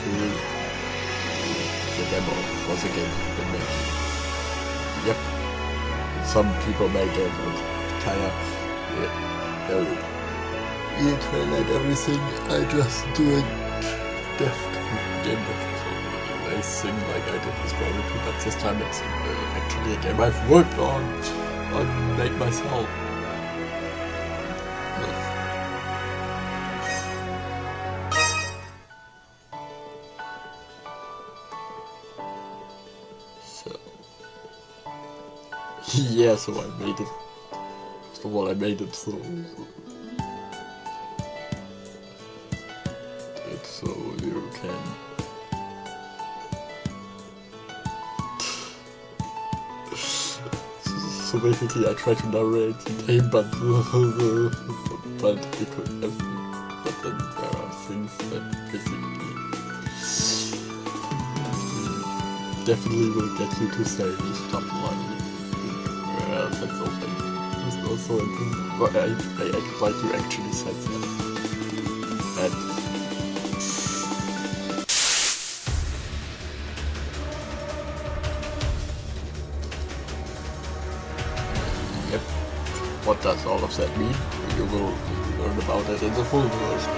to the demo for the game they made. Yep. Some people make it entire trailer and everything. I just do it Gamedev. I sing like I did this probably too, but this time it's actually a game I've worked on make myself. So yeah, so I made it. First of all, I made it so you can so basically I try to narrate the game, but then there are things that basically definitely will get you to say stop lying. That's something. It's also I act like you actually said that. And what does all of that mean? You will learn about it in the full version.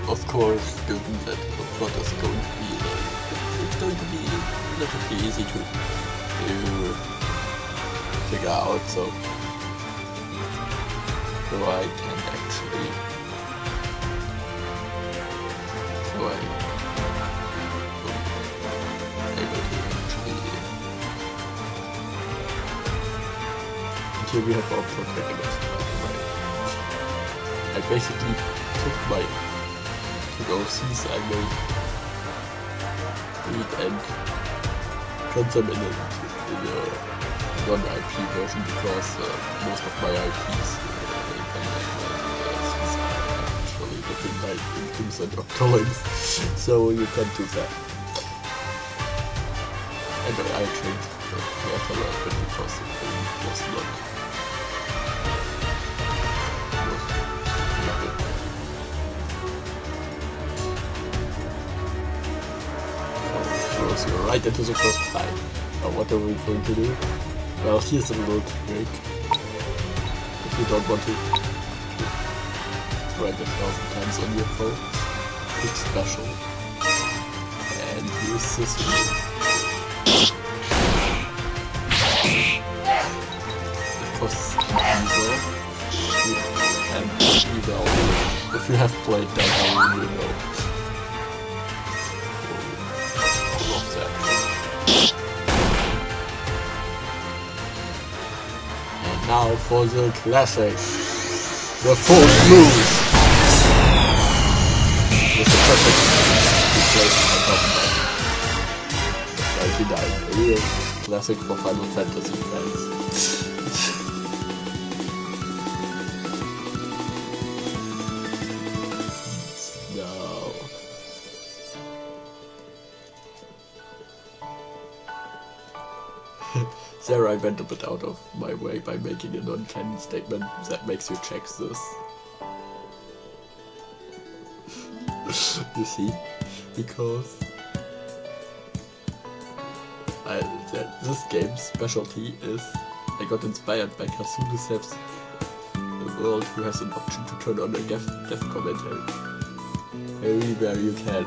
Of course, given that what is going to be, it's going to be relatively easy to figure out, so I can actually, here we have our protagonist. I basically took OCs I made and turned them in a non-IP version because most of my IPs actually looking like instincts and octolings, so you can do that. And I changed the character a bit because the thing was not. You're right into the first fight. Now what are we going to do? Well, here's a little trick. If you don't want to try it 1,000 times on your phone, pick special and use this move. It costs either, and either if you have played that, you know. Now for the classic, the fourth move. With the perfect replacement on top of that. 99, a real classic for Final Fantasy fans. No. There I went a bit out of my way by making a non-canon statement that makes you check this. You see? Because this game's specialty is I got inspired by Kazuma Sev's The World, who has an option to turn on a death commentary. Where you can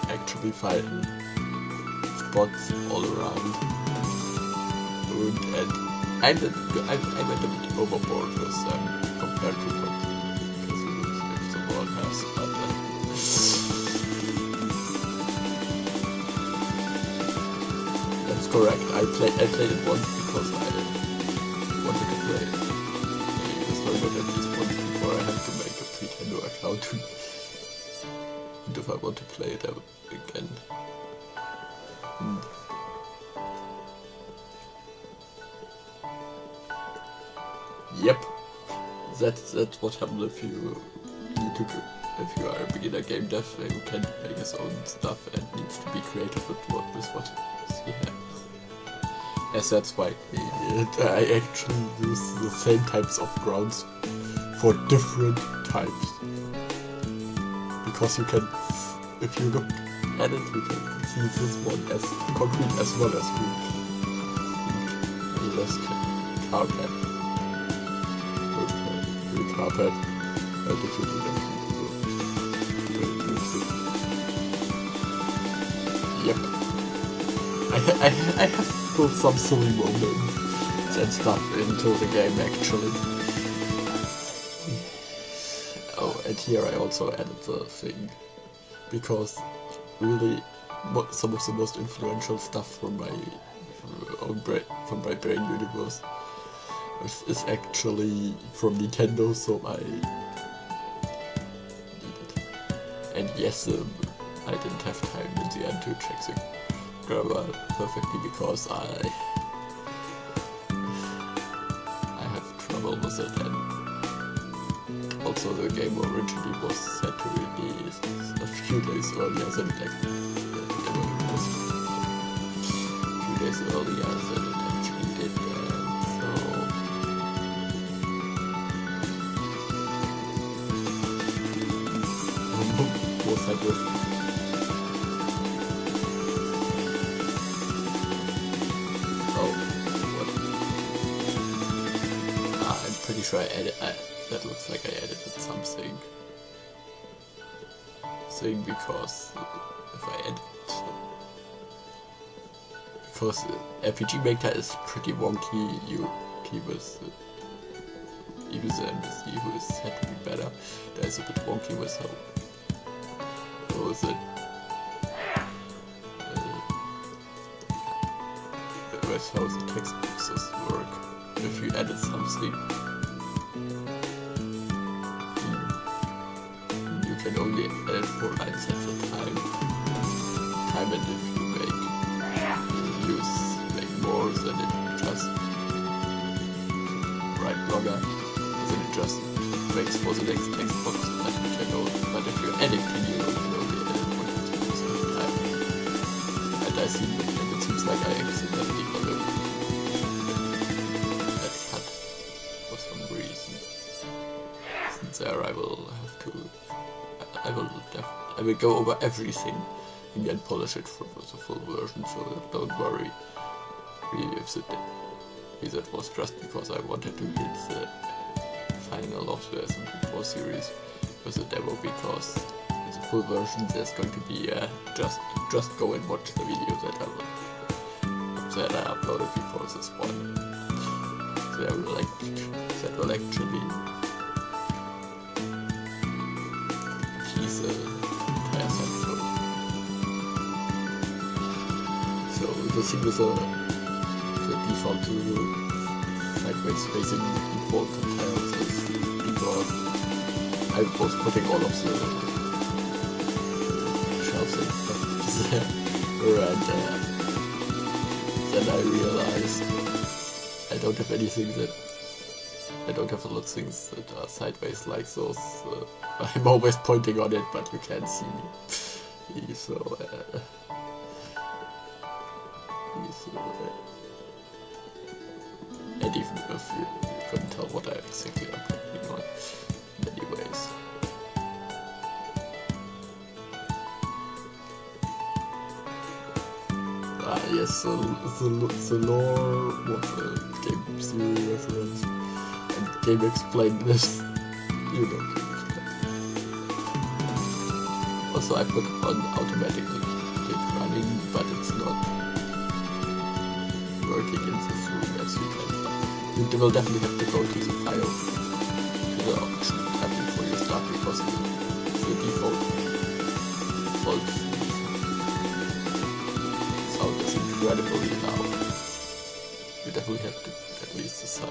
actually find spots all around. And I went a bit overboard with compared to what if the world has, but that's correct. I played it once because I wanted to play it. I started at this point before I had to make a Nintendo account. And if I want to play it again. Yep, that's what happens if you are a beginner game dev, who can make his own stuff and needs to be creative with what he has. Yes, that's why I actually use the same types of grounds for different types because you can, if you look at it, you can see this one as concrete as well as this carpet. The carpet. And if you do that, yep. I have put some silly moments and stuff into the game actually. Oh, and here I also added the thing, because really some of the most influential stuff from my own brain, from my brain universe, is actually from Nintendo, so I did it. And yes, I didn't have time in the end to check the grammar perfectly because I have trouble with it, and also the game originally was set to release a few days earlier than it was a few days earlier than it actually did, and so was I with. Pretty sure I added. That looks like I edited something. Because if I edit, because RPG Maker is pretty wonky. You keep with even the NPC who is said to be better. That is a bit wonky with how the text boxes work. If you edit something, you can only edit 4 lines at a time, and if you make more, then it just write longer, then it just makes for the next text box that you can go. But if you're editing, you can only edit 1 times at a time. And it seems like I accidentally got it. There I will go over everything and then polish it for the full version, so don't worry if that was just because I wanted to hit the final of the SMP4 series with the demo, because in the full version there's going to be just go and watch the video that I uploaded before this one. That will actually the entire side through. So the thing with the default sideways facing default tiles is because I was putting all of the shelves and stuff there, and then I realized I don't have anything I don't have a lot of things that are sideways like those. I'm always pointing on it, but you can't see me. So, and even if you couldn't tell what I exactly am pointing on, in many ways. Yes, the lore was a game theory reference. Game explained this, Also, I put on automatically running, but it's not working in this room as you can tell. You will definitely have to go to the file, to the option tab before you start, because the default sound is incredibly loud. You definitely have to at least the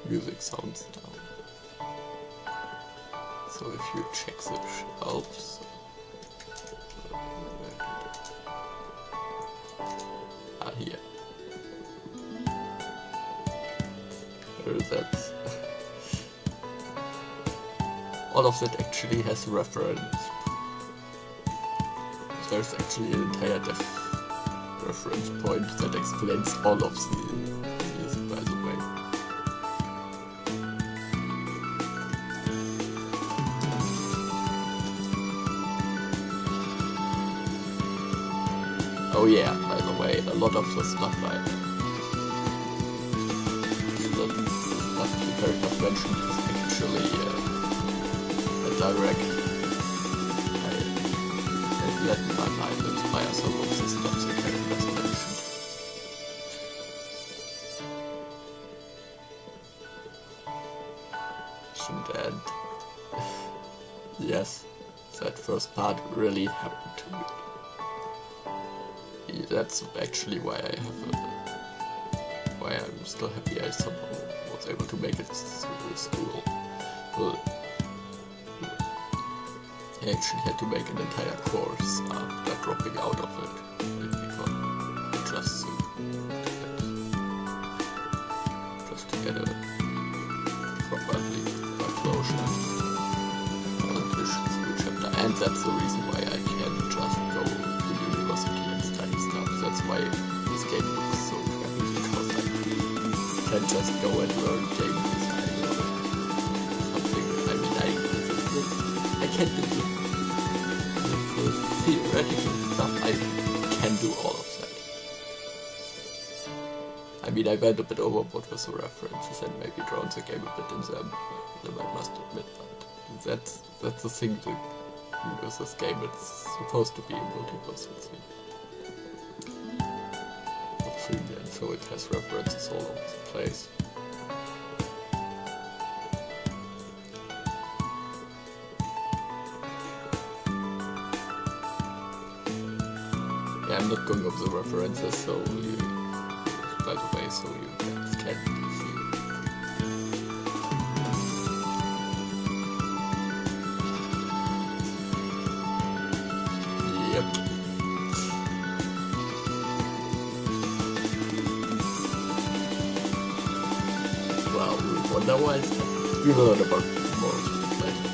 music sounds down. So if you check the shelves, here. That's all of that actually has a reference. There's actually an entire reference point that explains all of these, by the way. Oh yeah, by the way, a lot of the stuff the characters mentioned is actually a direct. I let my life inspire some of the stuff the characters mentioned. And yes, that first part really happened to me. That's actually why why I'm still happy I somehow was able to make it through school. Well, I actually had to make an entire course after dropping out of it because just to get a properly closure chapter, and that's the reason why I can't just go to university and study stuff. That's why this game looks so crappy, because I can't just go and learn game design or something. I mean, I can do the theoretical stuff. I can do all of that. I mean, I went a bit overboard with the references and maybe drowned the game a bit in them, I must admit, but that's the thing with this game. It's supposed to be a multiversal thing, and so it has references all over the place. Yeah, I'm not going over the references, so by the way, so you guys can see. Yep. Well, we wonder why we will learn about more later.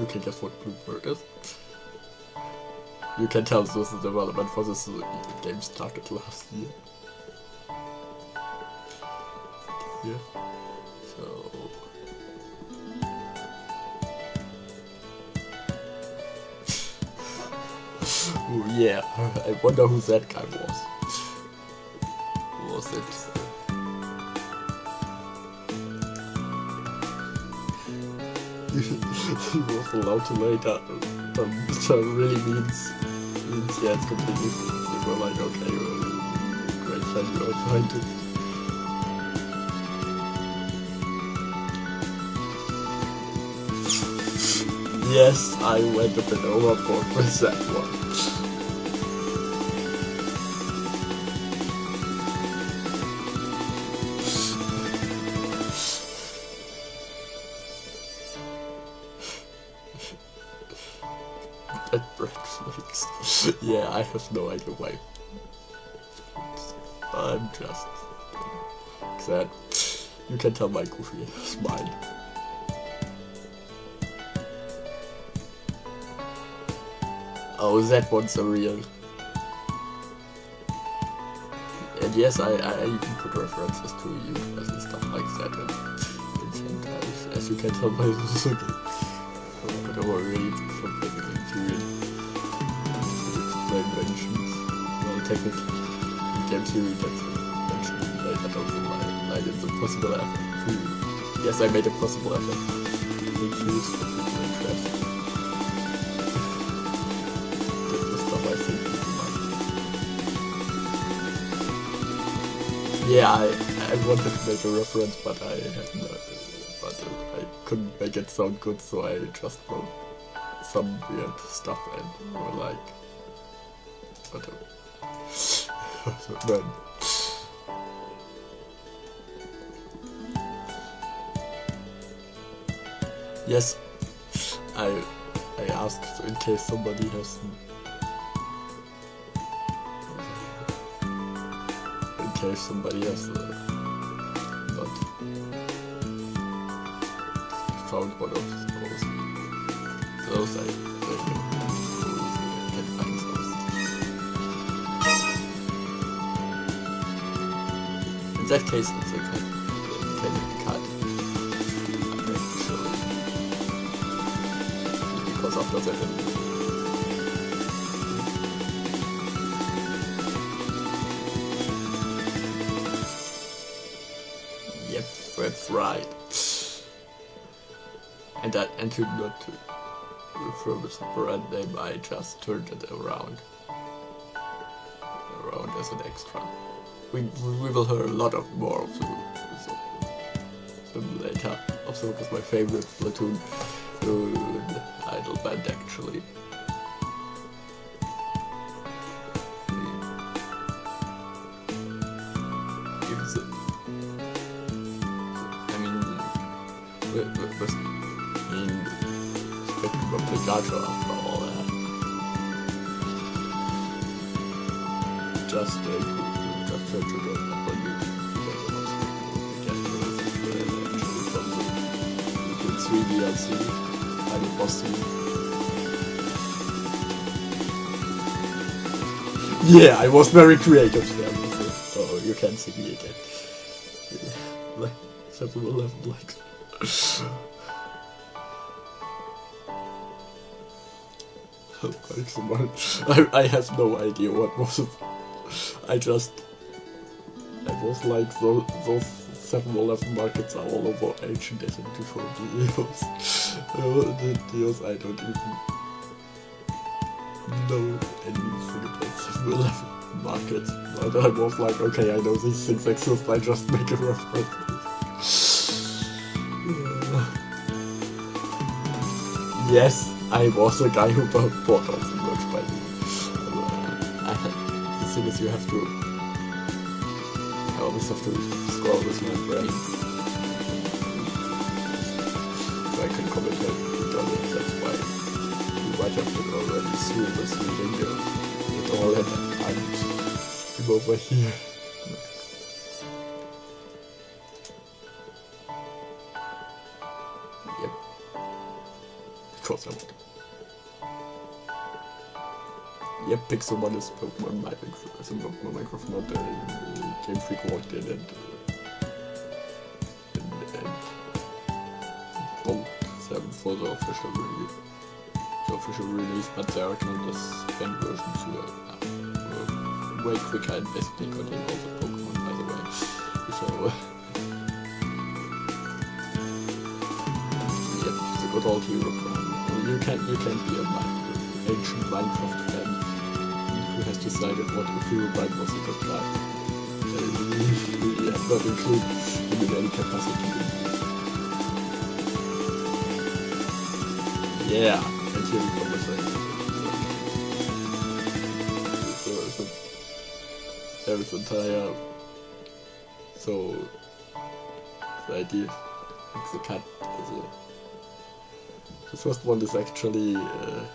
You can guess what Bluebird is. You can tell this is development for this game started last year. Yeah. So oh, yeah, I wonder who that guy was. Was it? He was allowed to later. So really means yeah, it's completely. They were like, okay, well, great, thank you, I'll find it. Yes, I went a bit overboard with that one. That bread flakes. Yeah, I have no idea why. I'm just sad. You can tell my goofy smile. Oh, that one's a real. And yes, I even put references to universe and stuff like that in sometimes, as you can tell by the Suzuki. But I will read something to explain mentions. Well, technically, in game theory, that's mentioned later down the line. I did the possible effort to. Yes, I made a possible effort to make use for people interested. Yeah, I wanted to make a reference, but I had no, but I couldn't make it sound good, so I just wrote some weird stuff and were like, whatever. Then. Yes, I asked in case somebody has. In case somebody has not found one of those I can find those. In that case, it's a kind of card. Actually, after that. Yep, that's right. And to not to refurbish the brand name, I just turned it around as an extra. We will hear a lot of more of them later. Also, because my favorite Platoon idol band actually. Obligatos after all that. Just search it up on YouTube. Actually from the 3 DLC by the boss team. Yeah, I was very creative there. Oh, you can see me again. Like 7-11 likes. I have no idea what was it. I was like, those 7-11 markets are all over ancient and before deals. The deals I don't even know anything about 7-11 markets. But I was like, okay, I know these things exist, I just make a reference. Yes. I was a guy who bought all the merch by the thing is, I always have to scroll with my brain. So I can comment on it, that's why you might have been already through this video with all that I'm over here. Yep. Because I want to. Yep, Pixelmon is Pokemon Minecraft, not Game Freak walked in and Bolt 7 for the official release, but there are countless fan versions who are way quicker and basically contain all the Pokemon, by the way. So yep, the good old hero plan. You can be an ancient Minecraft fan who has decided what if Herobrine was a good guy. Yeah, not include him in any capacity. Yeah, and here we go with that. There is entire. So the idea of the cat is the first one is actually an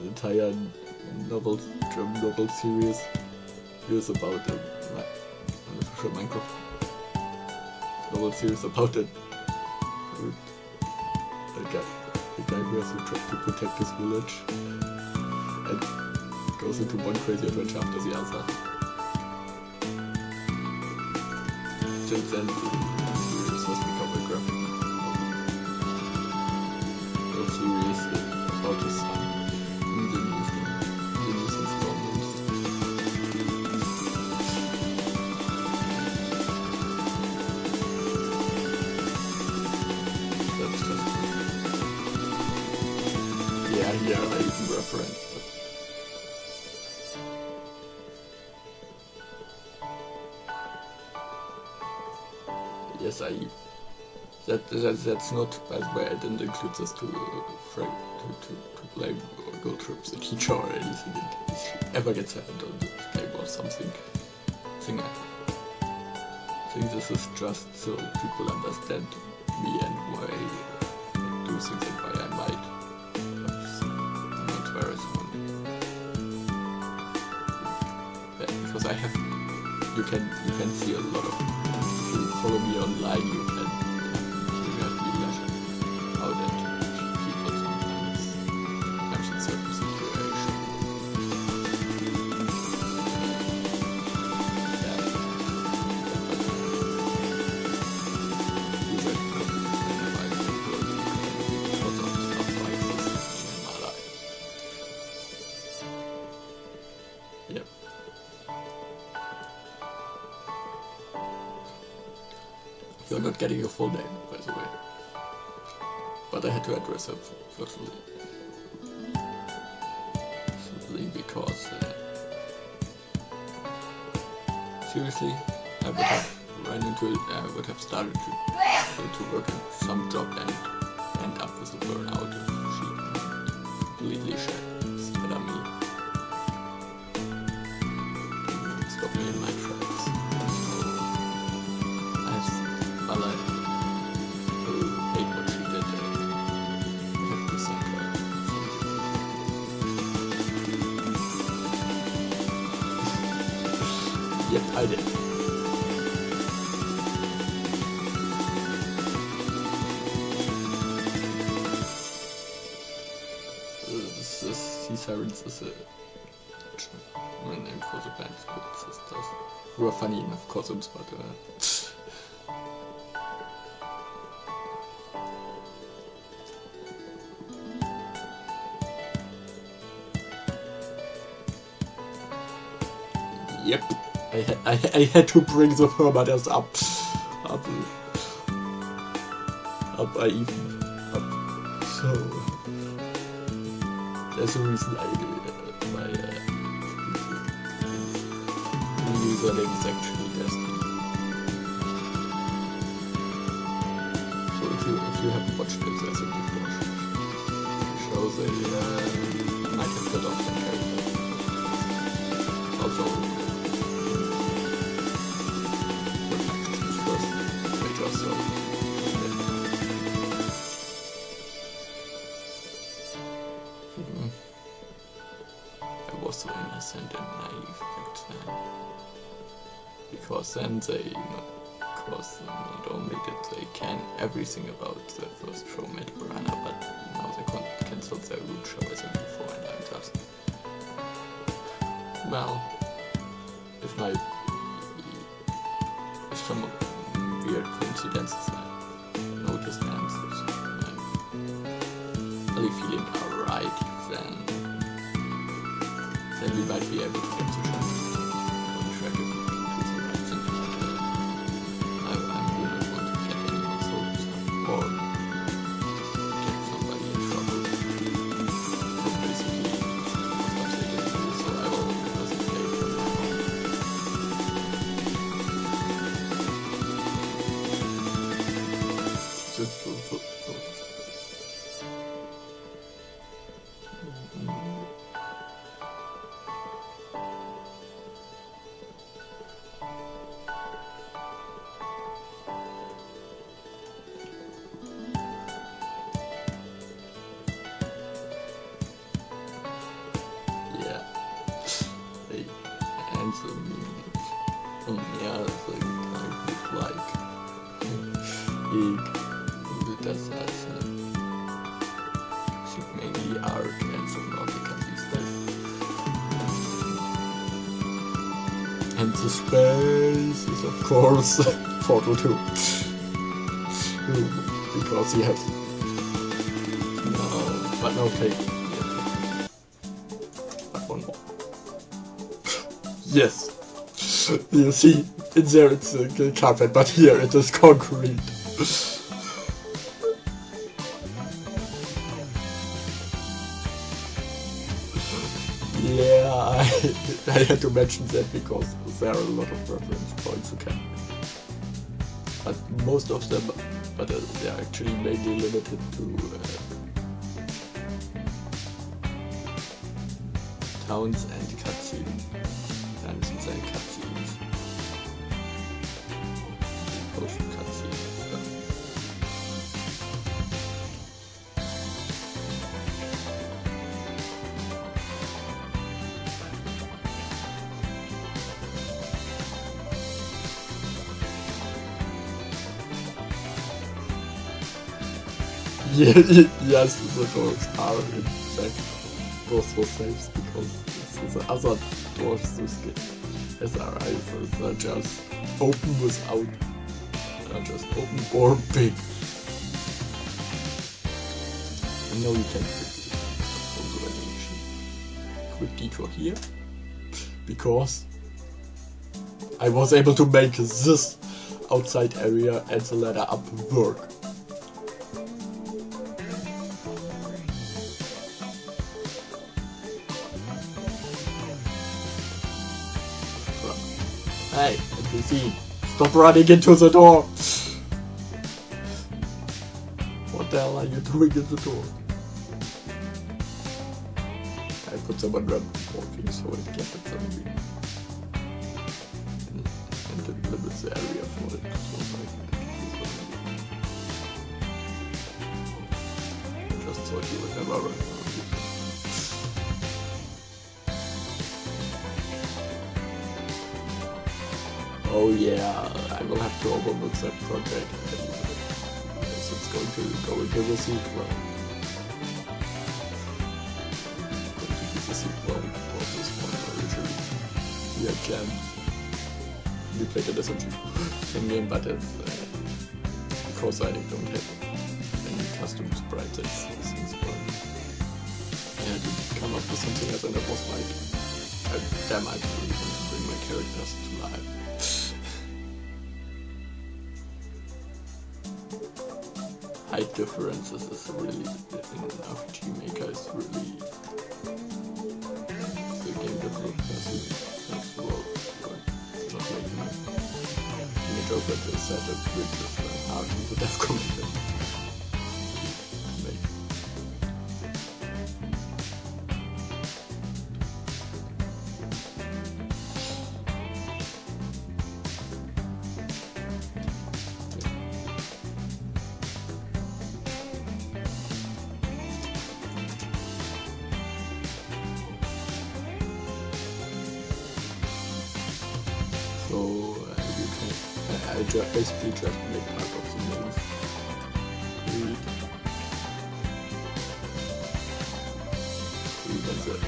entire German novel series. Here's about an unofficial Minecraft novel series about a guy who has to try to protect his village and goes into one crazy adventure after the other. Since then, the series has become a graphic novel series about his son in the newest installment. That's just... yeah, here I even reference. Yes, that's not, by the way, I didn't include this to blame Gold Trip the teacher or anything if he ever gets a hand on this game or something. I think this is just so people understand me and why I do things and why I might not very soon. Because I have, you can see a lot of, if you follow me online, you have me measure how that people sometimes in certain situations. Yeah. Yep. You're not getting your full name, by the way. But I had to address him firstly. Simply because seriously, I would have run into it, I would have started to work in some job and end up with a burnout if she completely sped on me. Stop me in my tracks. So, I hate what she did. I have to thank her. Yep, I did. Sea Sirens is a name for the band Split Sisters, who are funny enough cousins, but yep, I had to bring the permadeaths up even up, so there's a reason my username is actually Destiny. So if you haven't watched it, there's a before show they might have cut off some characters. Also I was so innocent and naive back then. Because then they not only did they can everything about their first show Mad Piranha, but now they cancelled their root show as before, and I'm just well, if some weird coincidences I noticed answers, I'm really feeling alright, then we might be able to get the show on track if we do the right thing, but I do not want to get anyone's hopes up or get somebody in trouble for basically stuff they didn't do, so I will just play from now das als mainly art and Subnautica these days. And the space is of course Portal 2. Because he has no cake. But one more. Yes. You see, in there it's a carpet, but here it is concrete. Yeah, I had to mention that because there are a lot of reference points you can. But most of them, they are actually mainly limited to towns and cutscenes. Dungeons and cutscenes. Post cutscenes. Yes, the doors are in fact also saves because the other doors to skip SRIs are just open without, just open or big. And now you can also animation. Quick detour here, because I was able to make this outside area and the ladder up work. Hey, NPC, stop running into the door! What the hell are you doing in the door? I put some random walking so it gets it something. And it limits the area for it. I just thought you would never run. Oh yeah, I will have to overlook that project. Yes, it's going to go into the sequel. It's going to be the sequel of this one originally. Yeah, Jam. We played it as a in-game, but it's because I don't have any custom sprites, it's things fun. I had to come up with something else, and it was like, damn, I really want to bring my characters to life. Height differences is really, in RPG Maker is really the game developers who makes the world work. Not making it open to set up which is hard to the dev commitment. So I basically just make part of the move. Read it.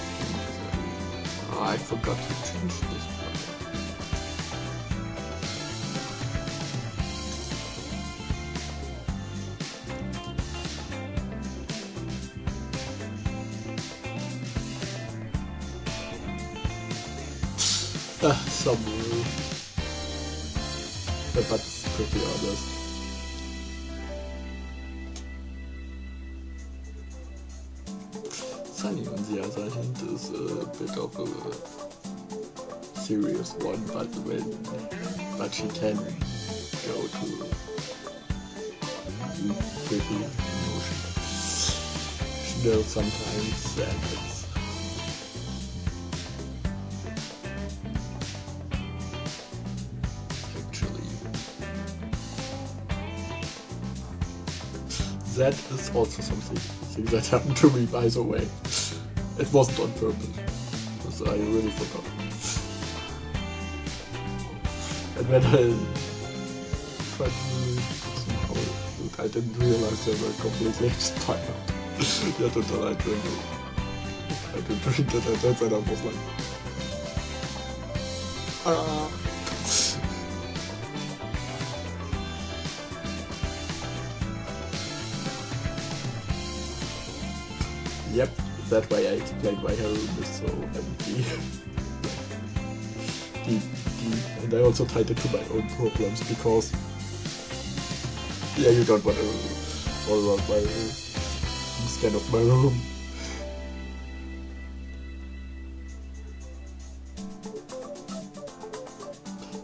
Oh, I forgot to change this part. Some rule. But that's pretty honest. Sunny on the other hand is a bit of a serious one, but she can go to be pretty emotional sometimes, and it's that is also something that happened to me, by the way. It wasn't on purpose, because I really forgot. And when I tried to somehow, I didn't realize they were completely expired. Yet until I didn't drink it, and then I was like, ah. Yep, that way I explained why her room is so empty. And I also tied it to my own problems, because yeah, you don't want to all around my room, scan of my room.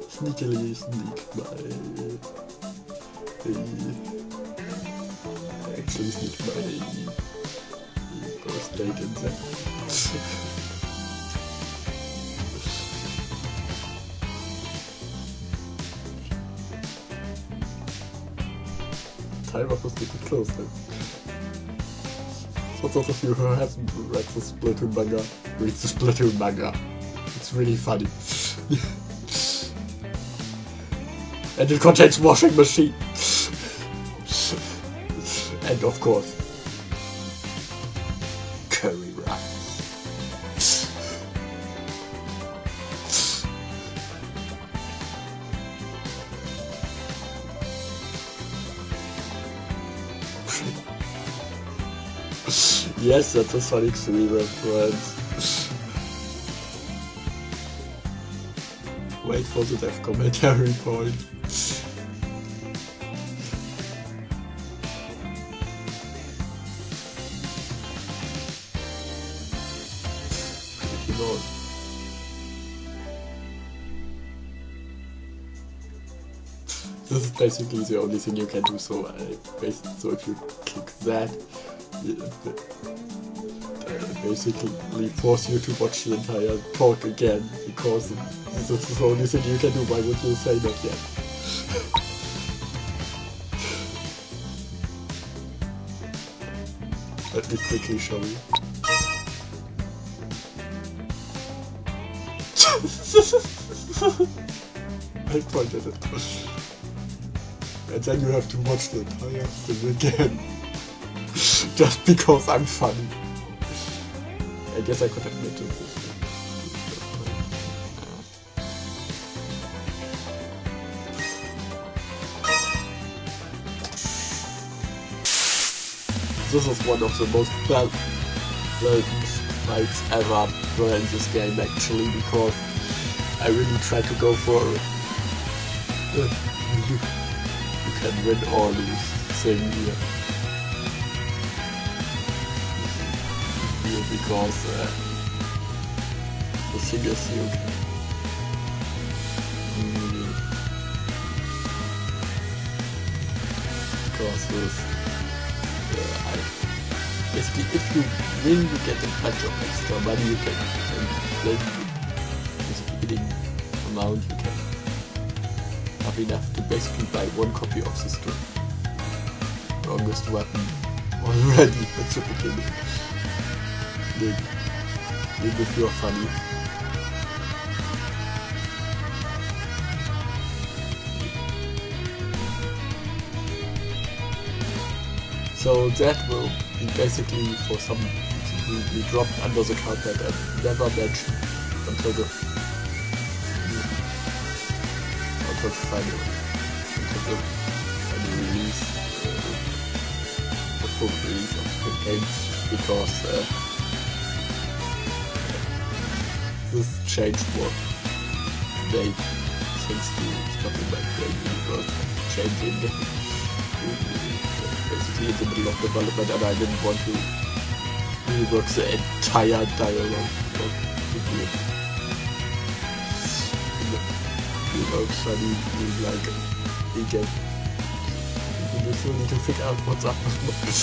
Sneakily sneak actually sneak my first date in there. Time up was getting close then. For those of you who haven't read the Splatoon manga, read the Splatoon manga. It's really funny. And it contains washing machine. And of course, curry rice. Yes, that's a Sonic 3 reference. Wait for the death commentary point. You know. This is basically the only thing you can do, so if you click that, it basically force you to watch the entire talk again, because this is the only thing you can do. Why would you say not yet? Let me quickly show you. I pointed it. And then you have to watch the entire thing again. Just because I'm funny. I guess I could have made it. This is one of the most blatant fights ever in this game, actually, because I really tried to go for you can win or lose thing here. Because the thing is you can because this basically if you win you get a bunch of extra money you can then with the beginning amount you can have enough to basically buy one copy of the skin. Strongest weapon already at the beginning. Maybe if you're funny. So that will be basically for some we dropped under the carpet and never mentioned until the final release, the full release of the game, because this changed what they thanks to something like the universe changing basically in the middle of development, and I didn't want to rework the entire dialogue of the game. Funny, like again. You still need to figure out what's up with this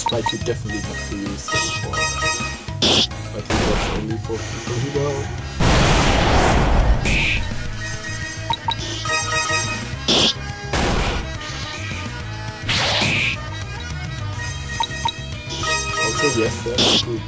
fight you definitely have to use this for, but that's only for people who know. Yes, that's good.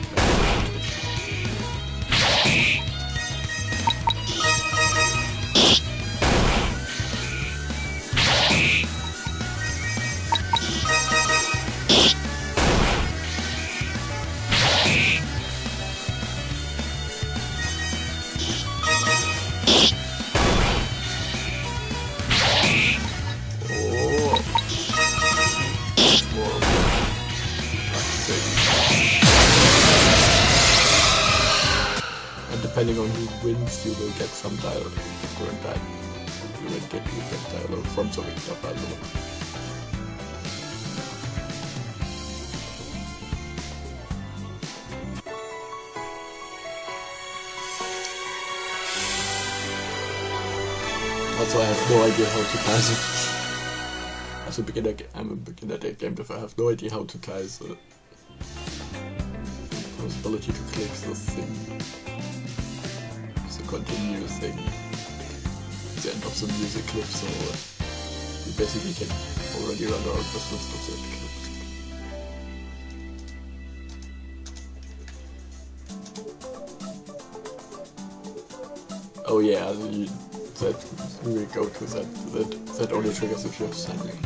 Depending on who wins, you will get some dialogue. You will get dialogue from the victor dialogue. Also, I have no idea how to tie it. As a beginner, I'm a beginner at Gamedev. I have no idea how to tie the possibility to click this thing. Continue thing at the end of the music clip, so you basically can already run around with most of the clips. Oh yeah, that we will go to that only triggers if you have standing.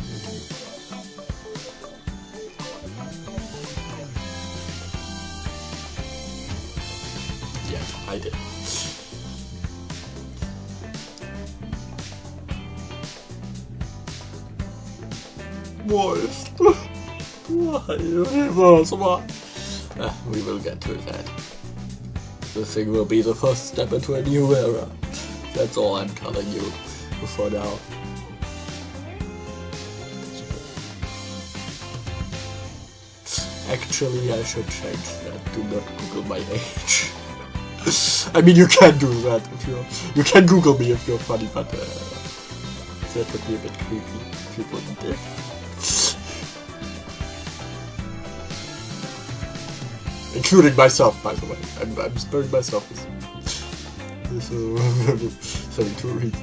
Yeah, I did. Moist. Why? We will get to that. This thing will be the first step into a new era. That's all I'm telling you for now. Actually, I should change that. Do not Google my age. I mean, you can do that if you can Google me if you're funny, but that would be a bit creepy if you wouldn't it. Including myself, by the way. I'm sparing myself this something to read.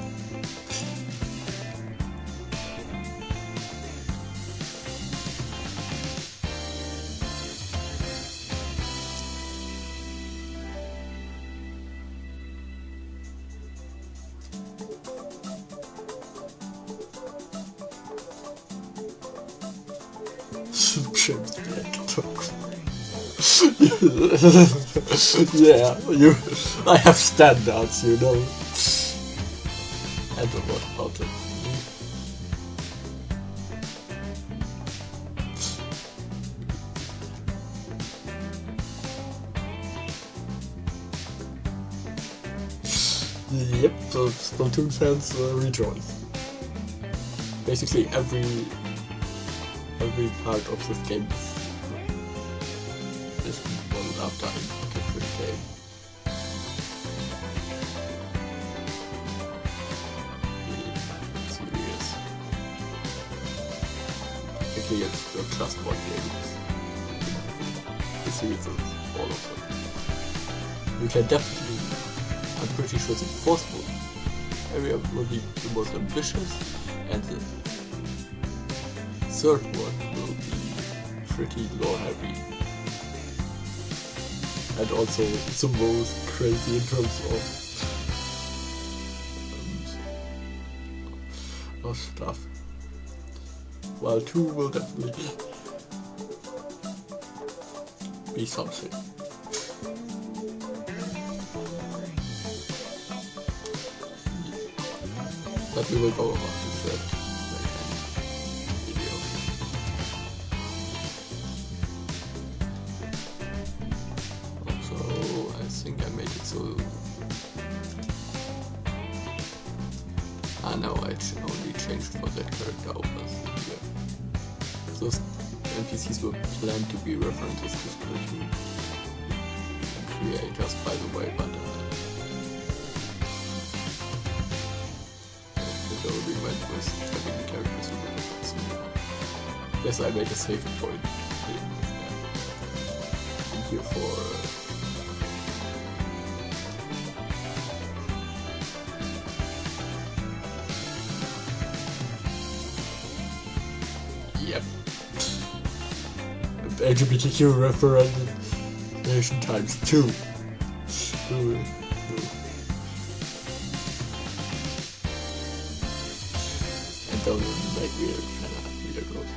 Yeah, I have standards, you know. And what about it? Yep, so Splatoon fans rejoice. Basically every part of this game is modeled after a different game. Serious. Technically it's just one game. The series is all of them. You can definitely, I'm pretty sure the fourth area will be the most ambitious, and the third one will be pretty lore heavy. And also the most crazy in terms of stuff. While 2 will definitely be something. But we will go over to that video. Also, I think I made it so. No, I only changed for that character over here. Those NPCs were planned to be references to Splatoon creators, by the way, but the only went with having the characters who were references. Yes, I made a save point in here for. Yep. LGBTQ referendation times 2. And don't make weird growth.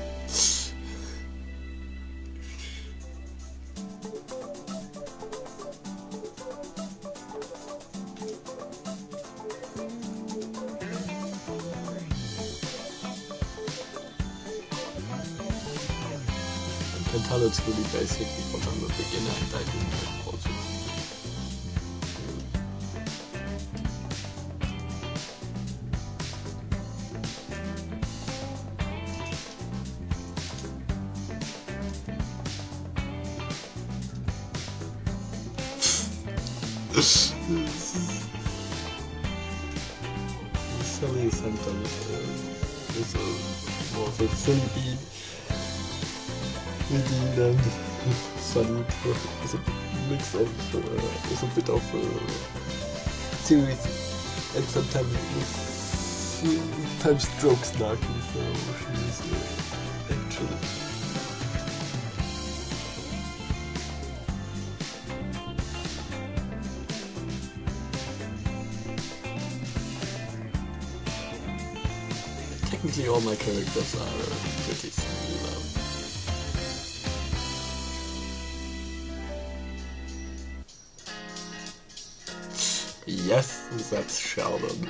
I can tell it's really basic because I'm a beginner and I didn't have also. Silly sentence is more of a silly bean. And Sunny is a mix of is a bit of serious and sometimes jokes snarky, so she's actually technically all my characters are pretty similar. Yes, that's Sheldon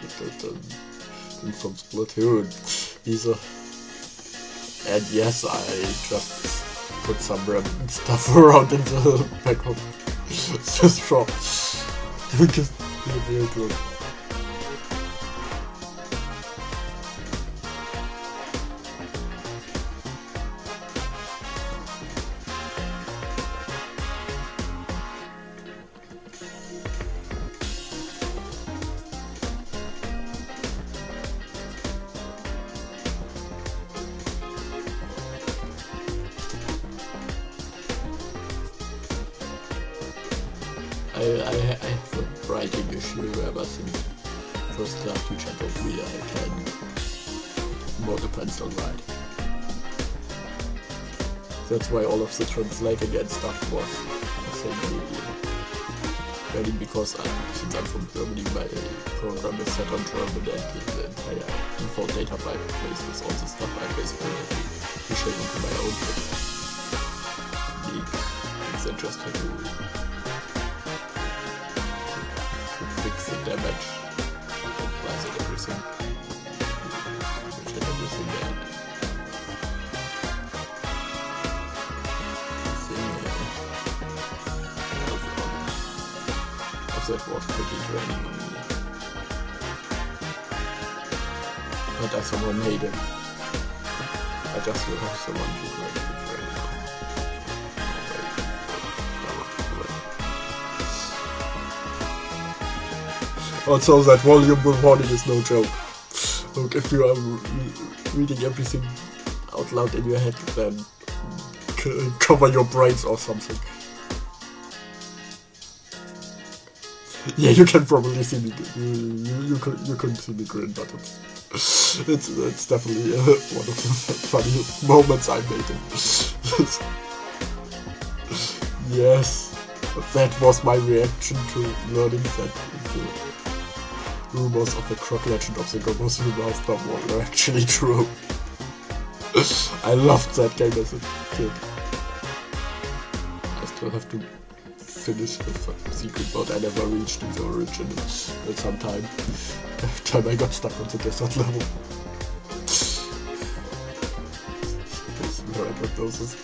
from Splatoon. He's a And yes, I just put some random stuff around in the back of the shop. Just a weird one. I have a writing issue ever since first class teacher told me I can more the pencil write. That's why all of the translating and stuff was mainly because since I'm from Germany, my program is set on German and the entire default data place with all the stuff I basically have to shape into my own thing. It's interesting to fix the damage, applies it everything, which had everything and that was pretty draining on me. But I somehow made it. I just will have someone to write it right now. Also, that volume warning is no joke. Look, if you are reading everything out loud in your head, then cover your brains or something. Yeah, you can probably see me. You couldn't see me grin, but it's definitely one of the funniest moments I made. Yes, that was my reaction to learning that the rumors of the Croc Legend of the Gobos Remaster were actually true. I loved that game as a kid. I still have to finish the secret mode I never reached in the original at some time. Time I got stuck on the desert level. Where I got those.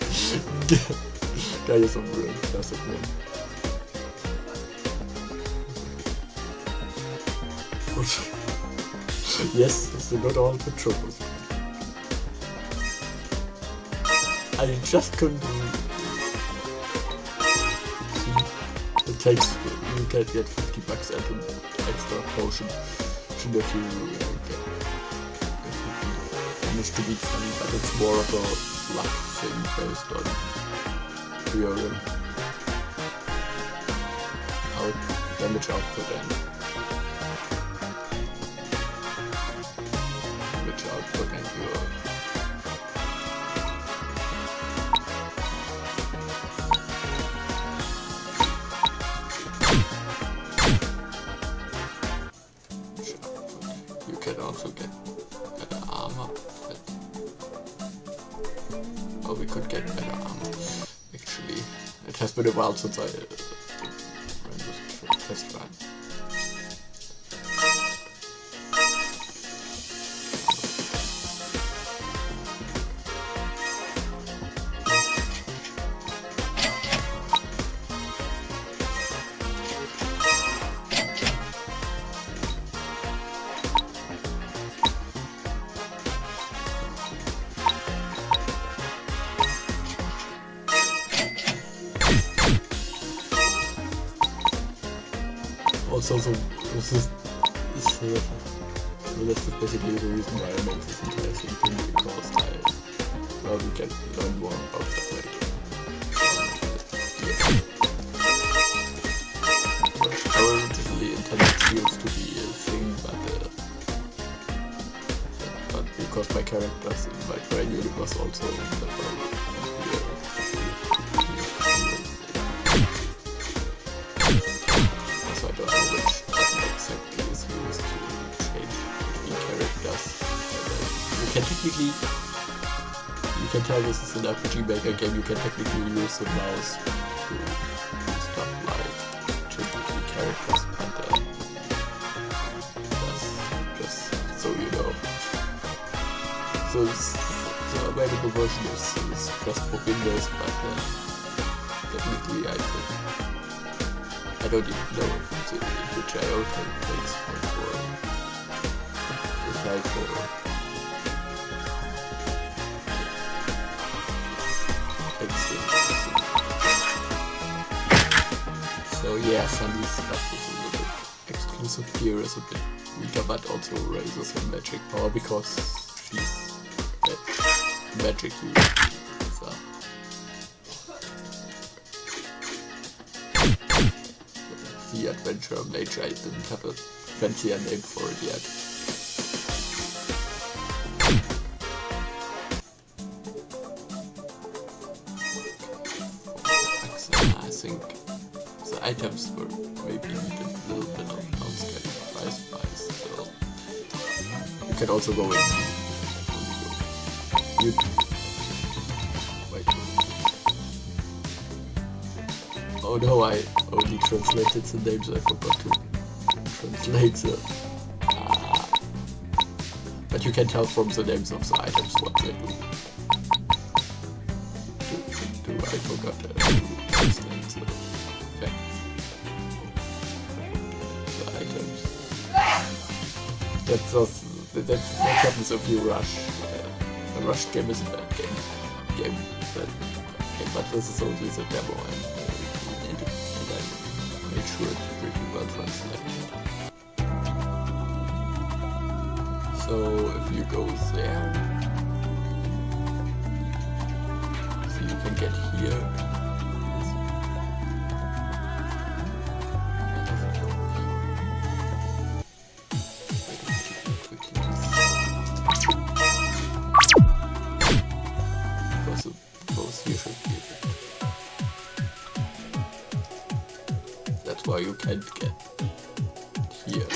Guy is a real classic one. Yes, it's not all the troubles. I just couldn't. It takes, you can get 50 bucks and an extra potion if you manage to beat funny, but it's more of a luck thing based on your damage output and your also get better armor. Oh, we could get better armor. Actually, it has been a while since I ran this test run. Also, this is basically the reason why I made this entire thing, because we can learn more about that later. Originally intended skills to be a thing, but because my characters in my brain universe also you can tell this is an RPG Maker game. You can technically use the mouse to do stuff like change the characters, but that's just so you know. So available version is just for Windows, but definitely I don't even know if which IO takes for the file for so yeah, Sandy's stuff is a little bit exclusive here, is a bit weaker, but also raises her magic power because she's magic user. So. The adventure mage, I didn't have a fancier name for it yet. I think the items were maybe needed a little bit of downscaling price, so you can also go in. Wait. Oh no, I only translated the names, I forgot to translate the... But you can tell from the names of the items what they do. I forgot to translate the items. That happens if you rush. A rush game is a bad game. But this is only the demo, and I made sure it's pretty well translated. So if you go there, so you can get here. That's why you can't get here.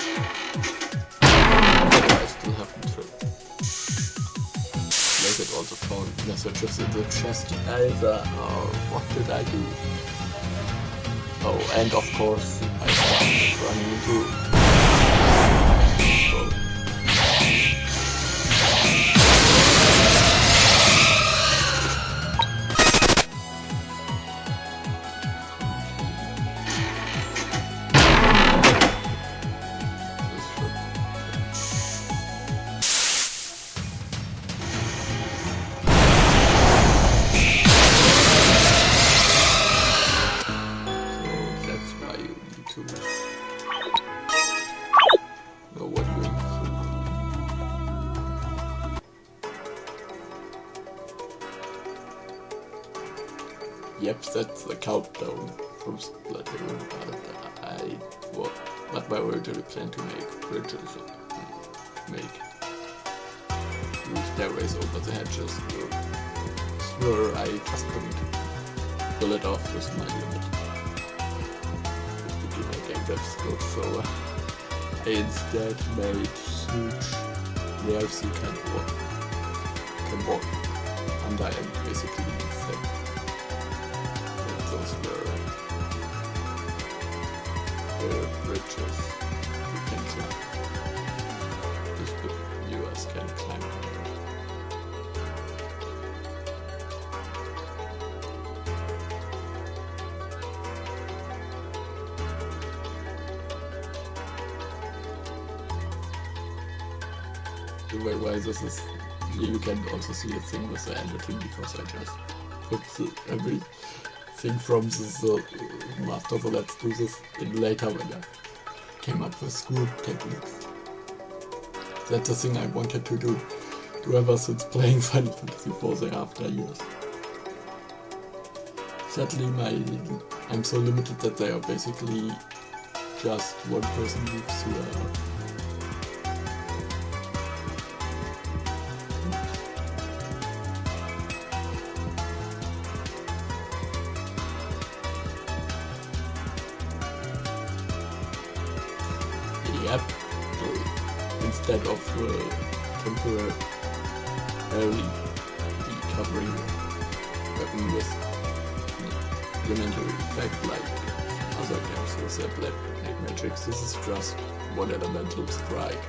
I still haven't translated all the phone messages in the chest either. What did I do? Oh, and of course I started running into Yep, that's the countdown from Splatoon, but my original plan to make bridges, make stairways over the hedges were I just couldn't pull it off with my limit. With my Gamedev scope, so I instead made huge layers you can walk under and basically set. Those were bridges you can climb. If the viewers can climb. Why this is, you can also see a thing with the editing because I just put everything from this master, so let's do this in later when I came up with school techniques. That's the thing I wanted to do ever since playing Final Fantasy IV after years. Sadly I'm so limited that they are basically just one person moves to a Yep, so instead of temporarily covering weapon with elementary effect like other games with their black magics, this is just one elemental strike.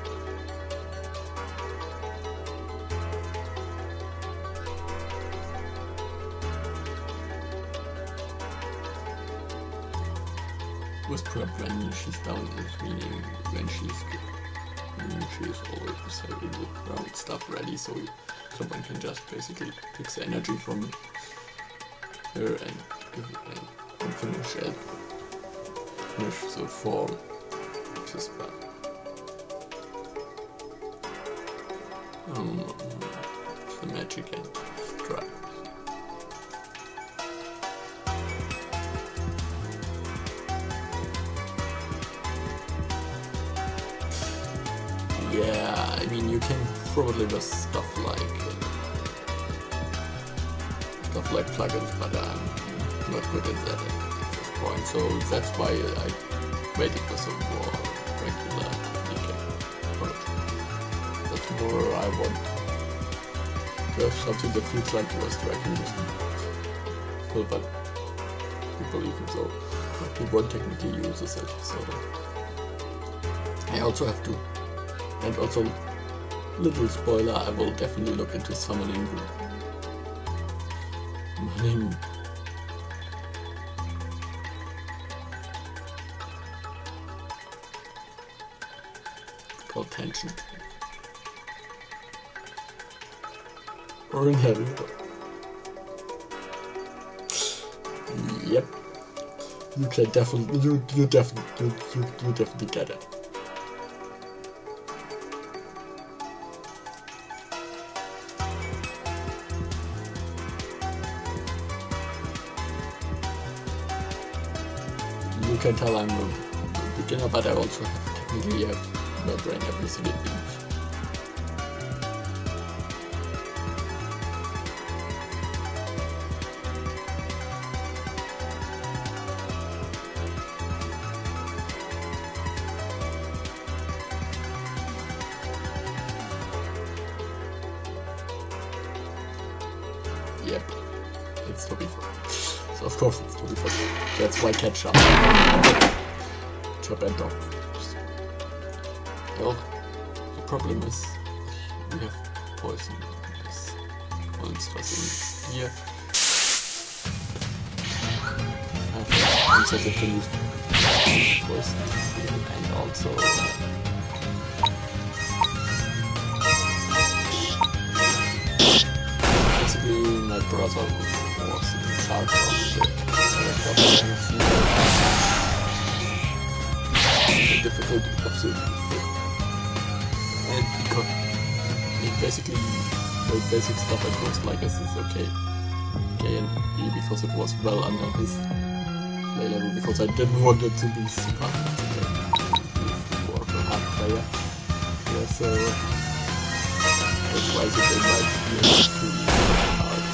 was prepped when she's down, meaning when she is always having the ground stuff ready, so someone can just basically take the energy from her and give it and finish it. Finish the form of the spell. The magic and strike. Yeah, I mean you can probably do stuff like plugins, but I'm not good at that at this point. So that's why I waited for some more regular DK approach. That's more I want to have something that feels like you are striking with but people even so you won't technically use it. So I also have to. And also, little spoiler, I will definitely look into summoning called tension. Or inheritor. Yep. You can definitely you definitely get it. You can tell I'm a beginner, but I also technically have my brain everything it needs. Yep, it's to be fun. So of course it's to be fun. That's why catch up. Chop and dog. Well, the problem is we have poison. This monsters in here. I'm set to use poison and also basically my brother was in charge of the difficulty of the and because basically the basic stuff at first like this is okay and B because it was well under his play level, because I didn't want it to be super hard for a hard player. Yeah, so that's why the game might be too hard.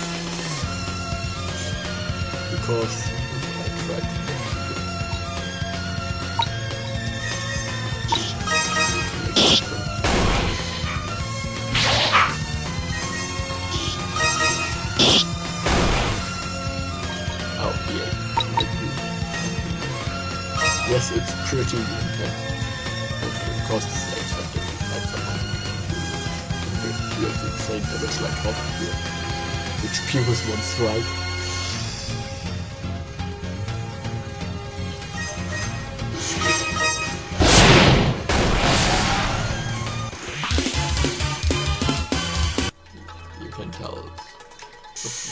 Because I tried to yes, it's pretty intense. Of course, it's expected to fight someone who has insane damage like Hop here, which Pyrrhus once tried. You can tell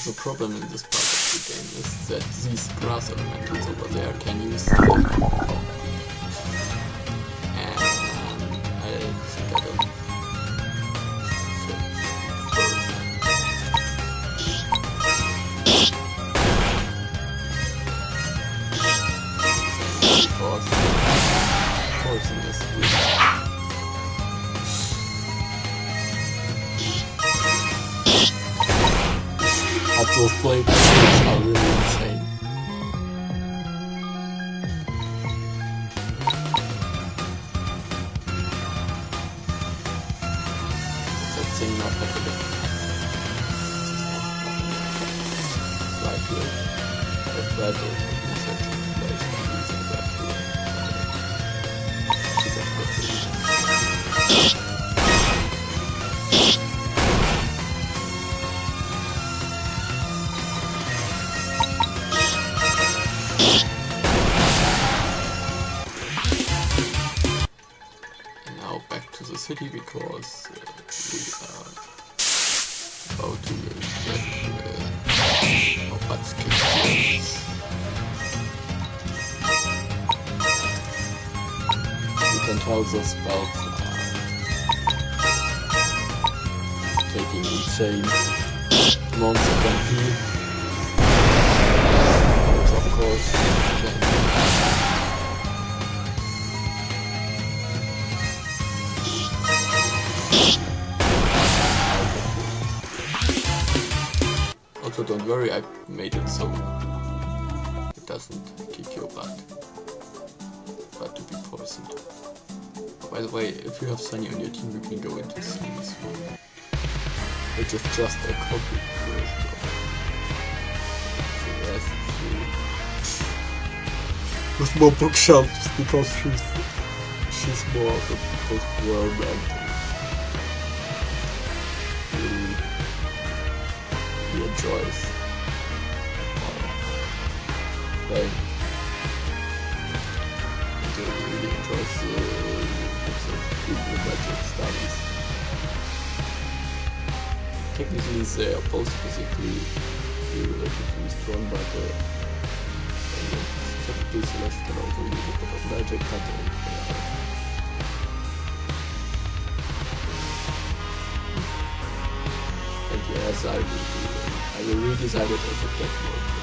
the problem in this part of the game is that these grass elementals over there can use and I think I don't because poison is weak. Those blade techniques are really insane. That thing not have a likely a better message place than using that to the city because we are about to get our butts kicked here. You can tell the spells are taking insane amounts of MP. Of course, also don't worry, I made it so it doesn't kick your butt, but to be poisoned. By the way, if you have Sunny on your team, you can go into Sunny's room, which is just a copy version of the rest with more bookshelves because she's more of a post-war man. He enjoys playing. He really enjoys the magic studies. Technically they are both physically relatively strong, but typically Celeste can also use a bit of magic cutting. And yes, I will redesign it if it gets more important.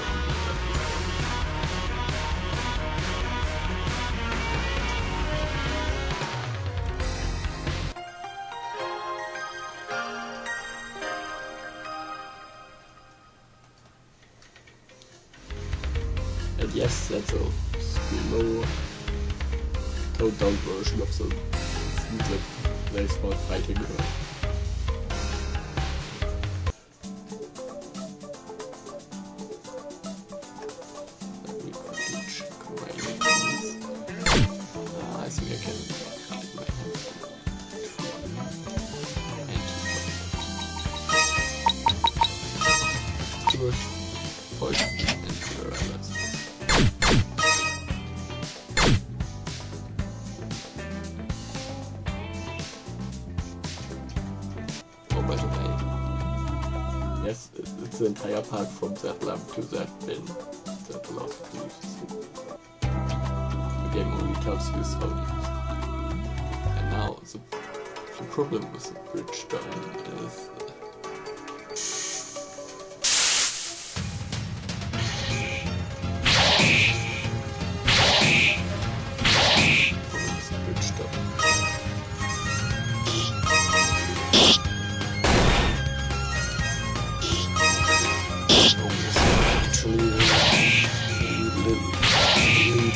And yes, that's a slow, toned down version of the scene that plays while fighting her. Let me quickly check my keys. I think I can keep my hands and keep poison and paralysis. By the way, yes, it's the entire path from that lamp to that bin that allows you to use the soup. The game only tells you how to use it. And now, the problem with the bridge stone is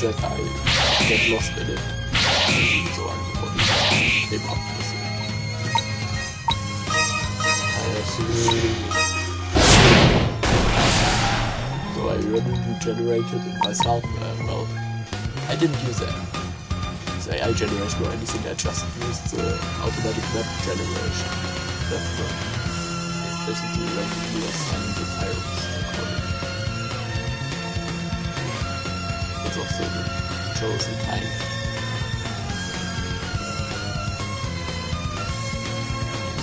that I get lost in it, so I'm the one who came up with it. So I randomly generated it myself. Well, I didn't use the AI generation or anything, I just used the automatic map generation. That's what basically randomly assigned the tiles according of the chosen kind.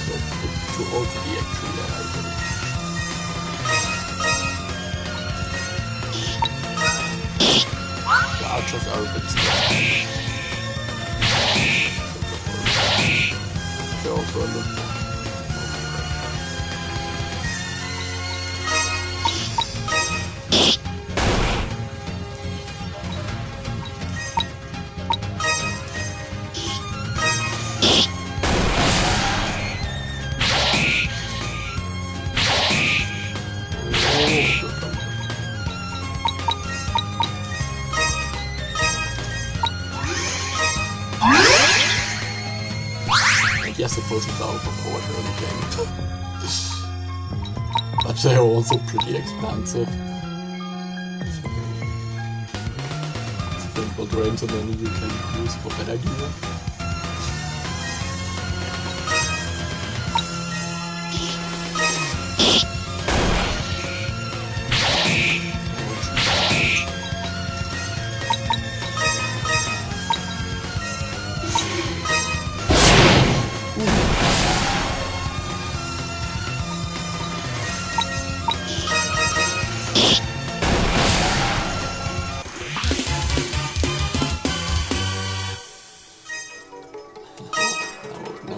So it's too old to be actually alive. The archers are a bit strong. They're also a lot more. Yes, the potions are overpowered early game. But they are also pretty expensive. I think what drains on money you can use for better gear.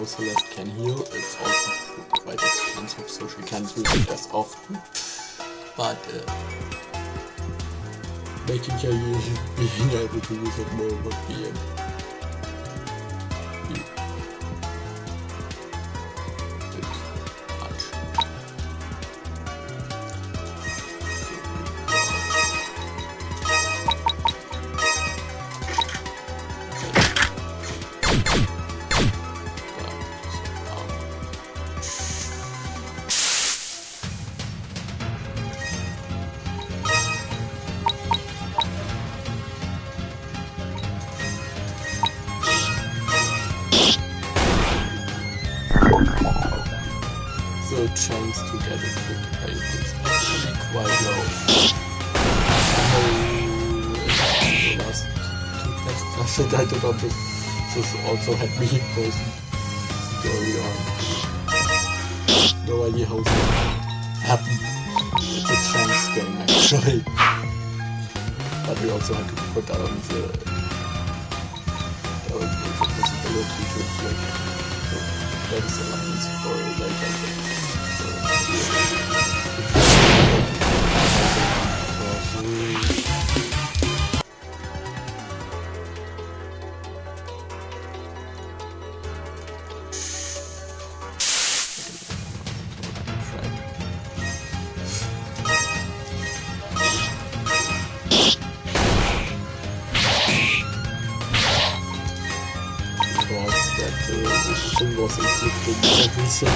know Celeste can heal. It's also quite expensive, so she can't use it as often. But making her being able to use it more would be a bit much. The chance to get a quick kill is actually quite low. The last two tests I think I did on this also had me poisoned early on. No idea how that happened. It's a chance game actually. But we also had to put down the possibility to inflict those alliance for later. The thing was inflicting everything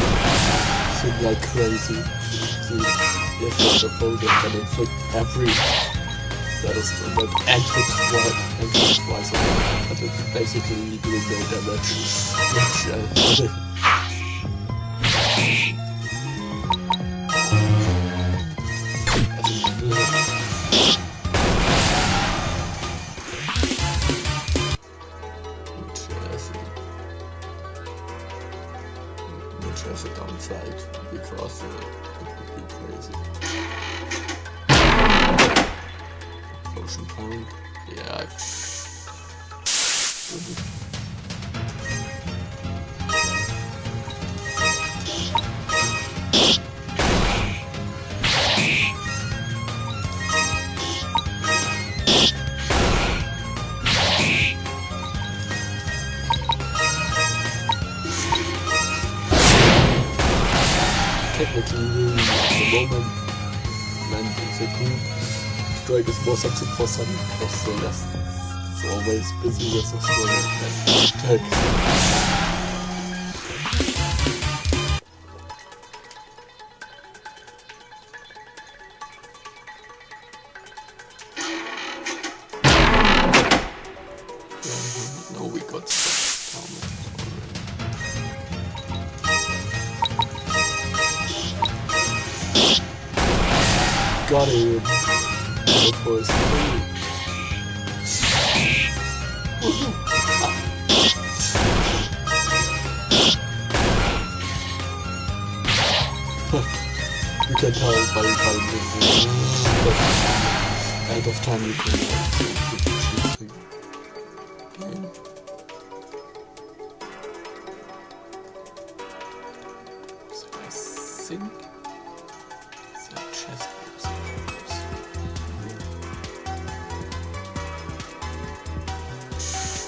like crazy. Yes, I suppose it can inflict every status combat and hit twice but it's basically doing no damage. Which has a downside because it would be crazy. Potion point, yeah. Technically, at the moment, when it's a group, strike is more something for some because Celeste is always busy with the story and no, we got some got him. That was you can tell by the time end of time you can choosing game. So I think the chest was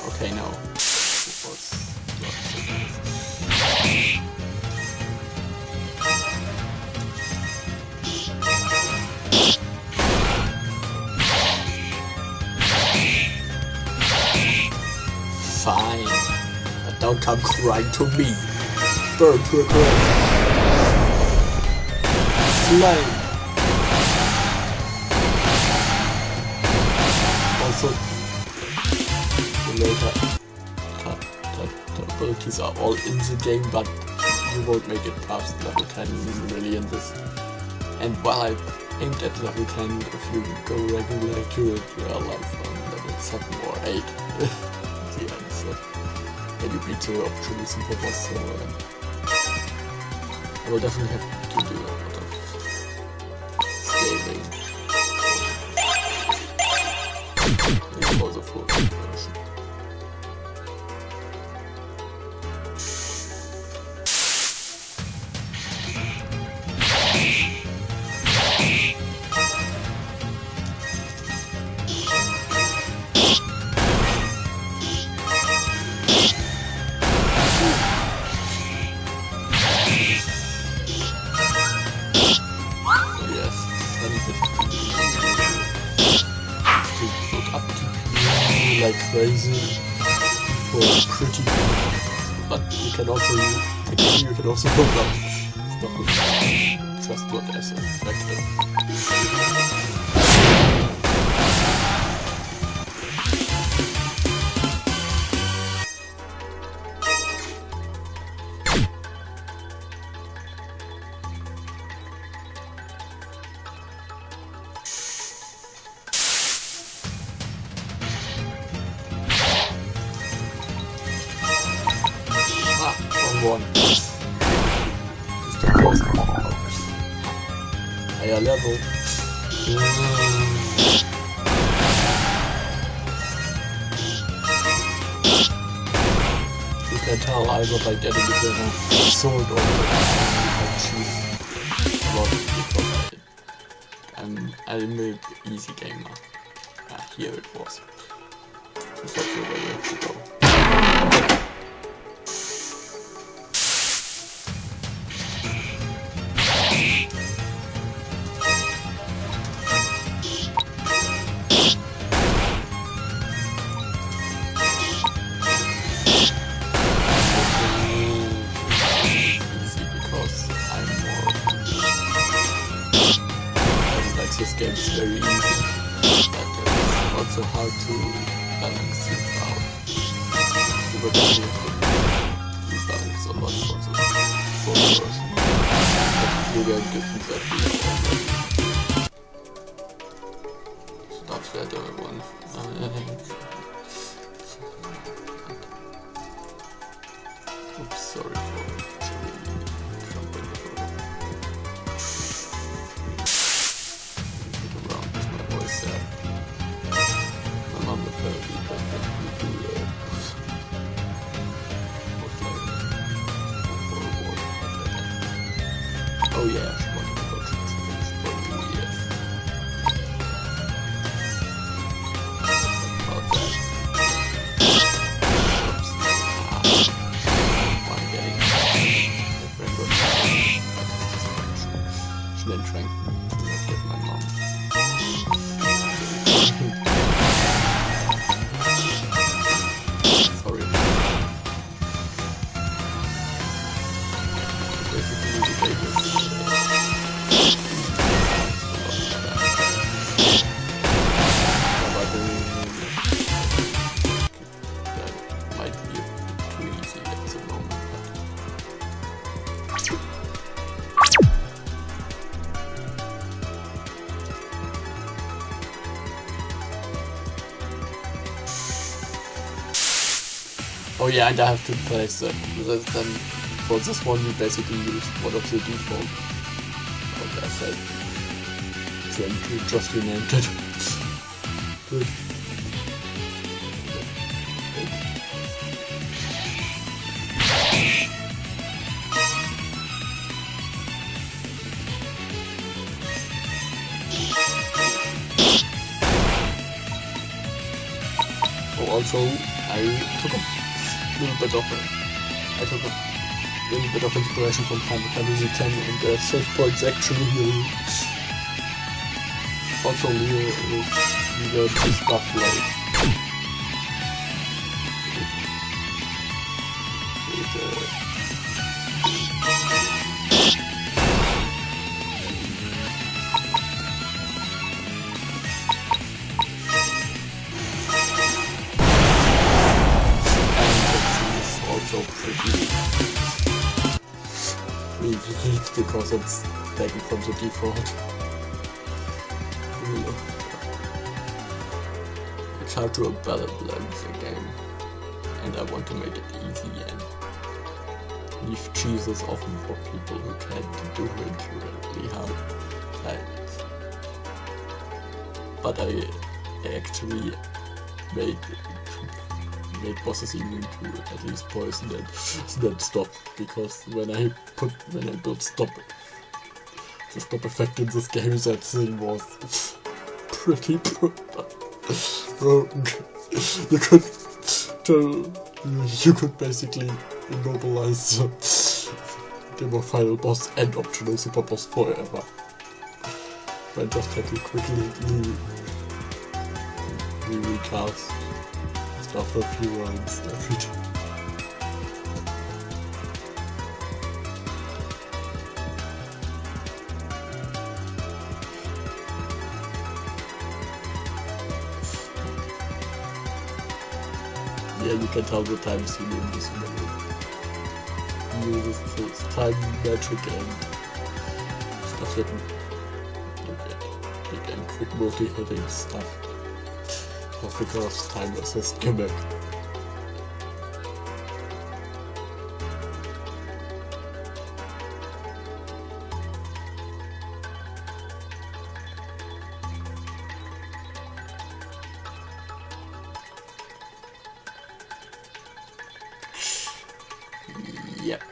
okay, no. It was fine, but don't come crying to me. Burn to a ground. Flame. Also, the later abilities are all in the game, but you won't make it past level 10 really in this. And while I aimed at level 10, if you go regular accurate, you are like on level 7 or 8 at the end, so and you beat the optional super boss, so I will definitely have to do a lot of scaling for the full version. crazy or pretty, but you can also look up stuff with just not as effective. One. Higher level. You can tell either by getting it in a sword or I choose a lot because I'm an easy gamer. Here it was. That's not the way you have to go. This game is very easy, but it's also hard to balance it out. You would have to balance a lot for the person. But you get different that we are already. So that's where the one. Oops, sorry for jumping over. I'm on the 30, but oh yeah, she wanted to go to yes. About that. Oops. I'm getting she didn't trying to get my mom. Oh yeah, and I have to place them. Then for this one we basically used one of the default. Like I said, then we just renamed it. Good. Oh, also I took a little bit of inspiration from Final Fantasy X, and the save points actually here. Also here is the stuff like because it's taken from the default. It's hard to balance the game, and I want to make it easy and leave cheeses often for people who can't do it really hard. But I actually made bosses immune to at least poison and then stop, because when I built stop, the stop effect in this game, that thing was pretty broken. You could basically immobilize the game of final boss and optional super boss forever. I just had to quickly recast. after a few rounds every time. Yeah, you can tell the times you name this level. He uses his time magic and stuff that and quick multi-hitting stuff. Just because time is his gimmick. Yep.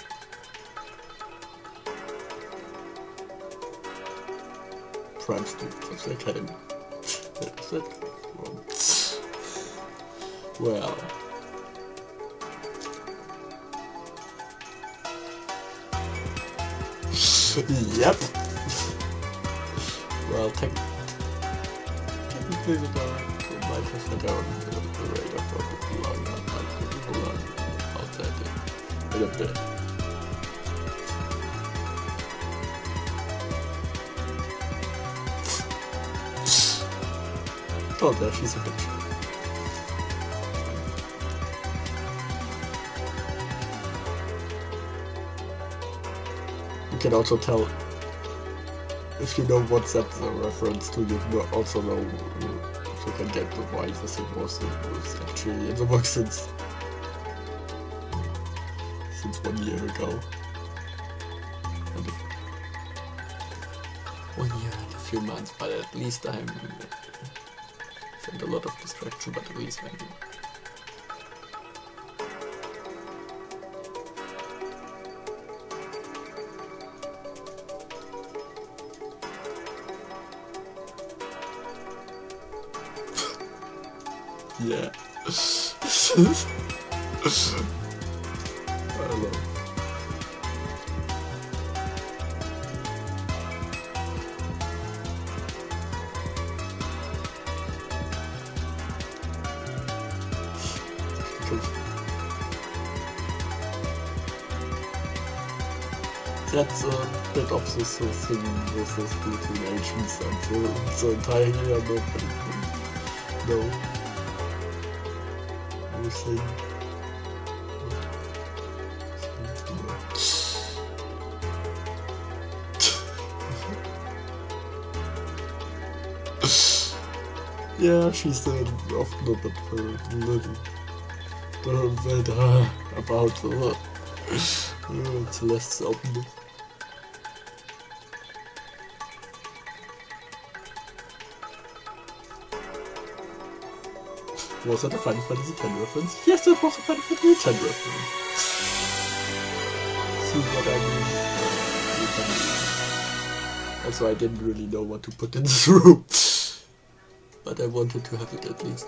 Prime students of the academy. Is that wrong? Well. Yep. Well, technically the director might have had on the radar for a bit longer, like people learn about that in a bit. Oh, there, she's a bitch. You can also tell if you know what that's a reference to, you also know if you can get the why this thing was actually in the book since 1 year ago. And 1 year and a few months, but at least I'm and a lot of distraction, but at least I'm yeah. I don't know. That's a bit of this thing with this between ancients and the entire year, no. Everything. Yeah, she's often a bit little about Celeste's openness. Was that a Final Fantasy X reference? Yes, that was a Final Fantasy X reference. See what I mean? Also, I didn't really know what to put in this room. But I wanted to have it at least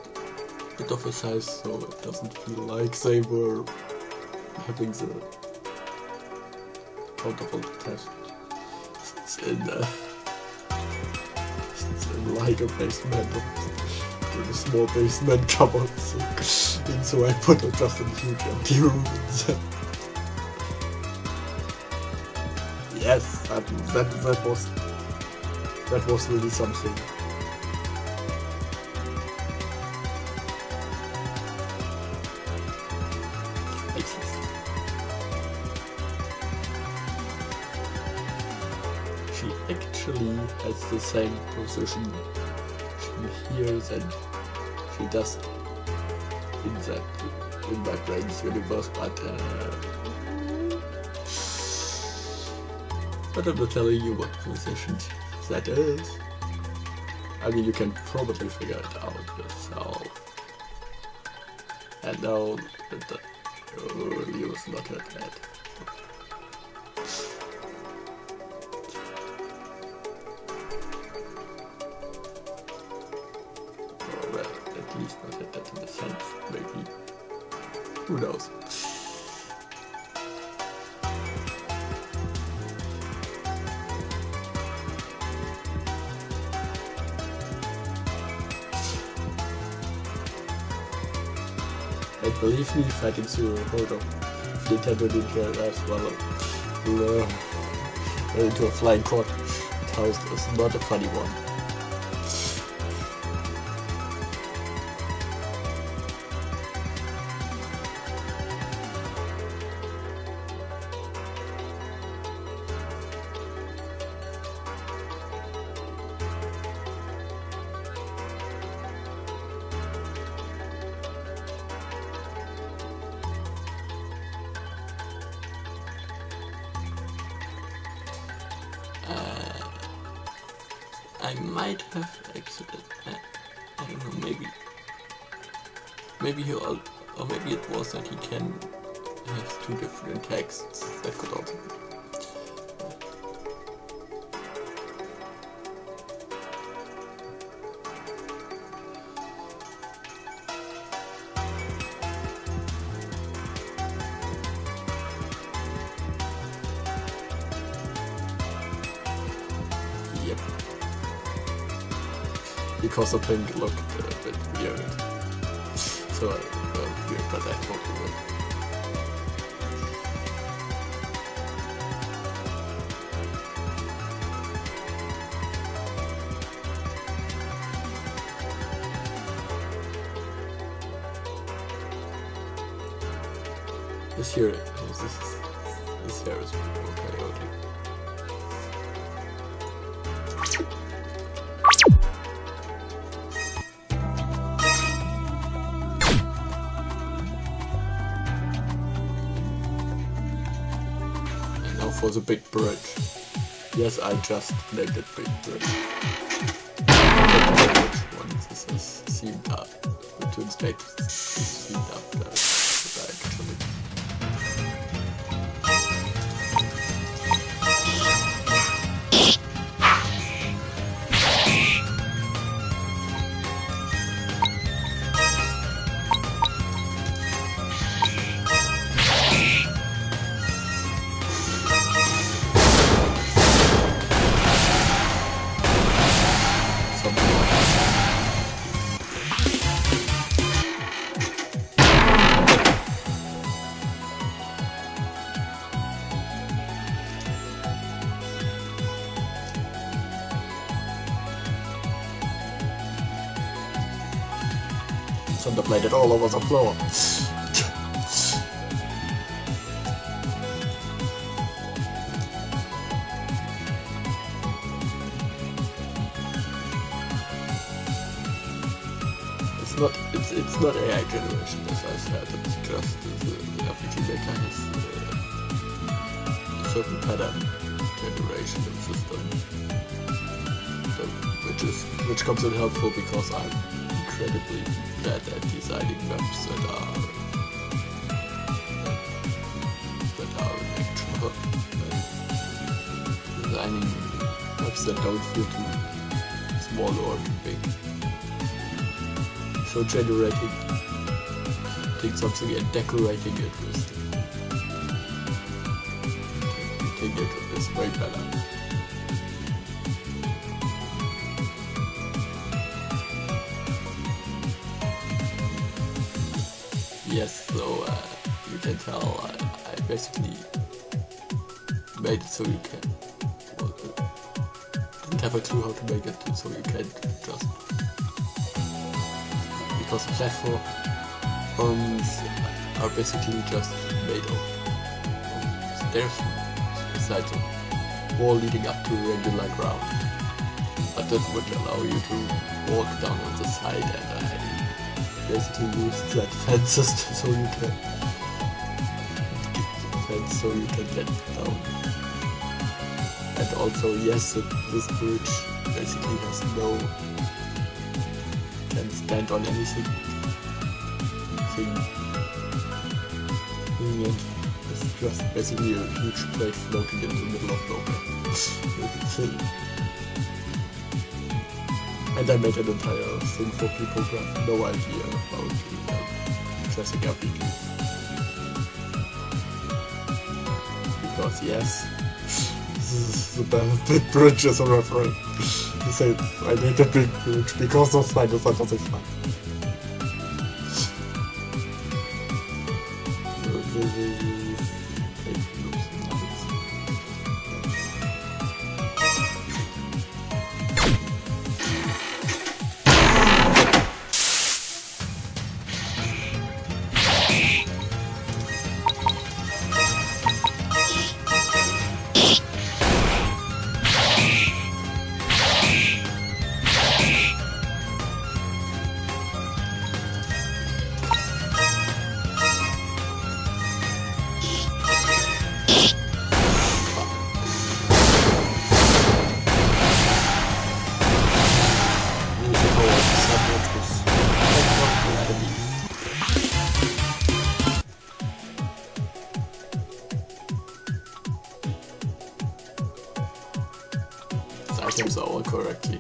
a bit of a size so it doesn't feel like they were having the counterfold test. It's in like a basement. A small basement cupboard, so I put it just in a huge empty room instead. Yes, that was really something. She actually has the same position here than she does in my brain's universe, but I'm not telling you what position that is. I mean, you can probably figure it out yourself. And now that Leo is not at that. At least not at that in a sense, maybe. Who knows? And believe me, fighting through a hold of Nintendo Ninja as well into a flying courthouse is not a funny one. I might have exited. I don't know. Maybe he or maybe it was that he can have two different texts. That could also be. Yep. Because the thing looked a bit weird. So, weird, but I thought it would. This here is more chaotic. For the big bridge. Yes, I just named it big bridge. Once this is seamed up, to inspect seamed up actually. Thunderbladed all over the floor. It's not AI generation, as I said. It's just the RPG Maker has a certain pattern generation system, which comes in helpful because I'm incredibly bad at designing maps that are actual, designing maps that don't feel too small or too big. So generating something and decorating it with it is way better. Yes, so you can tell I basically made it so you can. Well, didn't have a clue how to make it so you can just. Because the platforms are basically just made of stairs beside the wall leading up to regular ground. But that would allow you to walk down on the side, and I basically used that fences so you can get down. And also, yes, this bridge basically has can stand on anything. And it's just basically a huge plate floating in the middle of nowhere. And I made an entire thing for people who have no idea about dressing up BGs. Because yes, this is the big bridge as a reference. He said, I made a big bridge because those spiders are nothing fun. items are all correctly.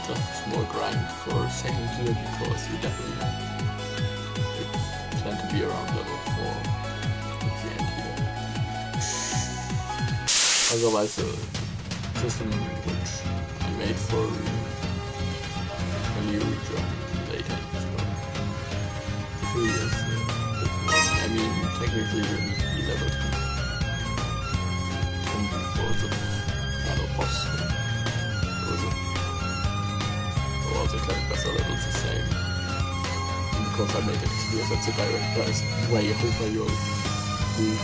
Just small grind for a second here because we definitely plan to be around level 4 at the end here. Otherwise, the system which I made for when you jump later in the story. 3 is a bit more. I mean, technically you need to be level 10 for the final boss. All the characters are levels the same. And because I made it clear that the director is way over your move.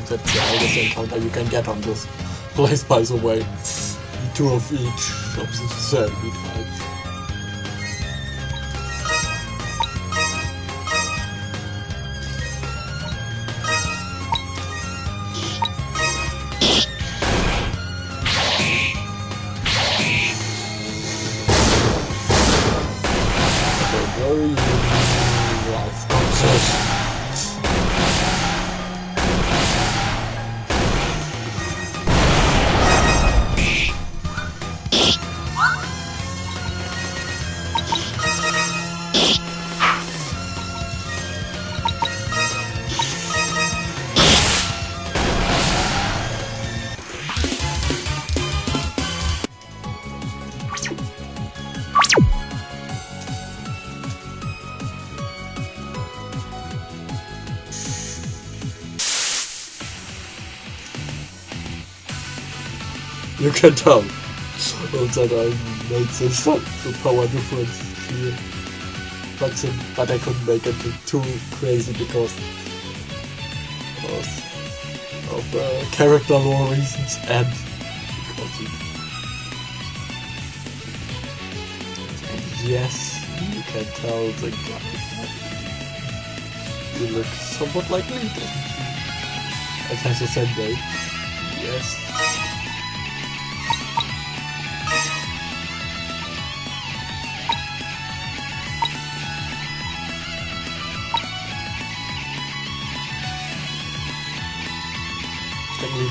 That's the highest encounter you can get on this place, by the way. 2 of each of the 7 types. Very rough concept. You can tell that I made the power difference clear, but I couldn't make it too crazy because of character lore reasons and because and yes, you can tell the guy. You look somewhat like me, doesn't you? It has the same name. Yes.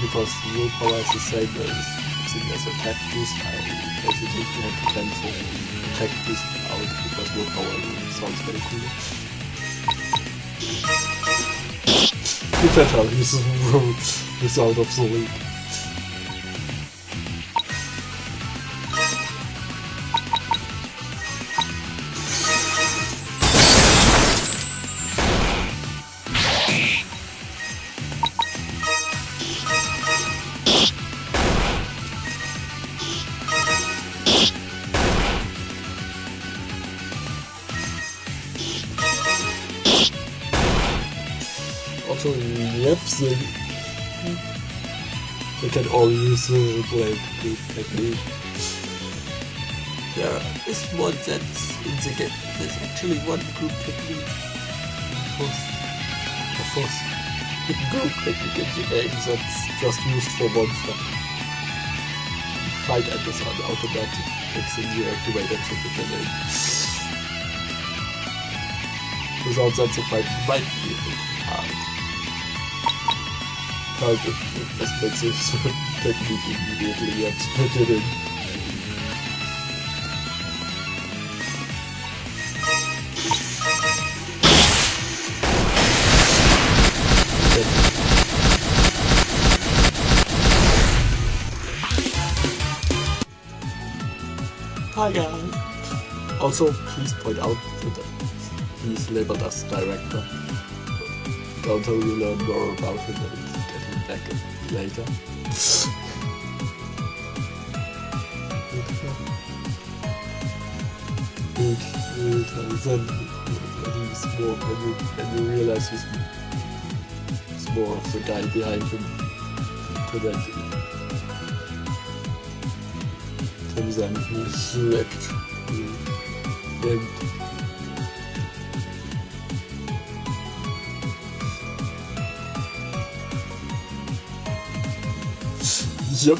Because willpower is the same as attack boost, I basically had to cancel attack boost out because willpower sounds very cool. You can tell he's out of the league. Also, yep, they can all use the blade technique. There is one that's in the game. There's actually one group technique. The first group technique in the game that's just used for monster. Fight enters are automatic. It's in the activated typically. Without that, the fight might be a bit hard. Just makes this technique immediately and split it in. Hi guys! Also, please point out that he's labeled as director. Until you learn more about him and get him back later. then he's more, when you realize he's more of the guy behind him, to then he slipped and yep.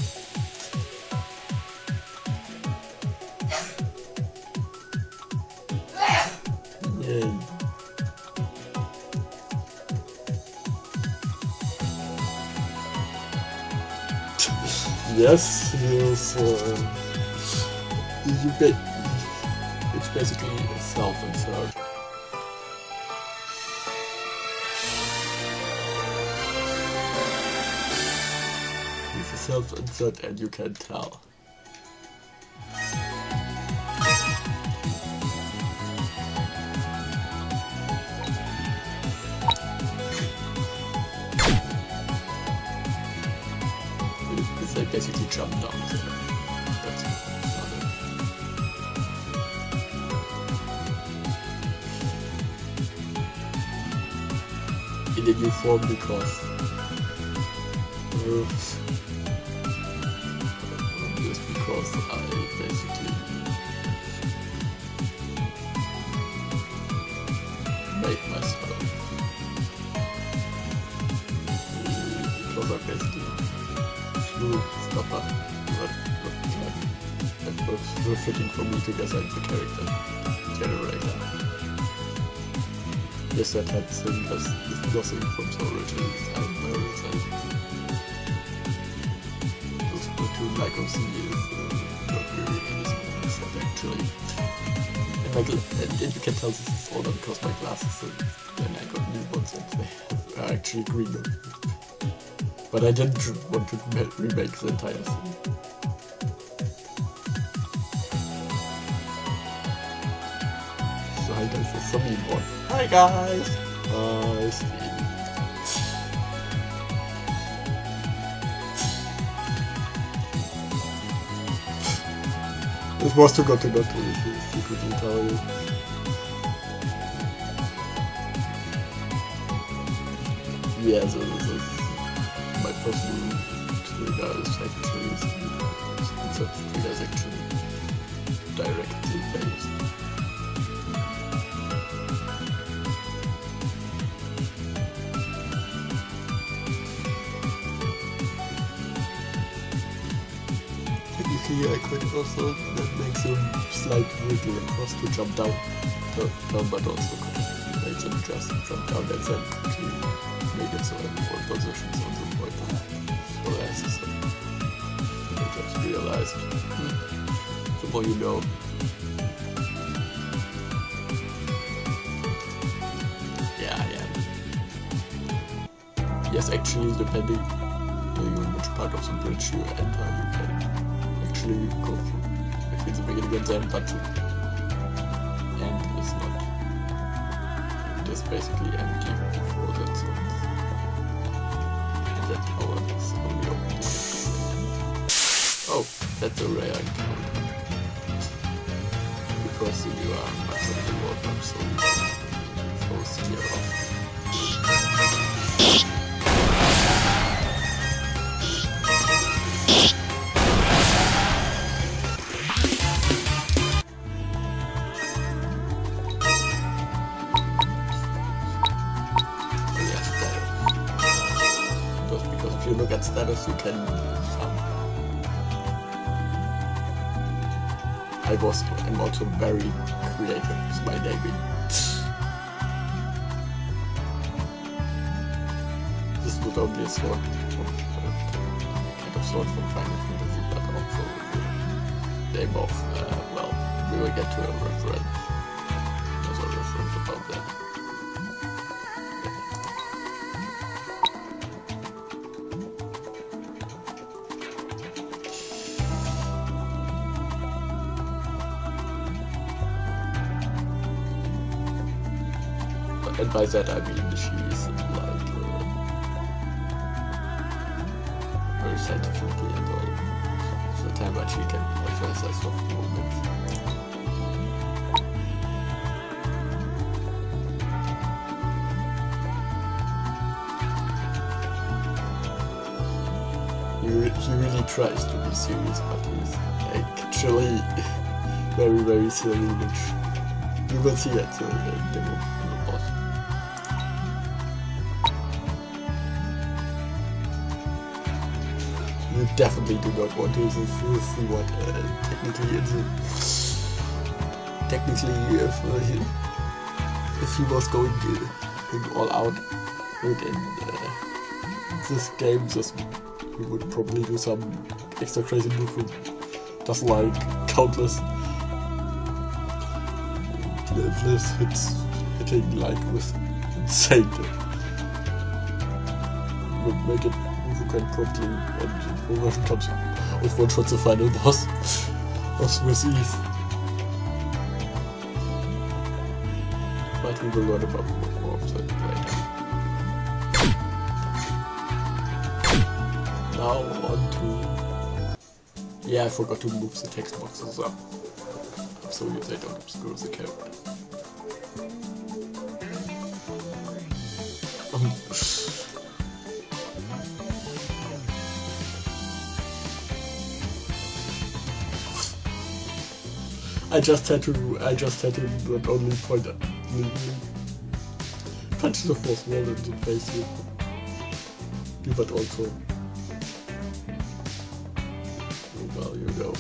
And yes, it's basically a self-insert. It's a self-insert and you can tell. They basically jump down, so that's not it. In the new form because just because I basically made myself because I basically stopper, that was fitting for me to get into the character generator. Yes, that had thing as nothing from the original design where it's those platoon like of the is not very easy actually. And you can tell this is older because my glasses and I got new ones and they are actually greener. But I didn't want to remake the entire thing. So hi guys, there's some more. Hi guys! Hi Steve. This was too good to not do this, secretly tell you. Yeah, so this is my personal trigger is actually such triggers actually directly based. Technically I could also that makes him slight wiggle across to jump down, but also could make him just jump down and then quickly make it so everyone positions on the point. So as I said, I just realized, the more you know. Yeah, I am. Yes, actually, depending on which part of the bridge you enter, you can actually go through between the beginning and the end, but the end is not. It is basically empty before that zone. That power is only open to oh, that's a rare encounter. Because you are much of the world up, so steer off. If you look at status, you can I'm also very creative with my naming. This is not only a sword, kind of sword from Final Fantasy, but also the name of, well, we will get to a reference. There's a reference about that. And by that I mean she is like very scientifically and all the time, but she can also has a soft moments. tries to be serious, but he's actually very, very silly, which you will see at the demo boss. You definitely do not want to see what technically if he was going all out within this game, he would probably do some extra crazy move, just like countless hits, hitting like with insane. Would make it you can promptly and Version comes with one shot the final boss with ease. But we will learn about more of that later. Now on to... Yeah, I forgot to move the text boxes up, so they don't obscure the character. I just had to not only punch the fourth wall in the face with, but also, well, you know.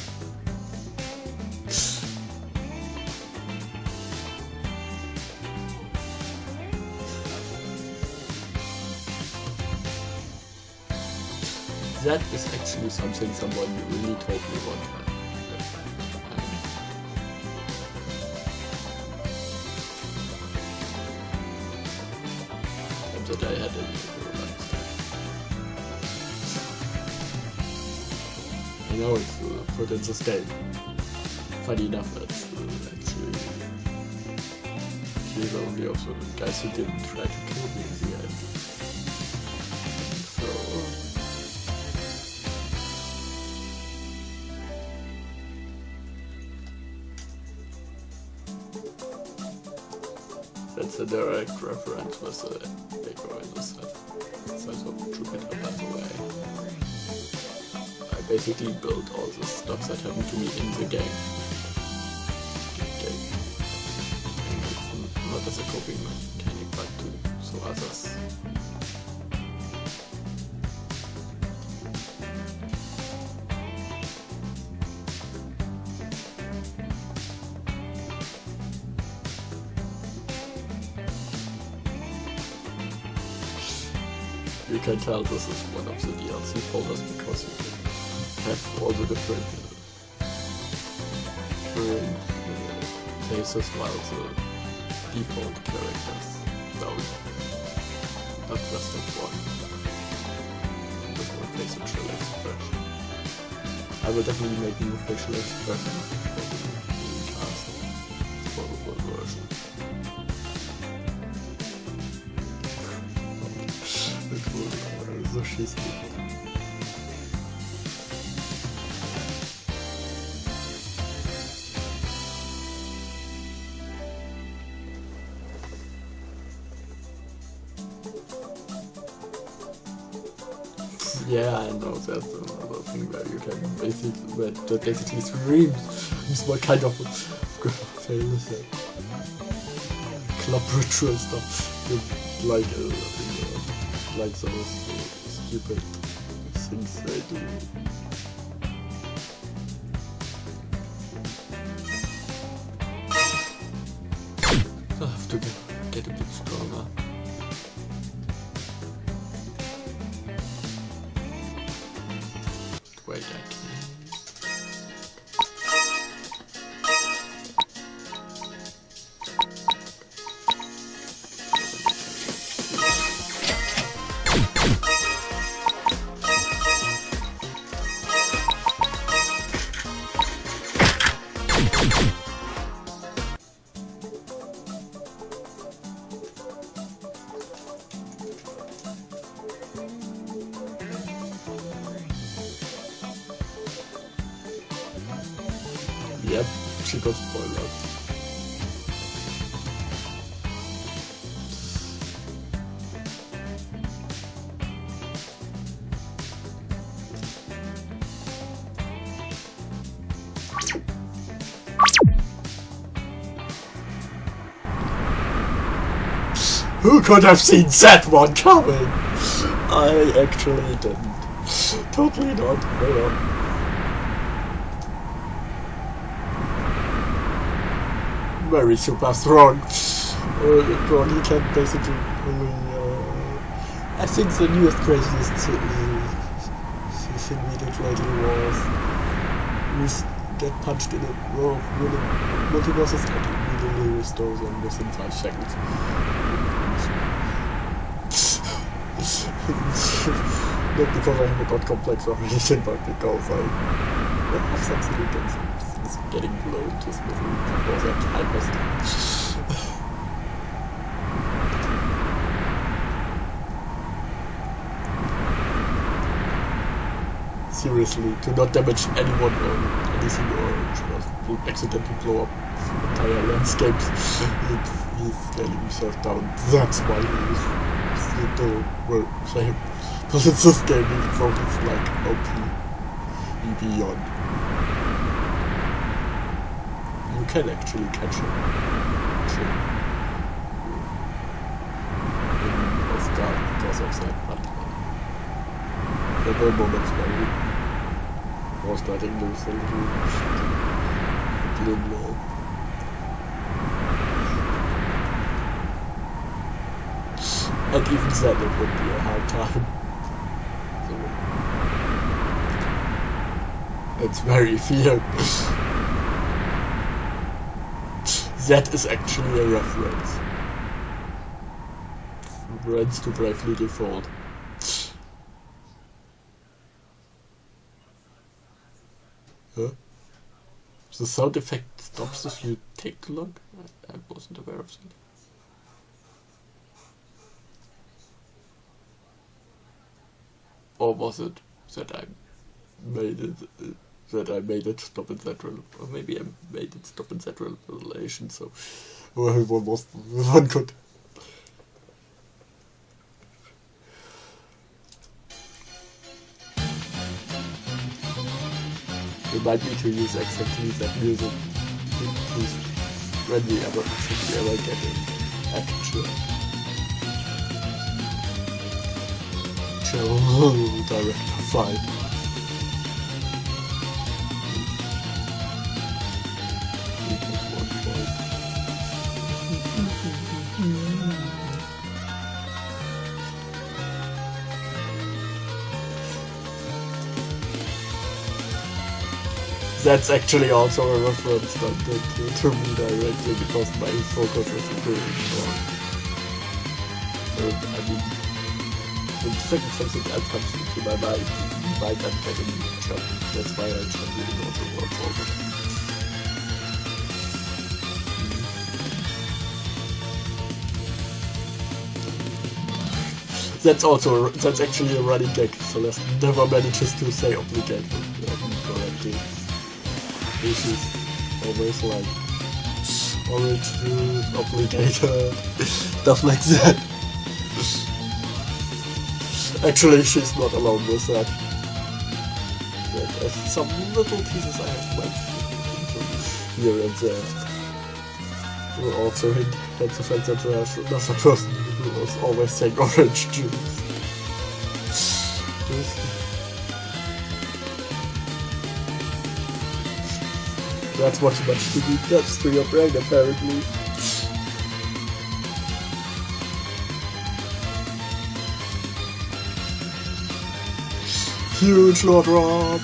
That is actually something someone really told me one time. That I had in I know it's put in this game. Funny enough, that's actually the only of the guys who didn't try to kill me in the end. So that's a direct reference with the Baker in the size of Jupiter, by the way. I basically built all the stuff that happened to me in the game. And it's not as a coping mechanic, but to so others. You can tell this is one of the DLC folders because you can have all the different faces while the default characters don't. Not just have one. Just one facial expression. I will definitely make new facial expressions for the cast for the full version. So she's good. Yeah, I know there's another thing where you can basically streams what kind of club ritual stuff like those stupid things they do. I have to get a bit stronger. Wait, I can. Yep, she got spoiled. Who could have seen that one coming? I actually didn't. Totally not. No. Very super strong. He can basically only. I think the newest craziest thing we did lately was we get punched in a row of multiverses and immediately restore them within 5 seconds. Not because I have a god complex or anything, but because I have something against things getting blown to smithereens because I'm hyper-stage. Seriously, to not damage anyone or anything or just accidentally blow up entire landscapes. He's scaling himself down. That's why he's well, same. Because it's this game, even though he's like OP beyond. You can actually catch him. Off guard because of that, but there were moments where he was letting loose a little low. And even then it would be a hard time. So, it's very feared. That is actually a reference. Reference to Bravely Default. Huh? The sound effect stops if you take too long? I wasn't aware of that. Or was it that I made it stop in that or maybe I made it stop in that relation, so one could. Remind me to use exactly that music when we ever get an actual director file. That's actually also a reference to me directly because my focus is really strong. I mean, the second something else comes into my mind, I'm getting jump. That's why I jump really also work over. That's actually a running gag. Celeste never manages to say obligate correctly. This is always like orange juice, obligator, stuff like that. Actually, she's not alone with that. There's some little pieces I have mentioned here and there. Will also hint at the fact that there's another person who was always saying orange juice. That's much to be touched to your brain, apparently. Huge Lord Rob!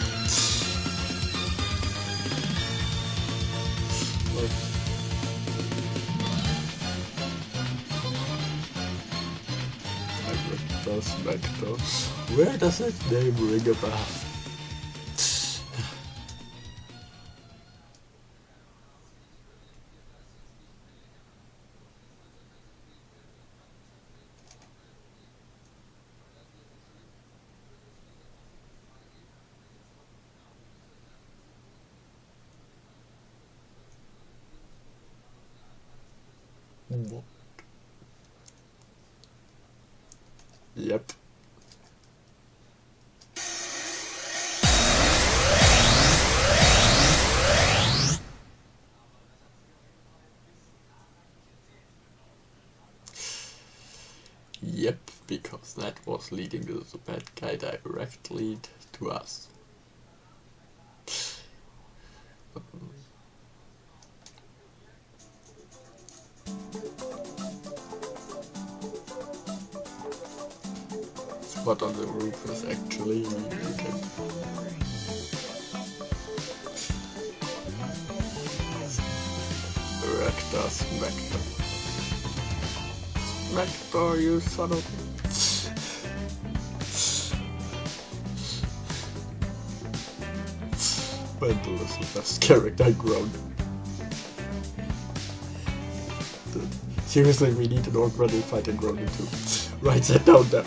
Where does that name ring a bell? Yep. Yep, because that was leading the bad guy directly to us. What on the roof is actually you can Rector, Smector. Smector, you son of Wendell is the best character grown. Seriously, we need an orc-running fight in Grounded too. Write that down there.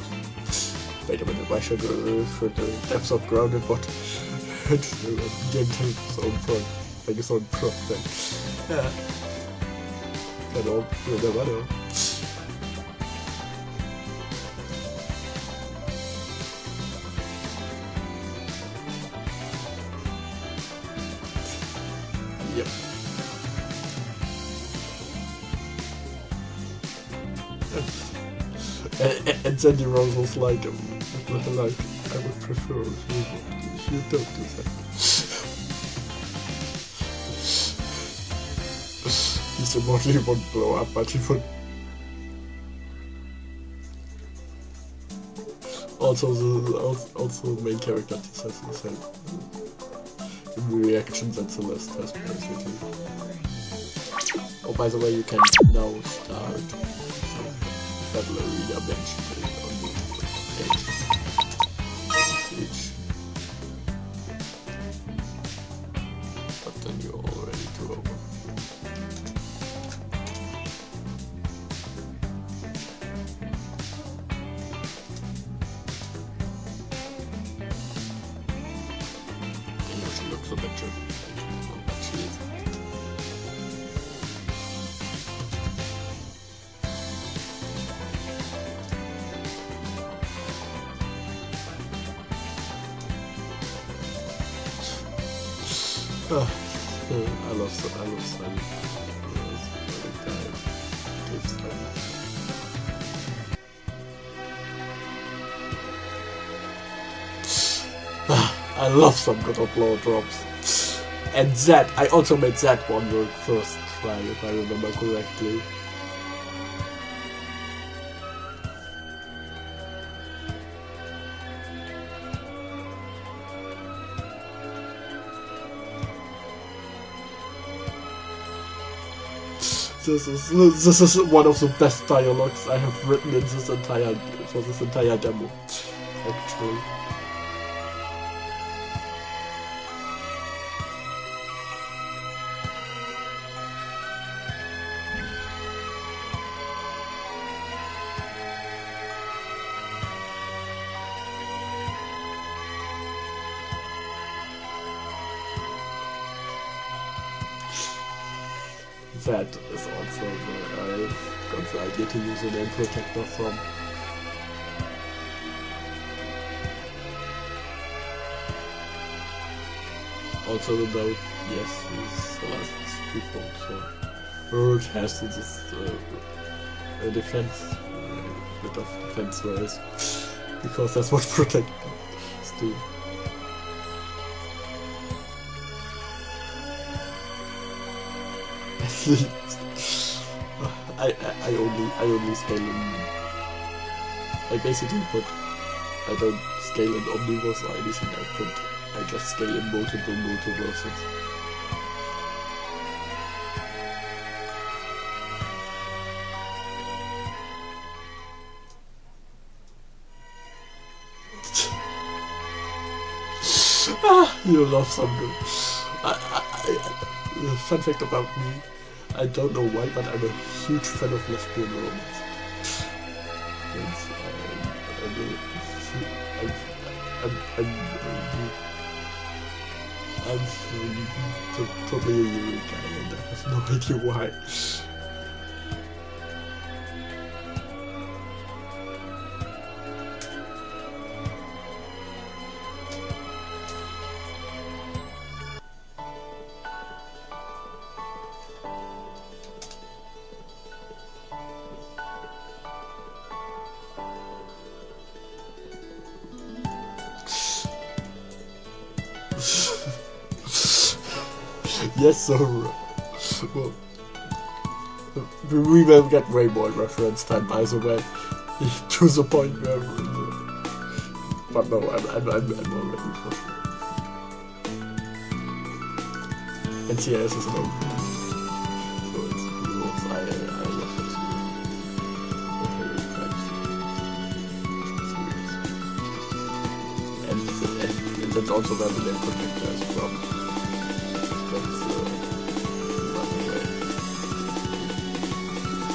Wait a minute, why should the depths of Grounded what? Gamedev is own front. Like his own prop thing. Yeah. Hello, hello. Yep. And Sandy Rose was like, I would prefer if you don't do that. He's remotely won't blow up, but he would. Also, the main character says the same reaction that Celeste has basically. Oh, by the way, you can now start Battle Arena mentioned on the page. But then you're already too over. She looks a bit tricky. But she is. I love Sunny. I love some good old blow drops. And that, I also made that one work first try, if I remember correctly. This is one of the best dialogues I have written in this entire demo, actually. That is also where I got the idea to use a name protector from. Also the note, yes, is the last default, so it has this defense, bit of defense raise, because that's what protectors do. I only scale in. I basically put. I don't scale in omniverse or anything. I just scale in multiple multiverses. You love some good. Fun fact about me. I don't know why, but I'm a huge fan of lesbian romance. I'm totally a Yuri guy, and I have no idea why. Yes, sir. We will get way more reference time, by the way, to the point where. But no, I'm already for sure. And CS is an open. So it's rules I left it to. And that's also where the name protector is from.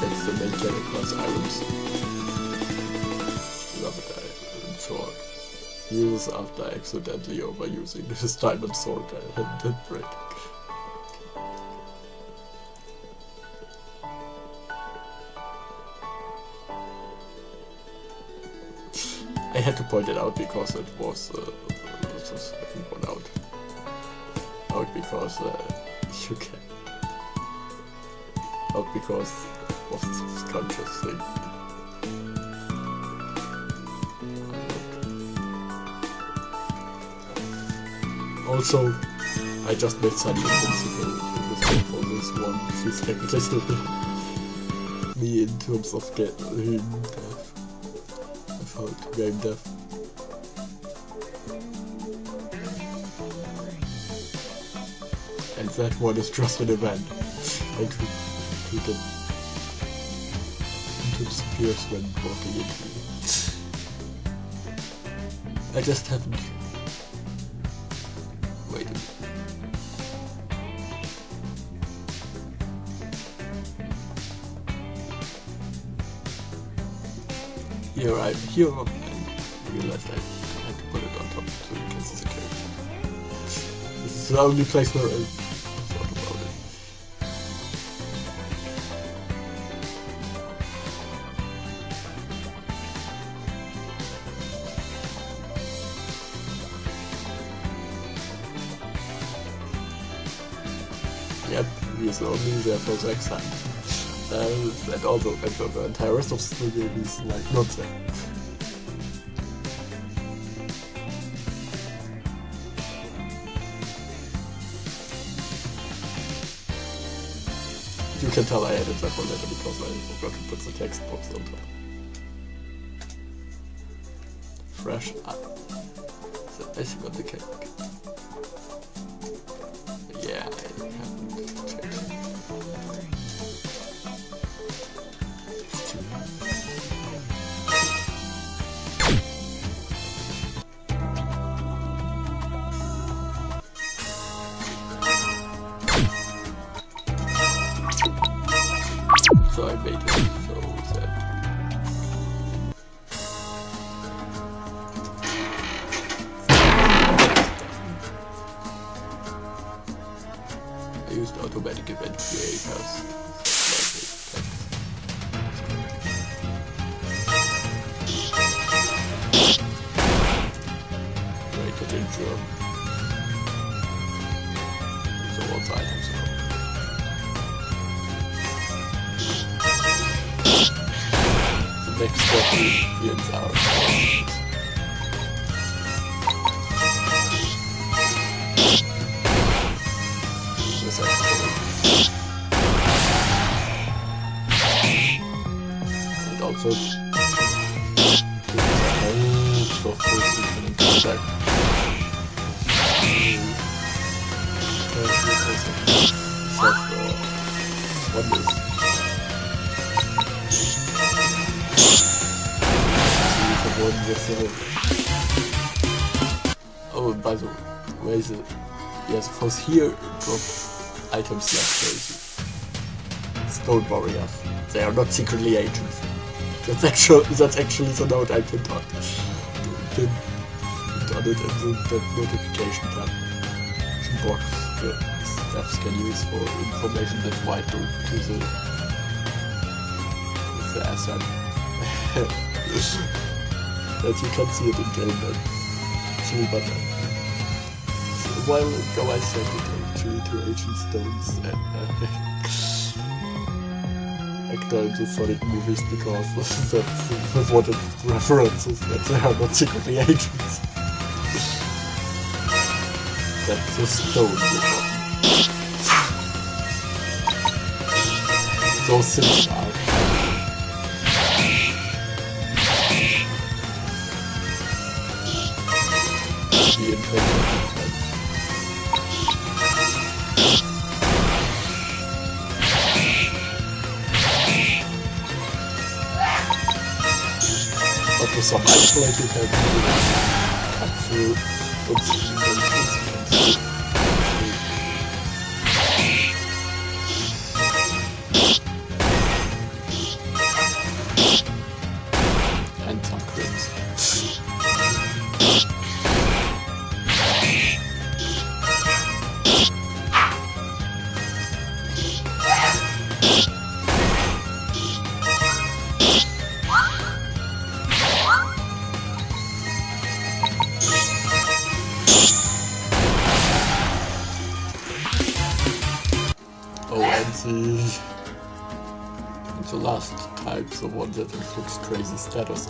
That's the main character's items. Love it, sword. Use after accidentally overusing his diamond sword and did break. I had to point it out because it was just one out because you can. Not because of this conscious thing. Also, I just made Sunny invincible for this one. She's technically me in terms of game dev. I've heard game dev. And that one is just an event. And it disappears when walking into it. I just haven't. Wait a minute. Here I realized I had to put it on top so you can see the character. This is the only place where I thought about it. Yep, he is only there for the exam. And also, and for the entire rest of the game is like not there. You can tell I added that one later because I forgot to put the text box on top. Fresh up. The icing on the cake. Yeah, I haven't checked. So I made it so that I used automatic event creators. Created in German. So what items are next step is our and also so first we can contact what is oh, by the way, yes, of course, here drop items like crazy. Stone warriors. They are not secretly agents. That's actually the note I pinned on it in the notification tab box the staffs can use for information that's vital to the asset. As you can see it in game then. Actually, but so a while ago I said it actually to Agent Stones and actor into Sonic movies because that's what it references, that they are not secretly agents. That's the stone you're talking. Those things are the infected. But with some exploit you can cut through and some crits. Oh, and the last type, the one that inflicts crazy status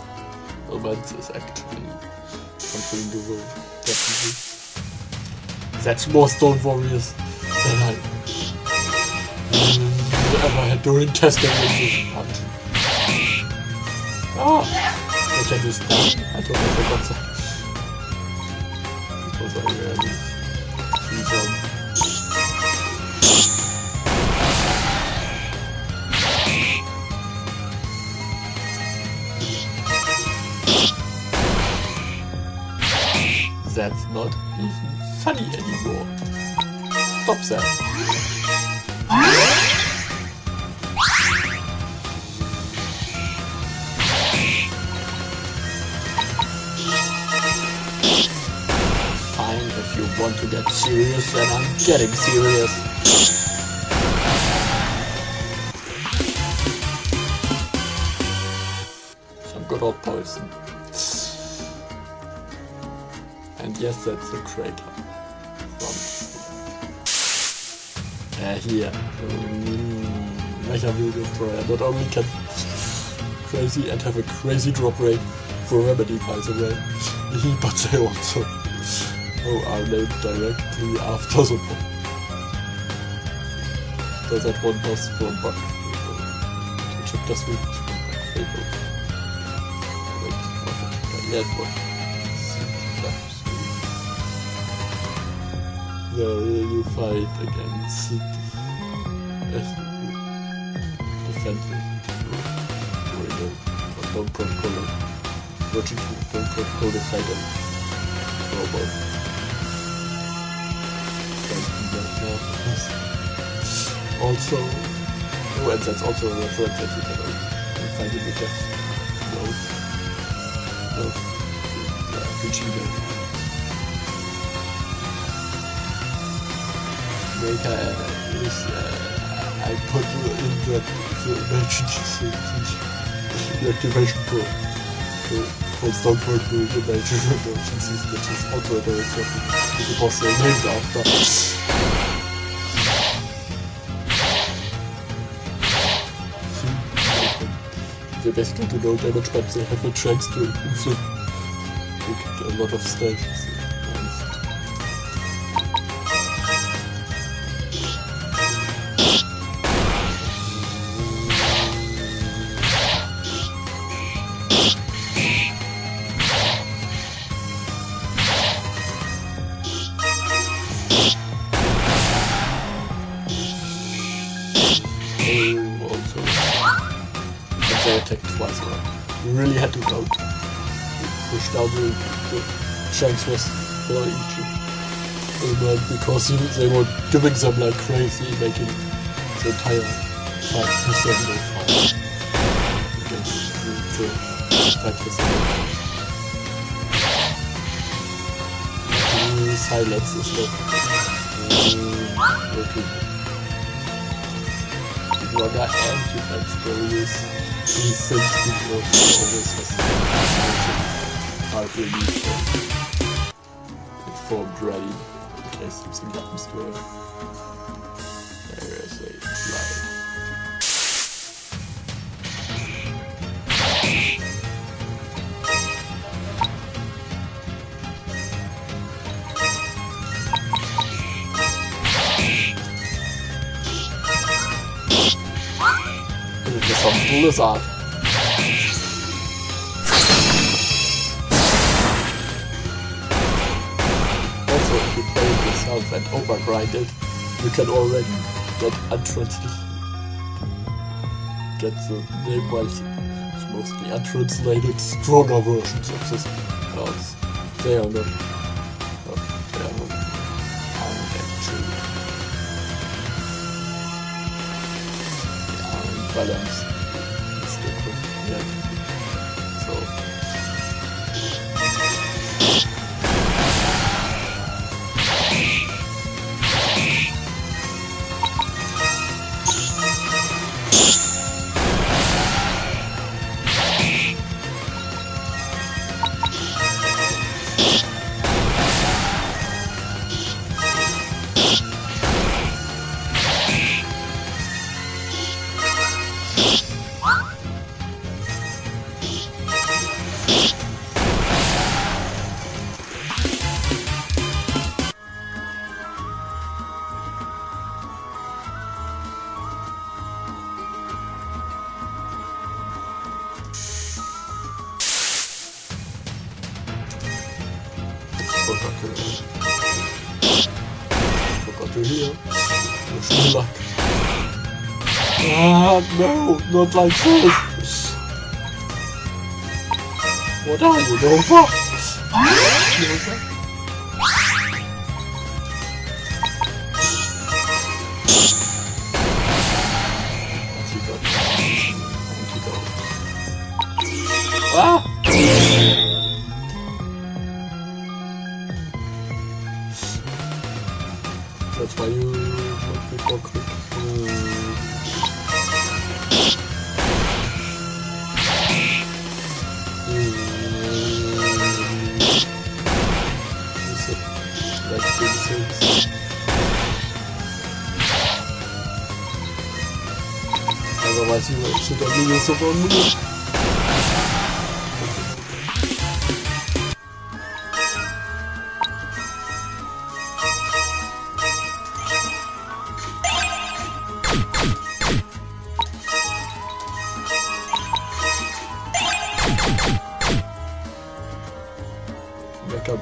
elements, is actually controlling the world, definitely. That's more Stone Warriors than I ever had during testing in this dungeon. Ah! I can do stuff. I totally forgot that. Because I rarely see them. That's not even funny anymore. Stop that. Fine, if you want to get serious, then I'm getting serious. Some good old poison. And yes, that's the crater from here. Mecha Wheel Destroyer not only can crazy and have a crazy drop rate for remedy, by the way, but they also are named directly after the boss. So that one boss from Bug. Check das wirklich von Bug. Wait, was it? Yeah, what? You fight against defensive don't control it. Virgin don't control the fight and robot. Also, oh, and that's also a reference that you can find in the death mode. Vegeta. Is I put in that emergency the activation for Stone Cold emergencies, which is also a director the boss they named after. They basically do no damage, but they have a chance to inflict a lot of stages. They attacked twice around. You really had to go push down the chunks was for each because they were giving them like crazy, making the entire 5% of fire against the 5%. Silence is not working. Runner and defense barriers. These things do not always have really informed ready in case something happens to it. There is a slide. from Blizzard. Also, if you play it yourself and overgrind it, you can already get the name wise. It's mostly untranslated, stronger versions of this cards. They are not balance is different yet. So forgot to hear. Wish me luck. Ah, no, not like this. What are you, Nova? Nova? Ah! That's why you want me for quick. Is it like 36? Otherwise you will accidentally use it on me.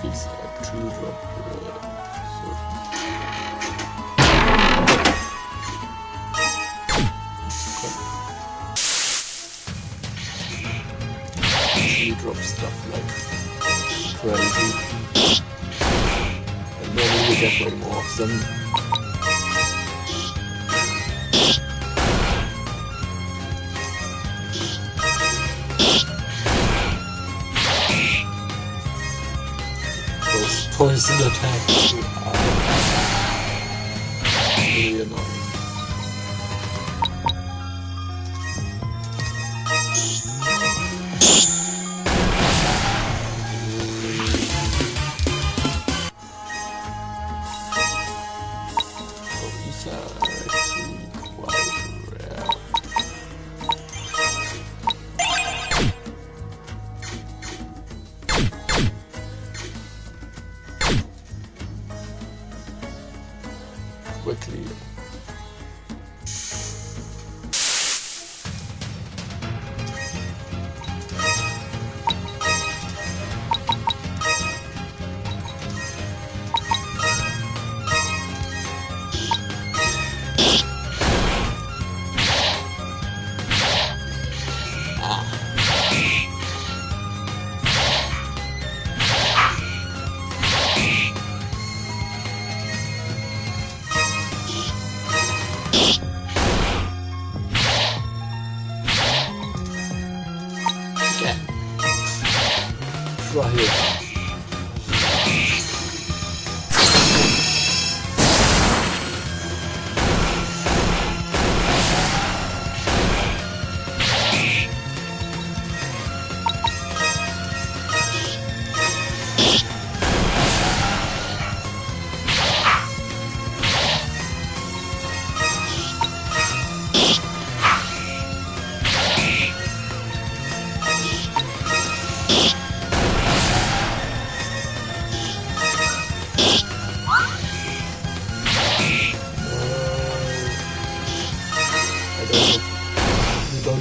Bees actually drop actually drop stuff like crazy, and normally we get way more of them. Poison attacks are really annoying. These are actually quite rare. Quickly. Right here.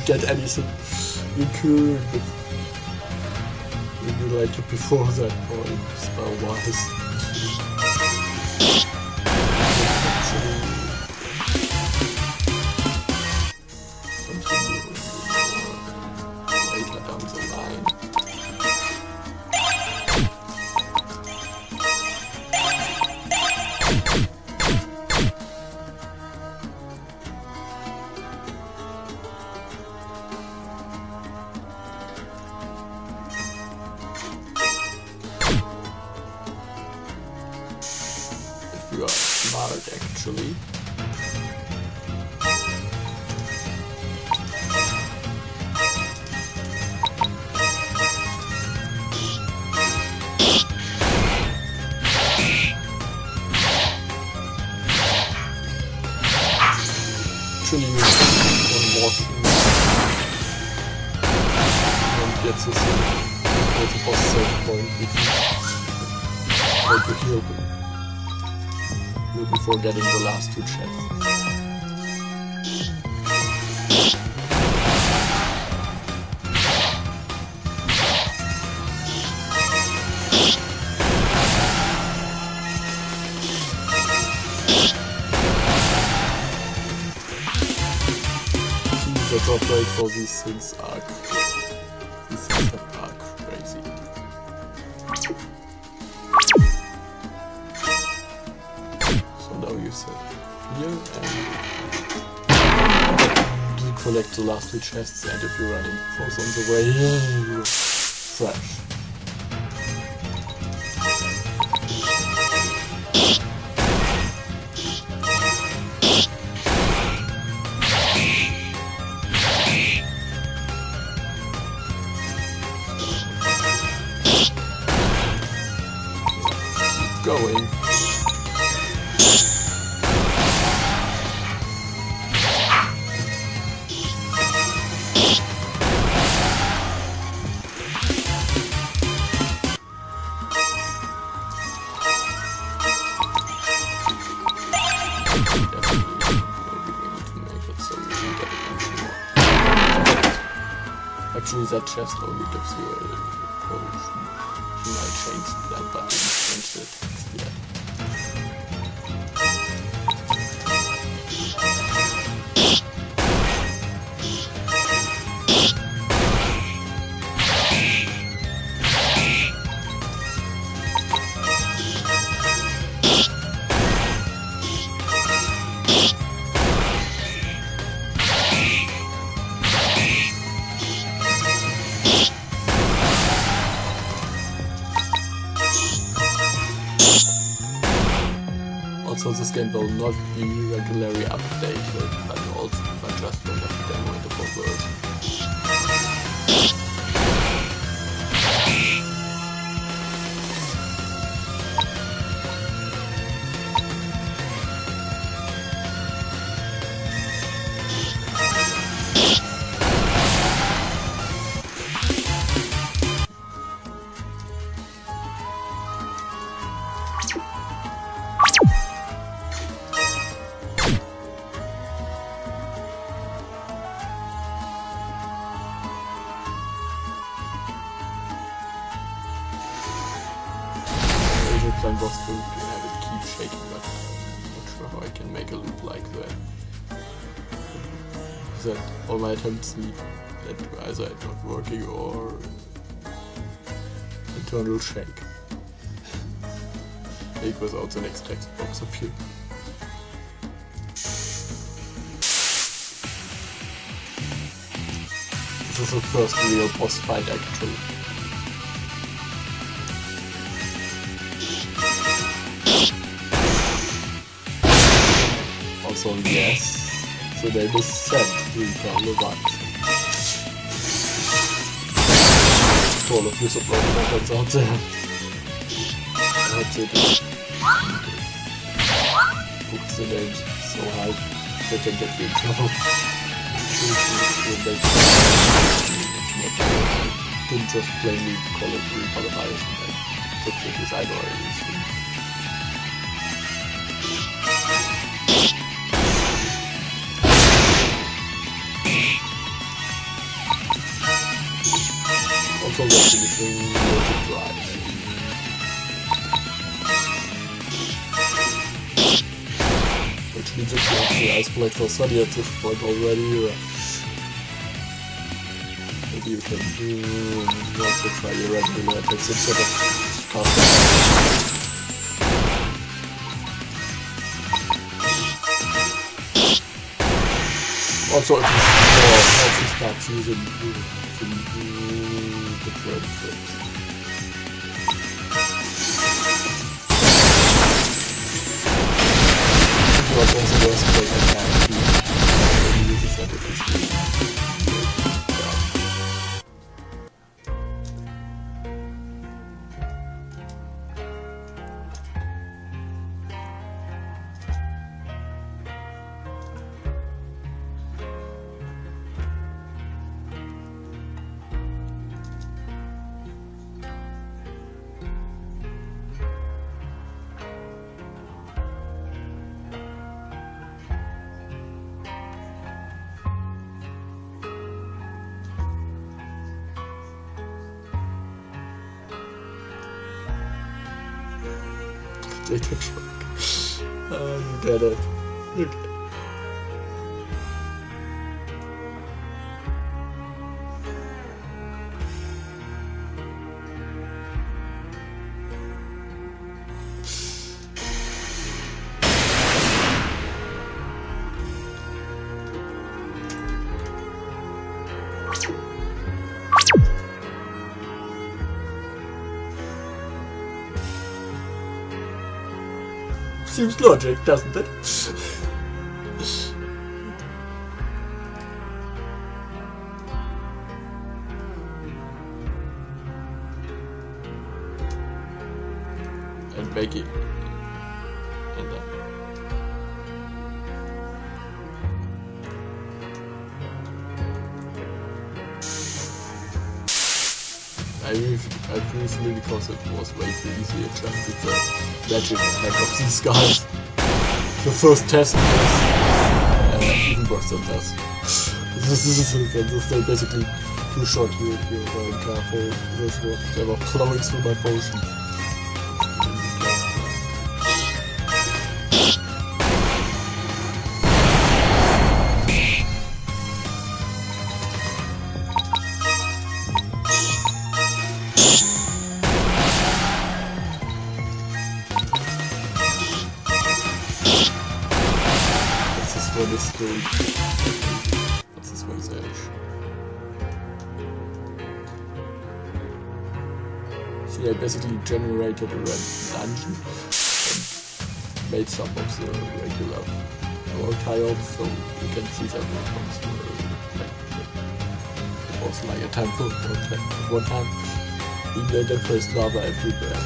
don't get anything. You could, but maybe like before that point, spell-wise. Later down the line. You are smart, actually. Actually, you can walk in and get this go to boss save point before to heal them. Before getting the last two chests. The drop rate for these things are crazy. You set here and you collect the last two chests, and if you're running force on the way, you're fresh. Going. Actually, that chest only gives you a potion. You might change that, but didn't change it yet. Also, this game will not be regularly updated, but just when the demo in the full version. Plan was to have it keep shaking, but I'm not sure how I can make a loop like that. That all my attempts lead that to either it not working or internal shake. Shake without the next text box appear. This is the first real boss fight actually. Also, yes, so they just said recall the vibes. All of you support weapons out there. That's it. Books the names so high they can get you in trouble. Didn't just plainly call it requalification, like took the design or anything. collection is a related drive. Which means it's not the ice plate for Sunny at this point already. Maybe you can also try your regular attacks instead of casting. Also, if you start using different things. Also the worst place I can be. Data truck. You get it. Okay. Seems logic, doesn't it? And make it. And then. I briefly, because it was way too easy, adjusted the magic attack of these guys. The first test was even worse than that. They basically too short here, very careful. They were plowing through my potion. What's this one's edge? See, I basically generated a red dungeon and made some of the regular war tiles, so you can see that it was like a temple at one time. Being the interface lava everywhere.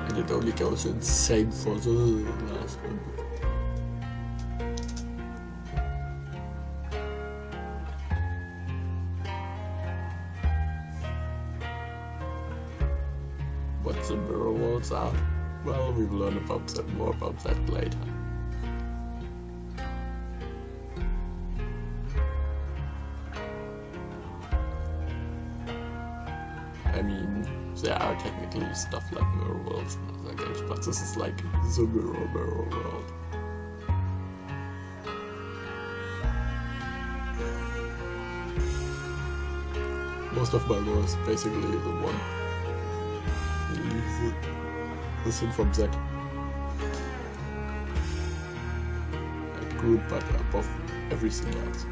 And it only goes insane for the last one. What the mirror worlds are? Well, we will learn about that more about that later. I mean, there are technically stuff like mirror worlds in other games, but this is like the mirror world. Most of my lore is basically the one. This thing from Zack. Like good, but above everything else.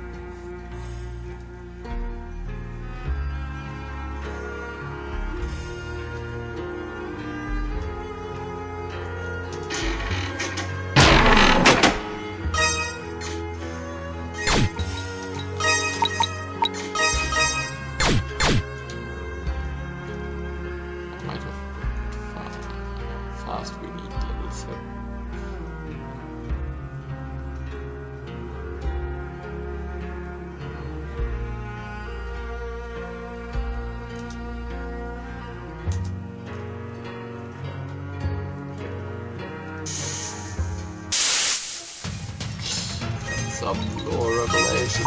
some lore revelation.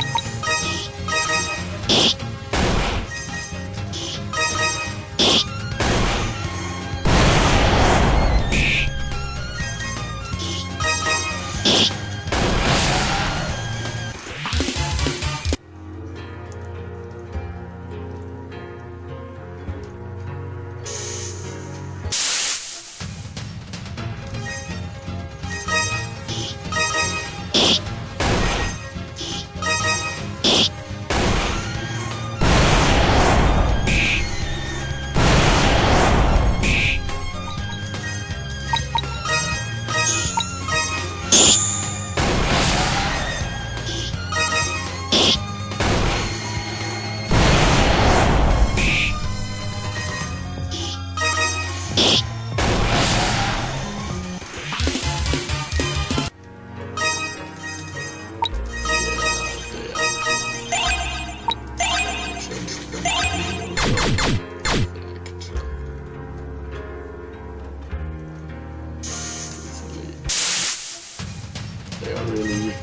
They are really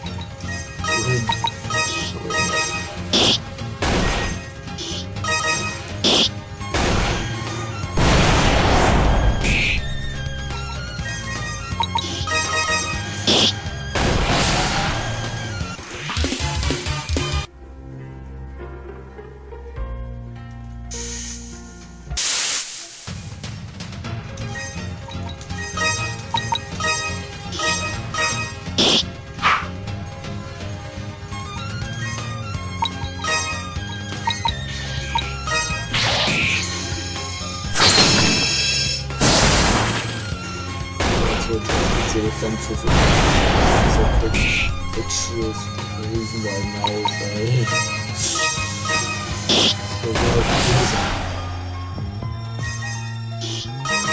defenses so which is the reason why now they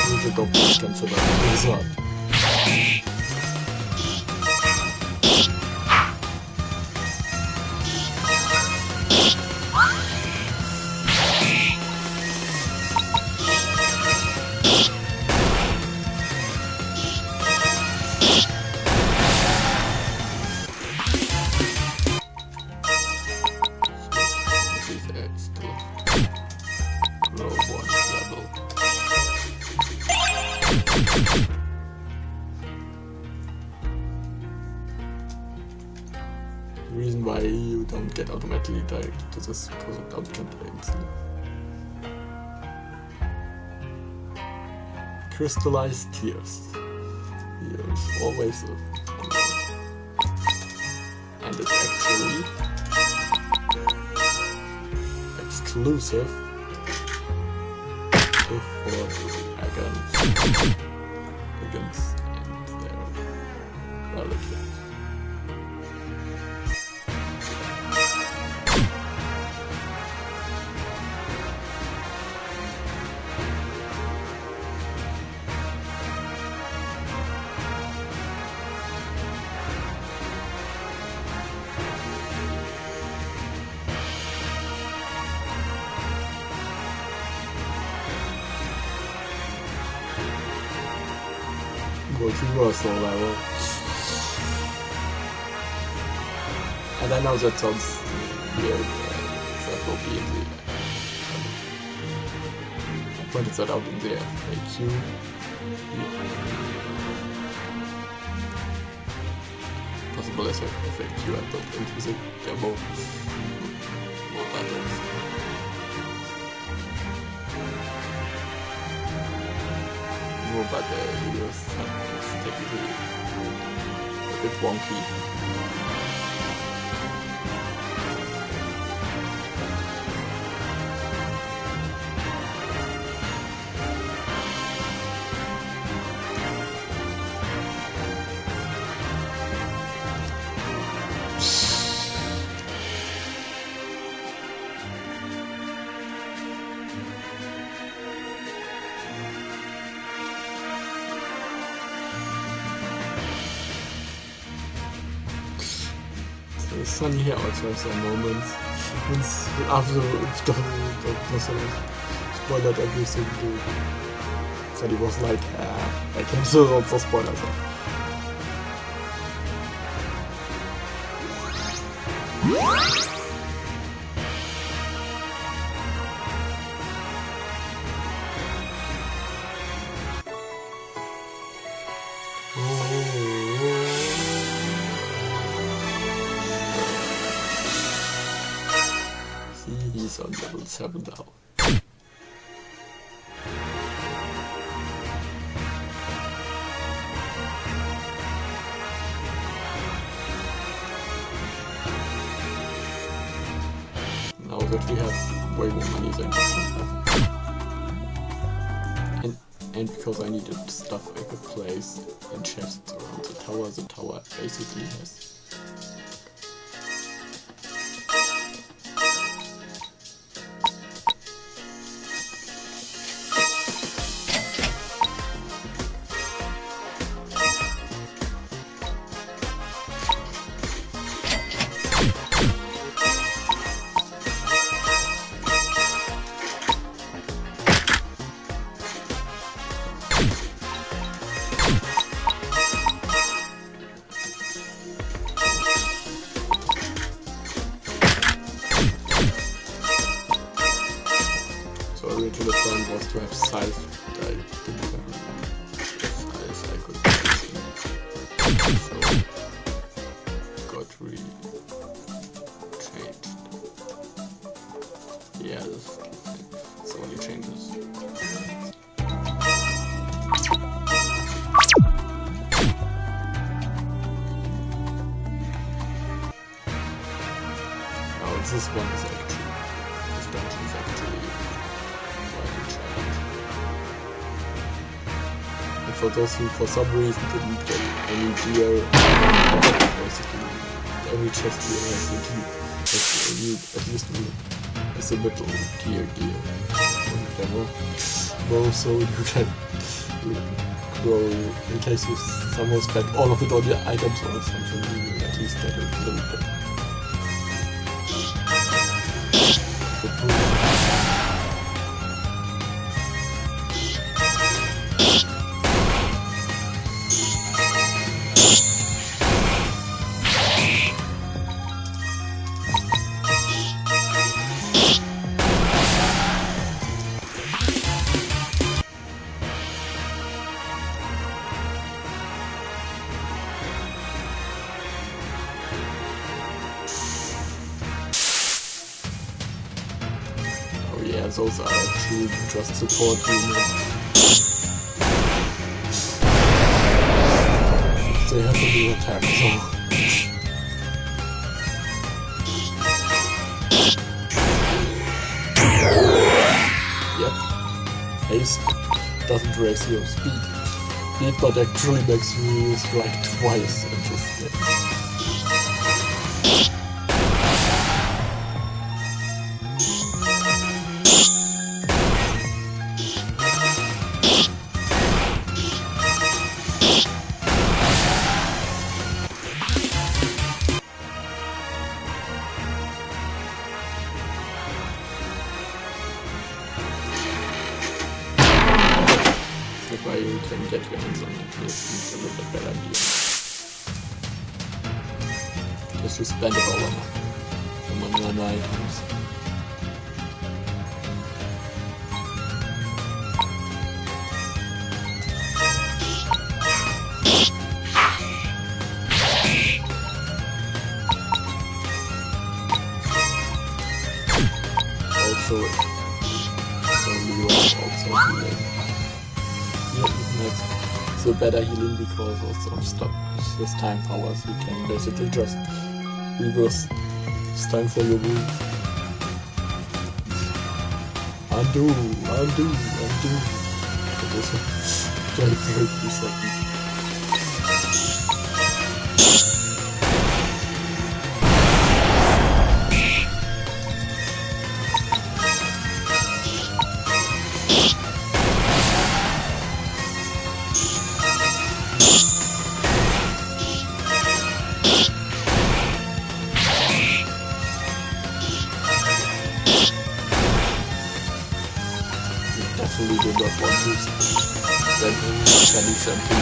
use a goblin against that wizard. The reason why you don't get automatically directed to this because of dungeon lanes. Crystallized tears. Here's always a and it's actually exclusive for dragons and their relatives. Universal level, and I know that sounds weird, that will be in the I pointed that out in the FAQ. Possible as a FAQ I built into the demo more battles. But the videos is technically a bit wonky. Sunny here also has some moments. After spoiled everything, Sunny was like, I can also spoil us. See, he's on level 7 now. Now that we have way more money than before. And because I needed stuff I could place in chests around the tower basically has. The plan was to have scythe, but I didn't have enough scythe I could use, so got changed. Yeah, this only changes. Now this one is actually, this dungeon is actually. And for those who for some reason didn't get any gear, basically every chest here has at least a little gear or whatever. So you can grow in case you somehow spend all of it on your items or something, you will at least get a little bit. Yeah, those are actually just support units. They have a new attack, so... Yep. Haste doesn't raise your speed, but actually makes you strike twice in this game. If I can get your hands on it, it's a little bit better idea. Just to spend it all on money on items. Also, only also healing. So better healing because also of stuff with time powers, you can basically just reverse time for your wounds. Undo. It was like 30 seconds. Definitely did not want to spend any something.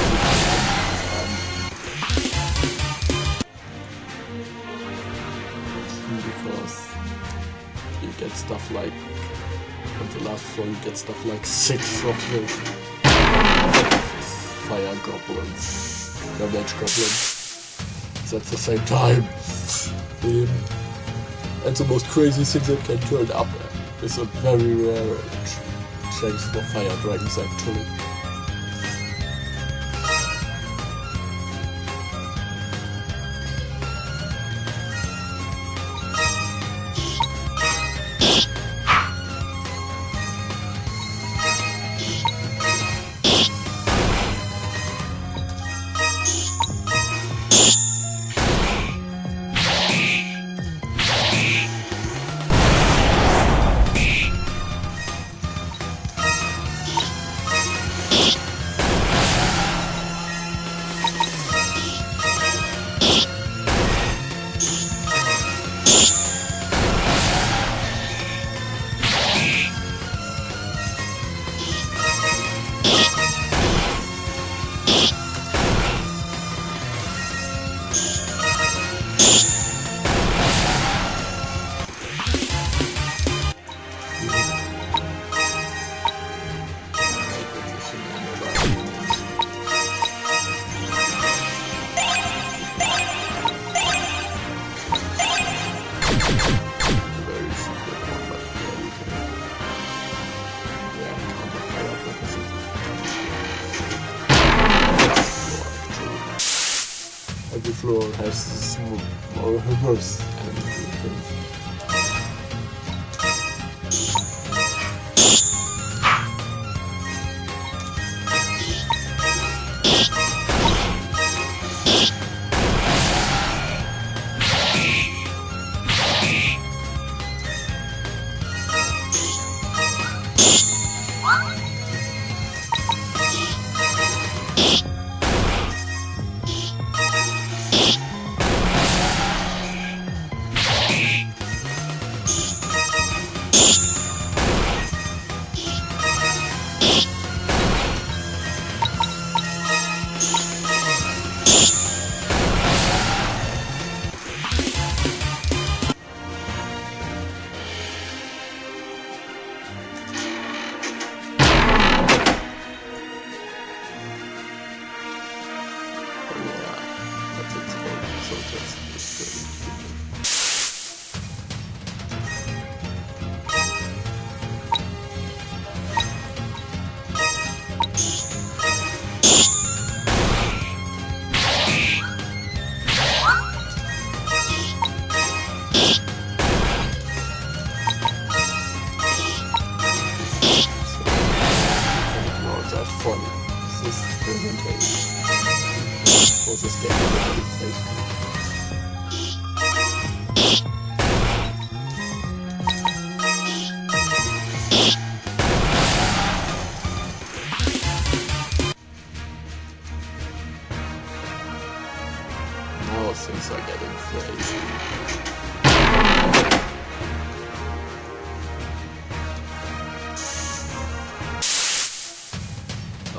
get stuff like, on the last floor you get stuff like 6 of those fire goblins, damage goblins. It's at the same time. And the most crazy thing that can turn up is a very rare chance for fire dragons actually. Every floor has small humors and things. Now things are getting crazy.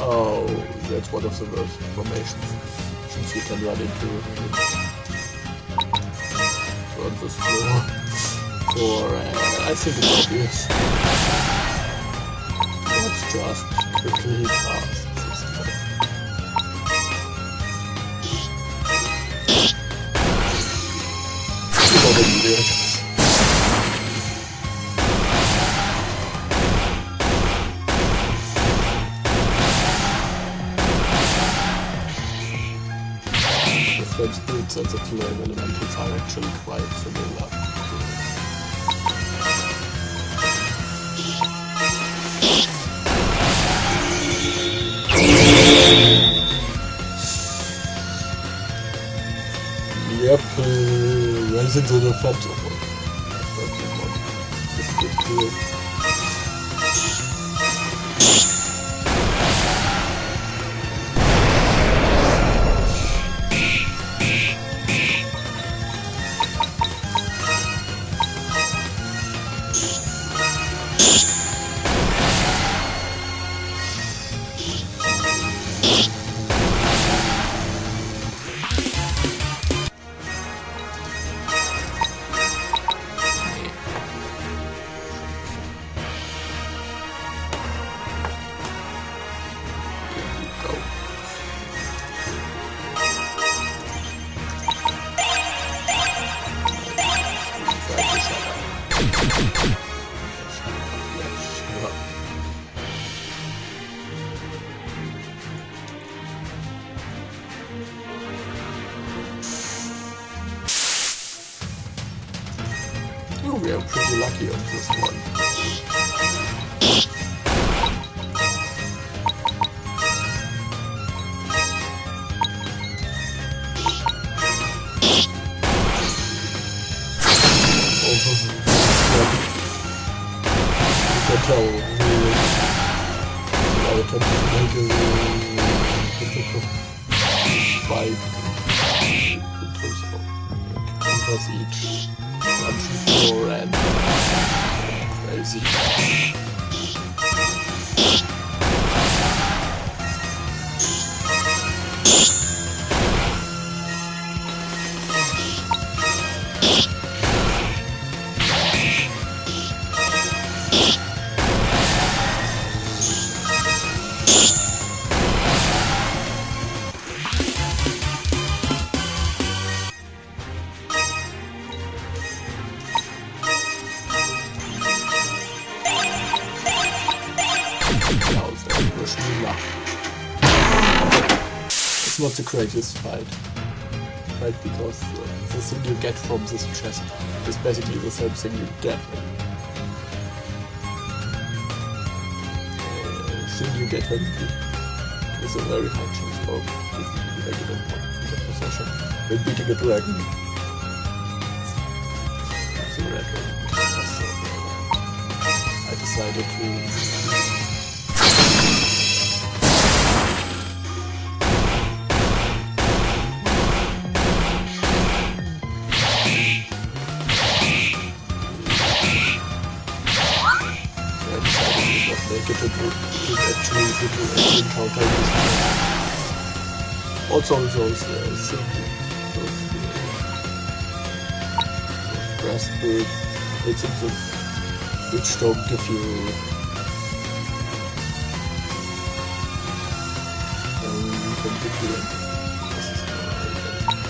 Oh, that's one of the worst formations you can run into on this floor. For I think it's obvious. Let's just quickly pass this time. The French boots and the flame elementals are actually quite similar. Yep, rising to the phantom. This is good. Oh, we are pretty lucky on this one. You can tell we are attempting to make a difficult fight in terms of compass each country floor and crazy. It's not the greatest fight, right? Because the thing you get from this chest is basically the same thing you get. Thing you get when you with a very high chance of getting the negative one in the possession when beating a dragon. The red one. So, I decided to. Actually encounter this also those grass birds which don't give you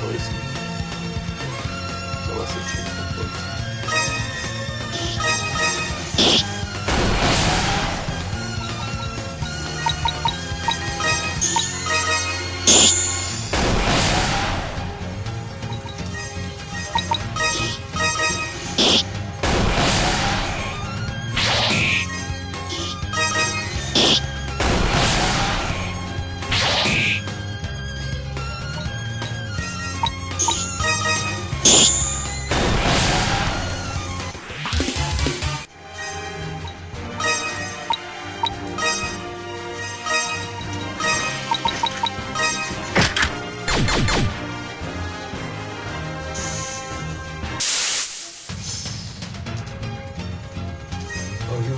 poison. So what's the change of words?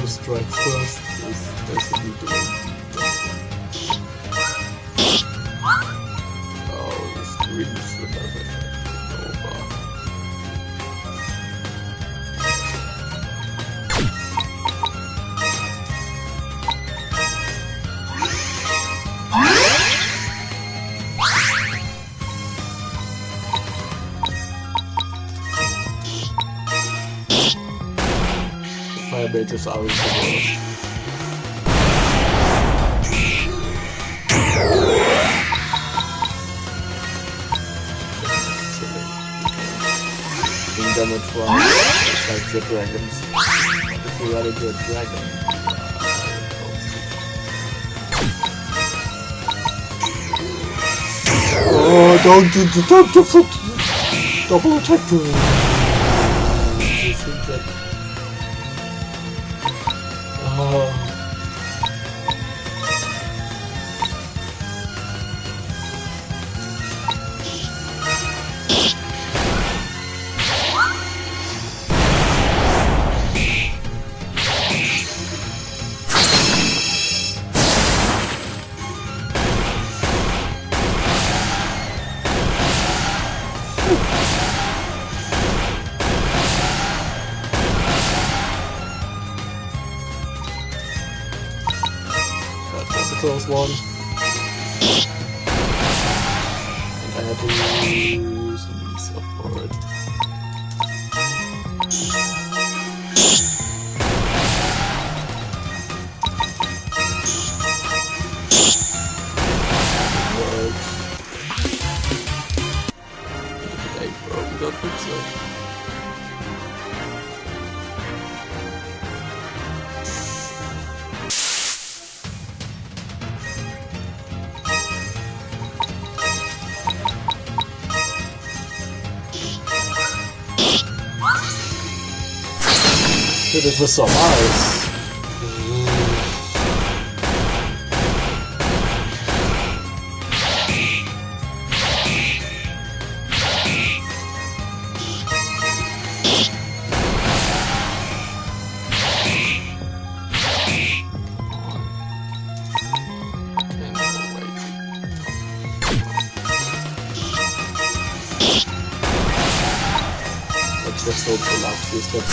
Strike first is basically doing the screens and everything over. Fire mages are in the world. Being damage one, it's like the dragons. If you run into a dragon, oh, don't do the double attack to me. You think that close one. And I had to use some stuff for it. I probably don't think so. Did it with some ice. Just hope the last few steps.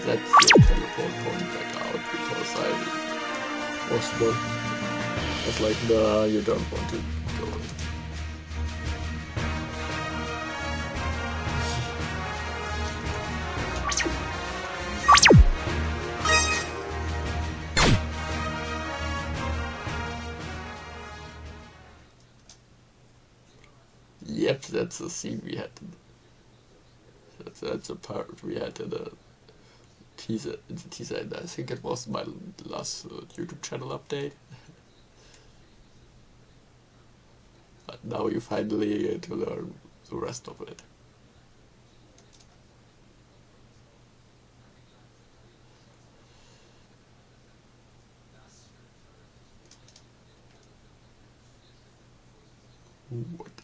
That's the teleport point back out because I was not. I was like, nah, you don't want to go. Yep, that's the scene we had. That's a part we had in the teaser. And I think it was my last YouTube channel update. But now you finally get to learn the rest of it. What the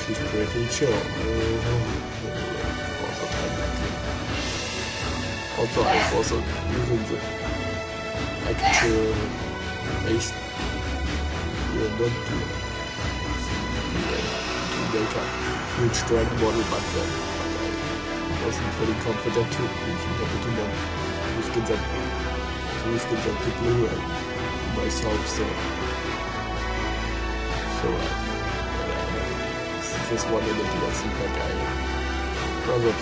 She's pretty chill. Also, I was also using the actual base data huge dragon model back then. I wasn't very confident to use skins up to blue and myself, so just one in the DLC pack I rather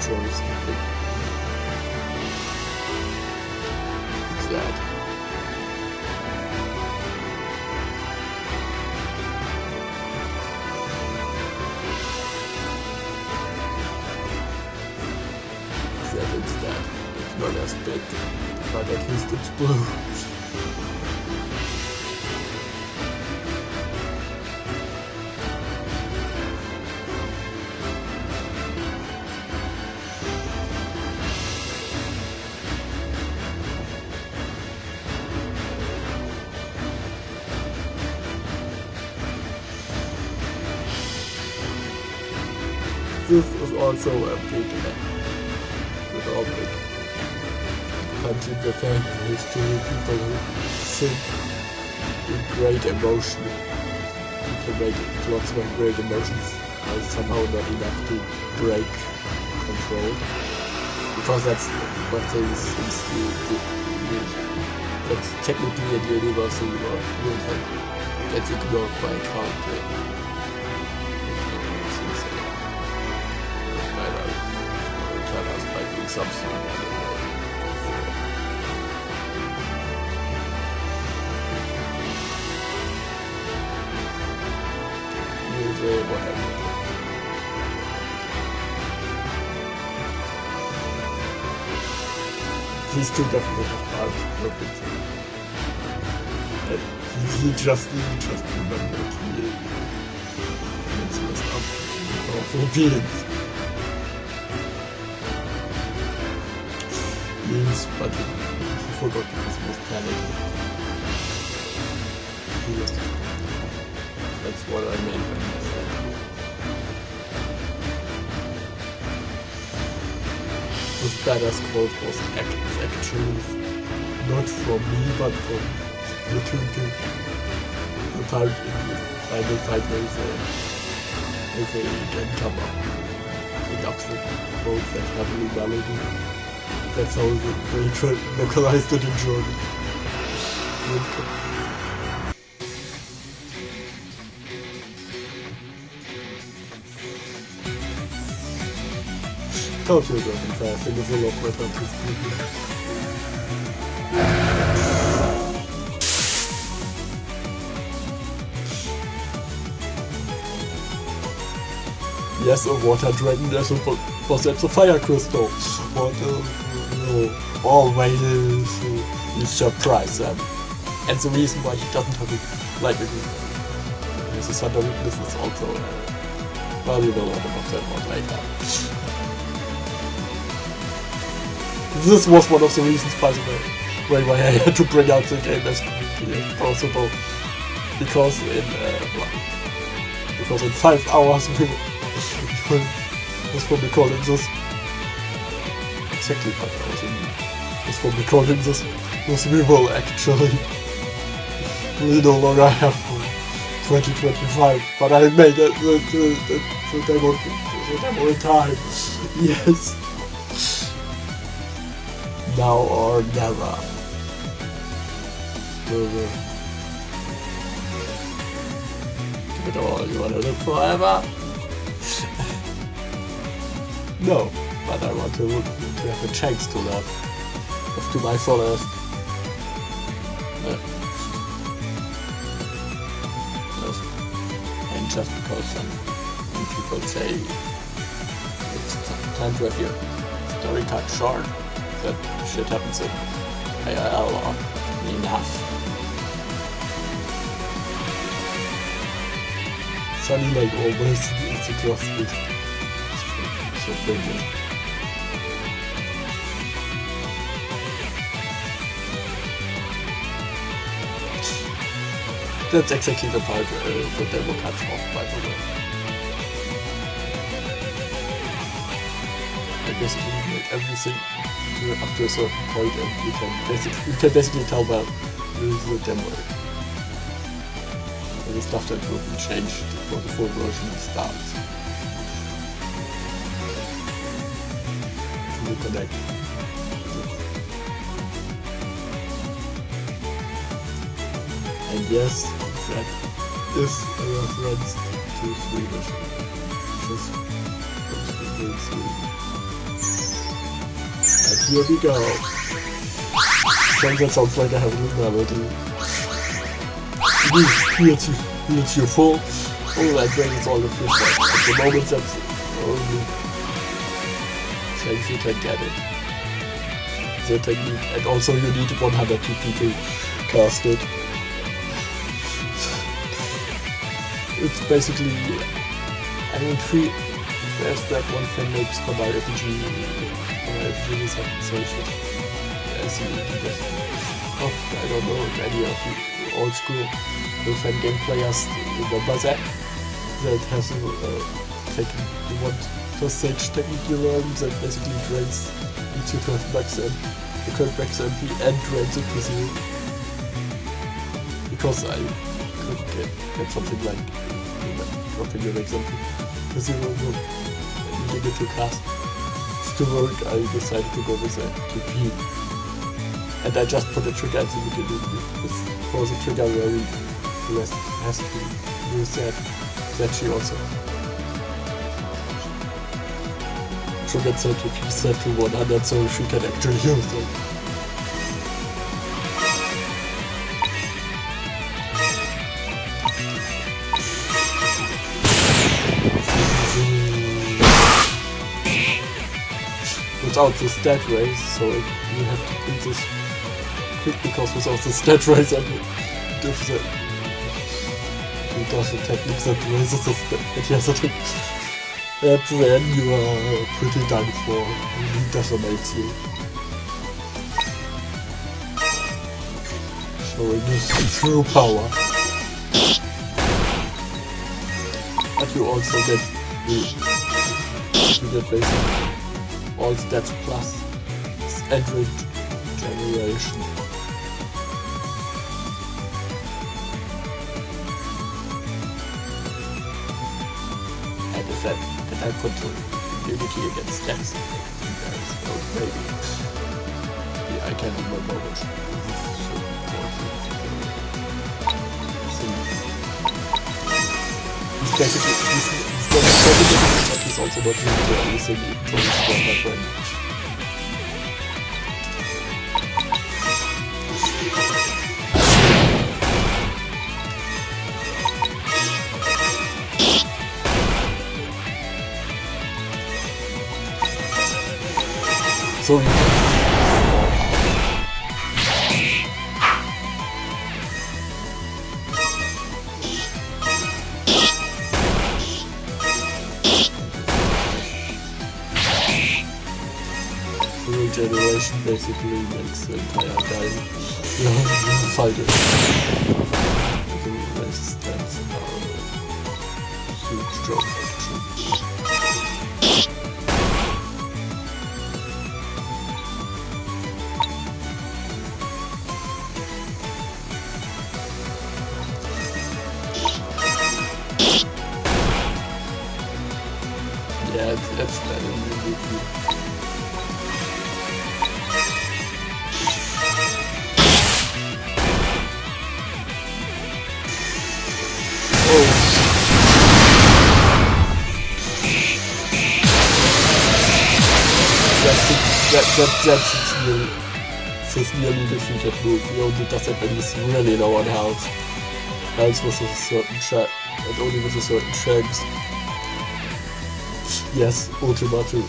chose to pick that. That instead, it's not as big, but at least it's blue. This is also a big with all big punch in the face to people who think with great emotion. People make lots of great emotions are somehow not enough to break control. Because that's what things that's technically a universal rule that gets ignored by counter. Something. Usually whatever. These two definitely have parts perfect. And he just remembered he messed up powerful beings. But he forgot because he was panicking. That's what I meant when I said. This badass quote was actually not from me, but from the two the part in the final fight where they can come up with the quote that heavily melody. That's how they localized it in German. told you working fast in the middle of my country's people. Yes, a water dragon, yes, was that a fire crystal? What always you surprise them. And the reason why he doesn't have it, like, his thunder weakness is also, well, you will learn about that one later. This was one of the reasons, by the way, why I had to bring out the game as quickly as possible. Because in 5 hours we will be calling this. Exactly 5 hours we will be calling this. We will actually. We no longer have 2025, but I made it the demo in time. Yes. Now or never. Give it all, you wanna live forever? No, but I want to have a chance to love to my fullest. And just because some people say it's time to have your story cut short, that shit happens in IRL or enough. Sunny like always, it's a cross speed. So brilliant. That's exactly the part the demo cuts off, by the way. I basically made everything up to a certain point, and you can basically tell that this is a demo. And the stuff that will be changed before the full version starts. To reconnect. And yes, that is a reference to Swedish. Just from Sweden. And here we go. I think that sounds like I have a new melody. Heals you full. All that drains all the fish. At the moment that's the only thing you can get it. The technique. And also you need 100 TP to cast it. It's basically, I mean, there's that one thing makes for my RPG is compensation. As you just, I don't know if any of you old school fan game players remember that has taken the one first stage technique you learn that basically drains each you have max and the current max MP and drains it to zero. Because I couldn't get something like dropping an example to zero needing it to cast. To work, I decided to go with a TP. And I just put a trigger at the beginning. This was a trigger where we has to use that she also triggered the TP set to 100 so she can actually use it. Without the stat raise, so you have to beat this quick because without the stat raise and it does the techniques that raises the stat. Yes, at the end you are pretty done for. He decimates you. Showing his true power. But you also get basically all stats plus Android generation. And the fact that I put immunity against stats. Maybe. Yeah, I can't remember which. He's basically is also not really anything to respond, my friend. So regeneration basically makes the entire guy fighter. The resistance huge drop action. Yeah, it's better immediately. That's nearly defeated move. He only does it when he's really low on health. Health with a certain chance, and only with a certain chance. Yes, ultimatum.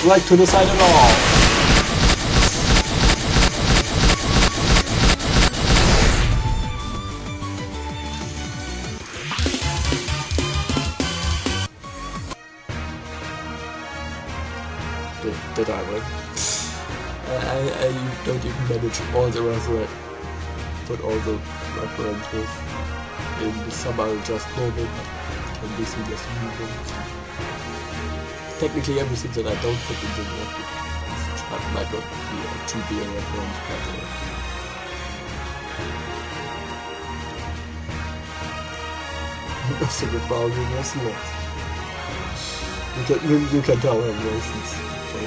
Right to the side at all. Did I win? I don't even manage all the reference, put all the references in some are just normal, can be seen as movement. Technically everything that I don't put in the reference might not be to be a reference, but so the boundary was lost. You can tell her emotions. So.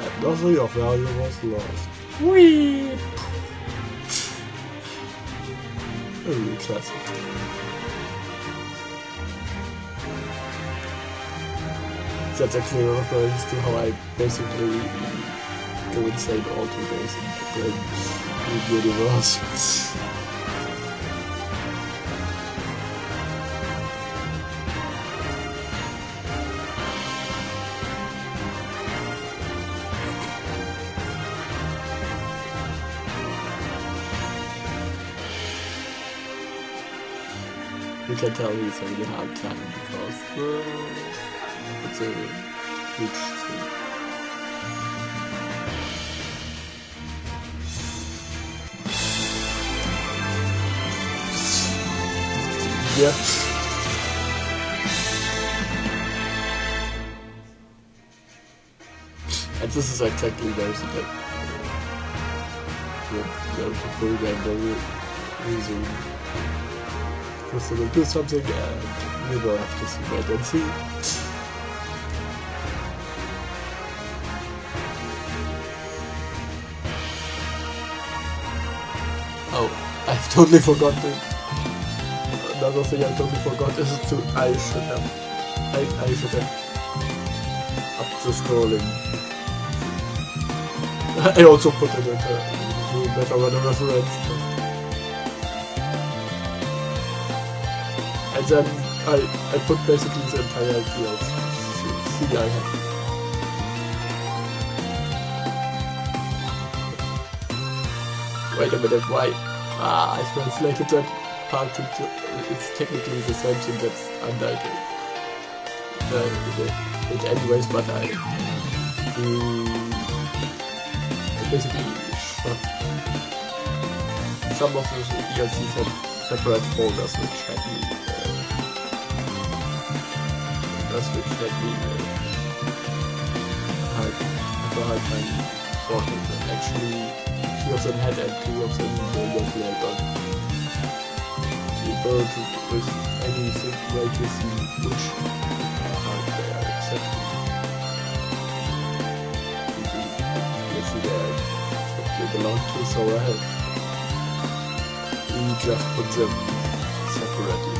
And nothing of value was lost. Whee! A real classic. That's actually a reference to how I basically go insane all 2 days in the universe. You can tell he's having a hard time because it's a huge thing. Yeah. And this is exactly those that the program they will resume. Because they will do something and we will have to wait and see. Oh, I've totally forgotten. Another thing I totally forgot is to I should have up the scrolling. I also put it in the better run a reference. And then I put basically the entire idea of CI had. Wait a minute, why? I translated that part to it's technically the same thing that's under it anyways, but I basically some of the DLCs have separate folders which had me hard time sorting them. Actually 3 of them had and 2 of them were not there, but you bird with anything way to see which card they are accepting. You see there they belong to, so we just put them separately.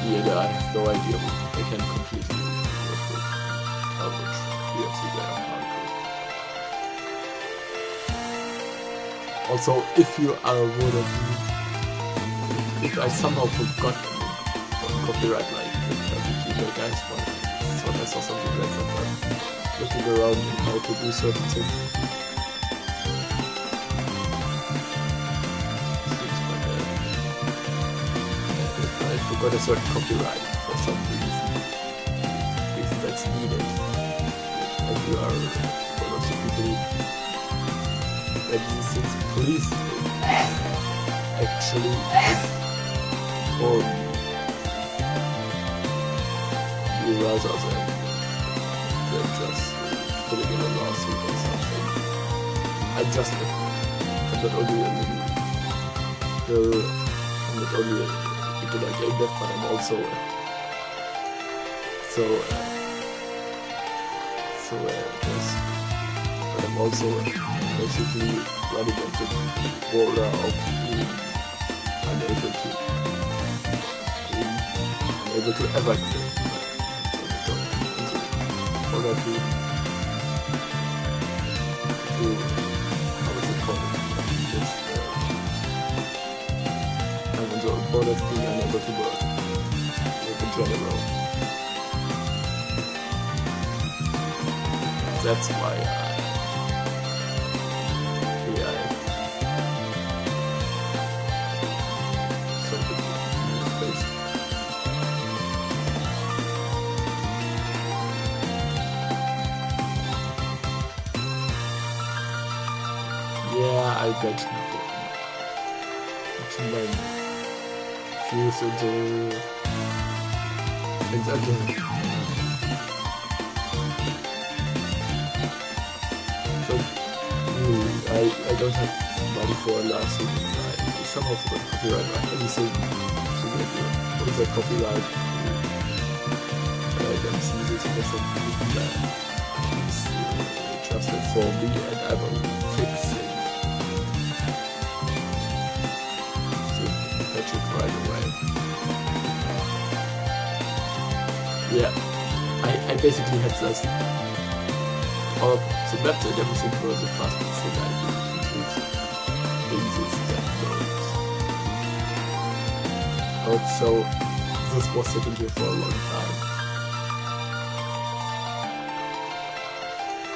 Here I have no idea, they can completely work with coverage. You see there card. Also, if you are one of the, if I somehow forgot copyright like the guys, but I saw something like that, but looking around and how to do certain things. If I forgot a certain copyright for some reason, if that's needed, and you are one of the people that these things, please actually inform me. You rather than just putting in a lawsuit or something. I'm not only a beginner game dev, but I'm also but I'm also basically running at the border of being unable to ever get order to how is it called? I'm on the border of being unable to work in general. That's why I bet my views into things again. So really, I don't have money for a lawsuit. I somehow forgot copyright or anything. So what is that copyright? I don't see this as something that is just inform me and I will fix it. Right away. Yeah, I basically had this all of the maps and everything for the fastest thing I did, which is that nodes. Also, this was sitting here for a long time.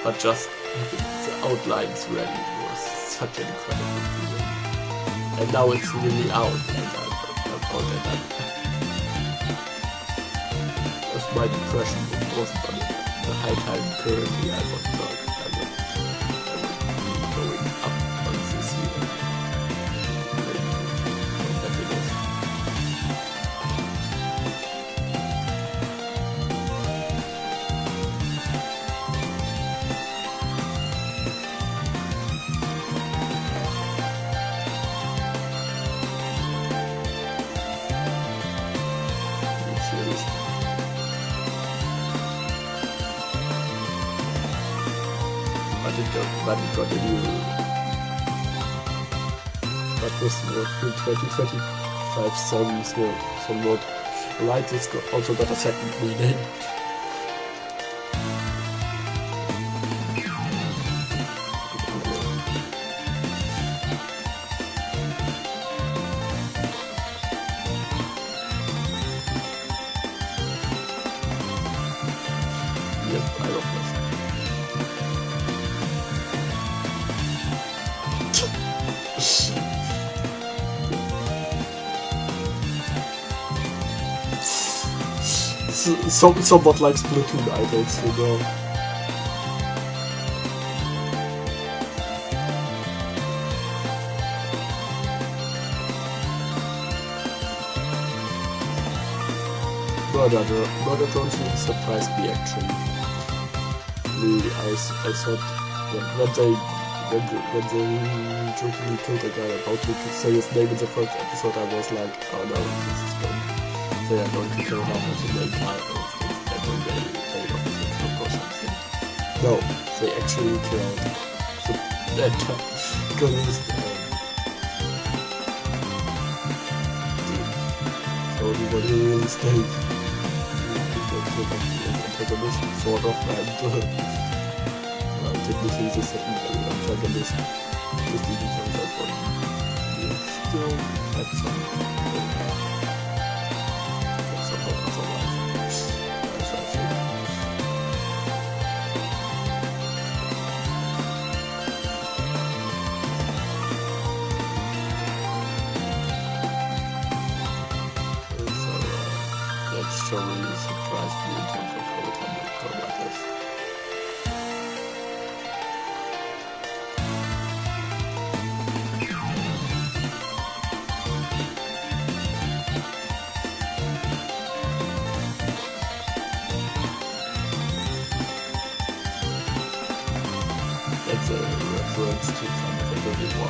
But just having the outlines ready was such an incredible feeling. And now it's really out, and if my depression wasn't on the high time currently, I would be going up on this year. But it got a new, that was more 2025 songs, some more lights. It's also got a second meaning. Yep, I love this. Somewhat like Splatoon idols, you know. Murder drones really surprised me actually. I thought when they when they jokingly killed a guy about to say his name in the first episode, I was like, oh no, this is going. They are going to kill half of the main characters and then they off the book or something. No, they actually killed the antagonist. So he was really stayed. Antagonist, sort of, and technically the secondary antagonist is the details that one. We still had some otherwise. So I think. So that show really surprised me in terms of how it handled go like this. That's a reference to Final Fantasy 1.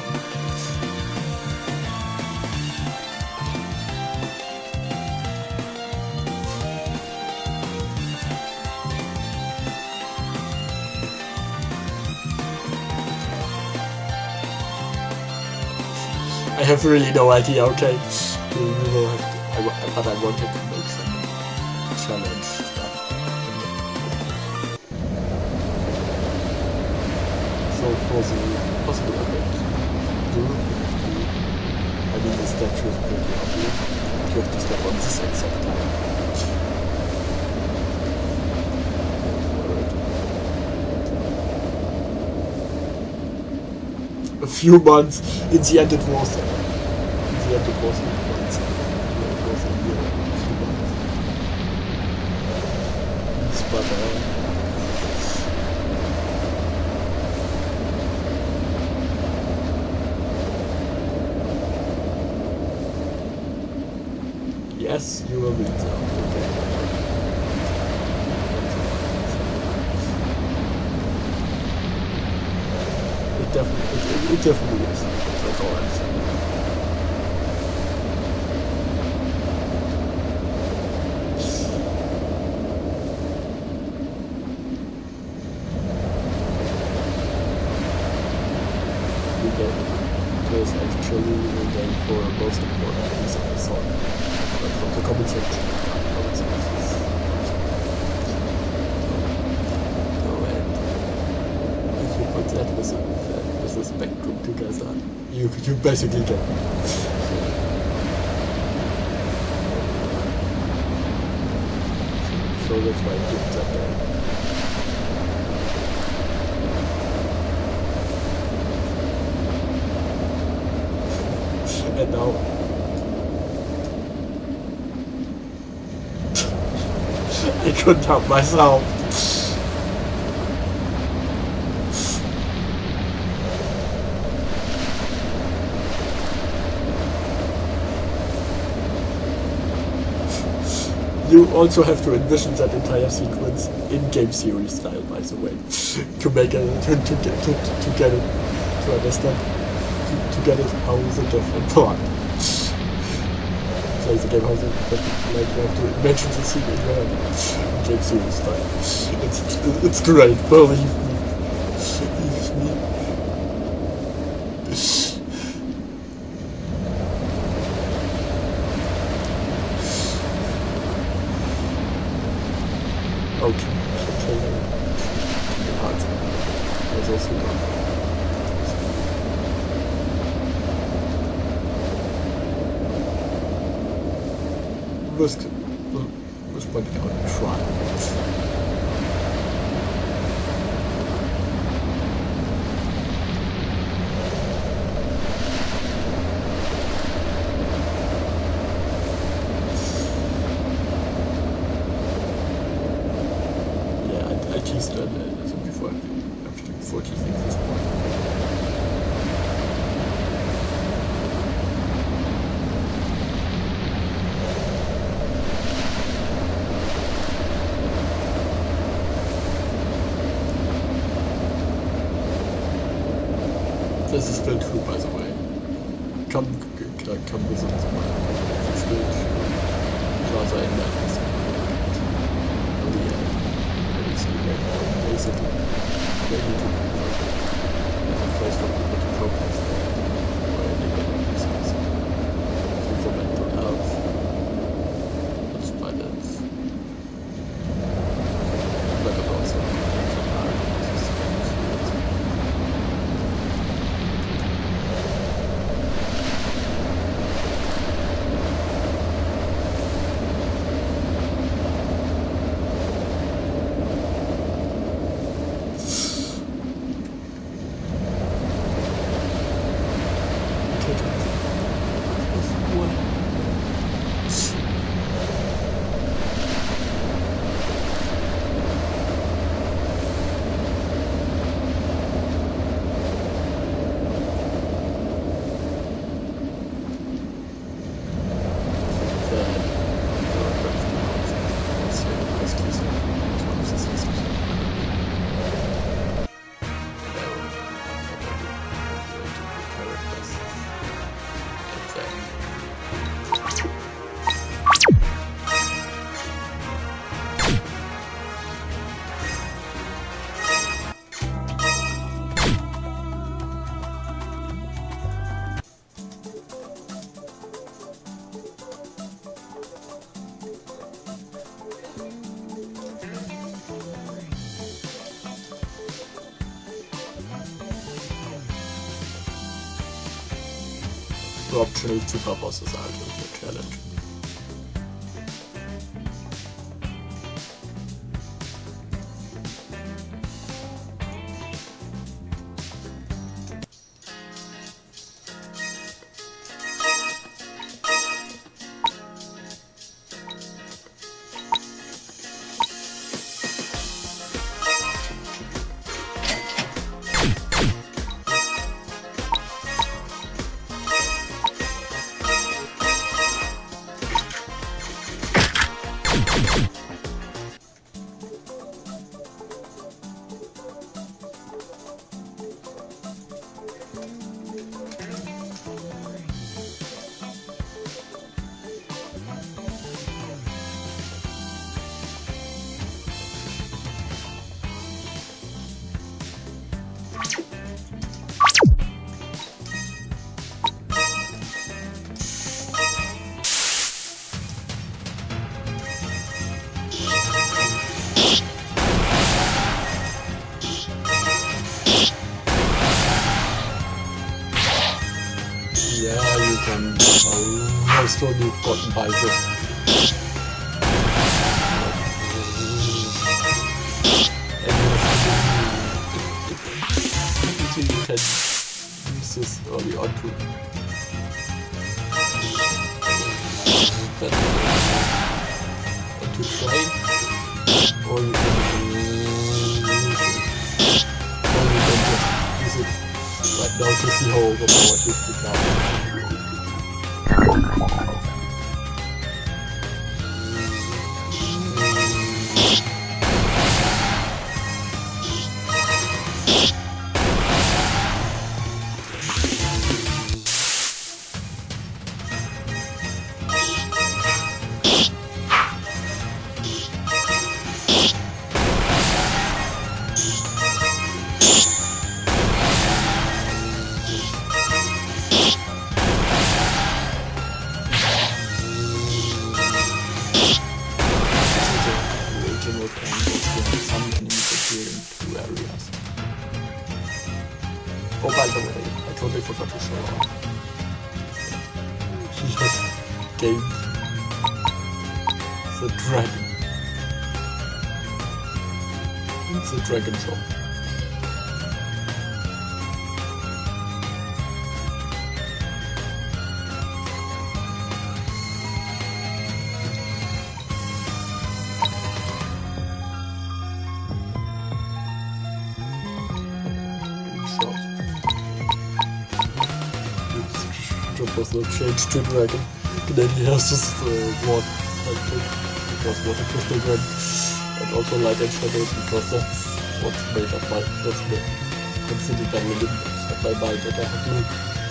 I have really no idea, okay? We will have to, but I wanted to make some challenge stuff. So for the possible effect, I mean the statue is pretty obvious. You have to step on this exact time. A few months, in the end it was. In the end it was a few months. It was a year, a few months. But yes, you will meet them. Okay. It definitely is. That's all I'm saying. We get this actually the game for most important piece of the song. But from the comment section, if you put that with the spectrum together, you basically get so that's why I did that there. And now I couldn't help myself. You also have to envision that entire sequence in game series style, by the way, to make it to get it to understand to get it how the different part. Play the game how the like you have to imagine the scene in your game series style. It's great, believe me. Okay. There's also was pointing out try. I teased that before I'm doing 40 things this morning. This is still true, by the way. Come visit us. It's still true. Rather in that case. Basically, they need to have a place for people to protest where they get reasons for mental health. That's violence. But also for art. Optional super bosses are the challenge. How strong you've gotten by this. Until you can use this early on to train, or you can just use it right now to see how overpowered you've become. Oh, by the way, I totally forgot to show off. He has gained the dragon. It's a dragon shop. Was not changed to dragon. And then he has this ward because water crystal dragon, and also light and shadow because that's what's made up by that's made. considered that limit of my mind that I have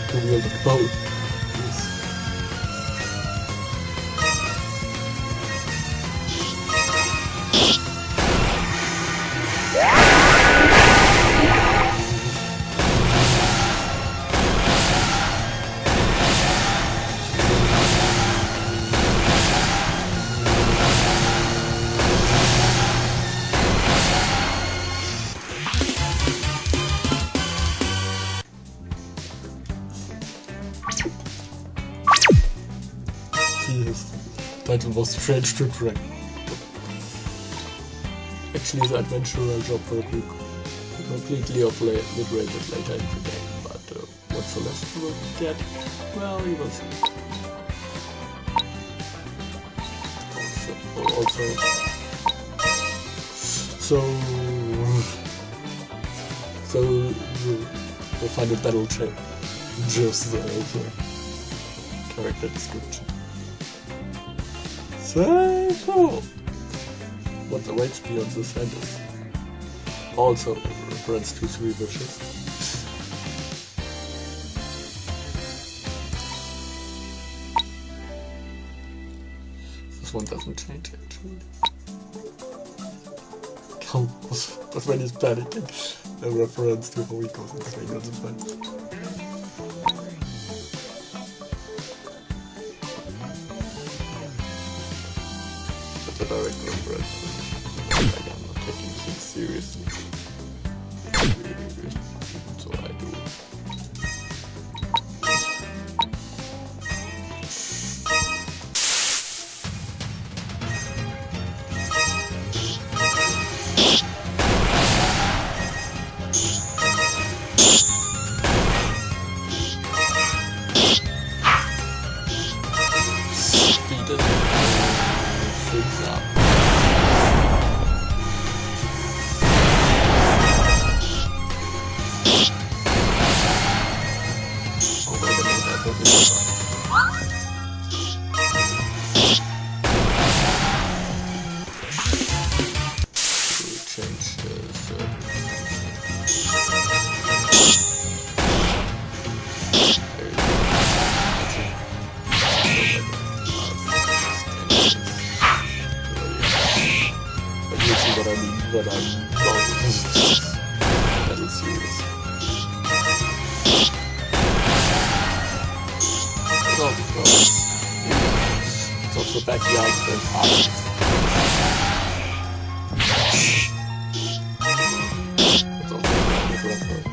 to wield the bow. Yes. His title was Strange to Track. Actually, the adventurer job will be completely obliterated later in the game, but what Celeste will get, well, you will see. Also, so the final battle just the character description. So, what awaits beyond this end is also a reference to Three Wishes. This one doesn't change actually. But when he's panicking, a reference to how he goes insane on the fight. The direct reference. I'm not taking things seriously. So I do. Speed things up. Oh wait a minute, I thought it was to change what I mean when I'm battle serious. It's also backyard and hard. It's also a reference.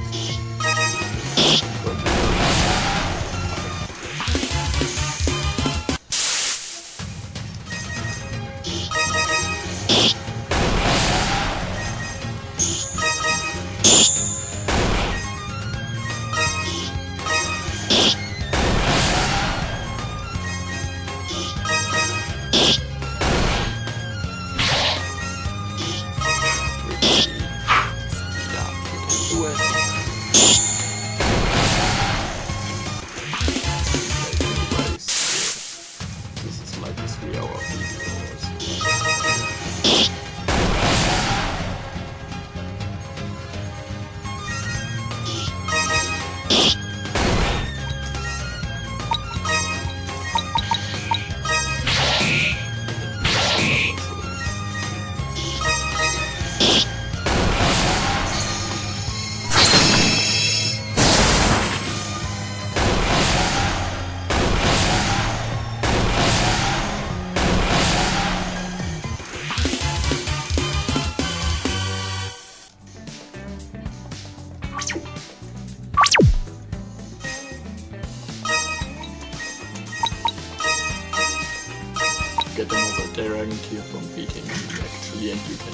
Get another Terran tier from beating him actually, and you can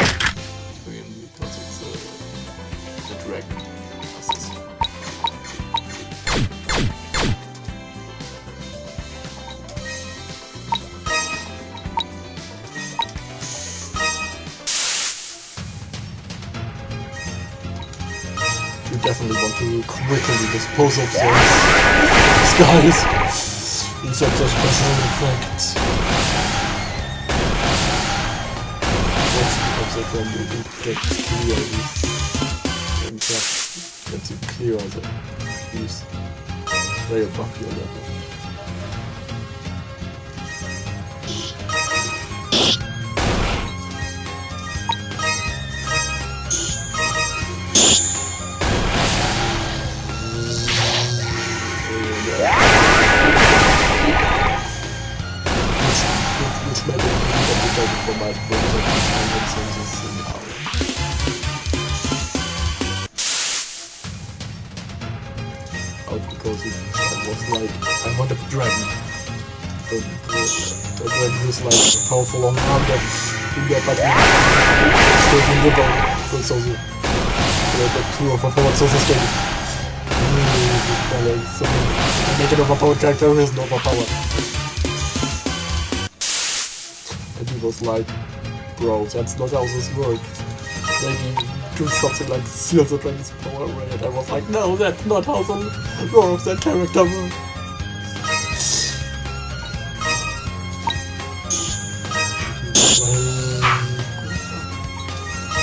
kill him because it's the dragon. You definitely want to quickly dispose of those guys inside their special effects. Once you have that one, you get clear and Gets you clear of it. He's way above your level. Which made it really complicated for my brain. Because it was like, I wanted a dragon. The dragon is like a powerful long arm that you get like still in the bone. But it's also the two overpowered sources game. Make an overpowered character who isn't overpowered. And he was like, bro, that's not how this works. Maybe do something like seal the dragon's power away, and I was like, no, that's not how the lore of that character works.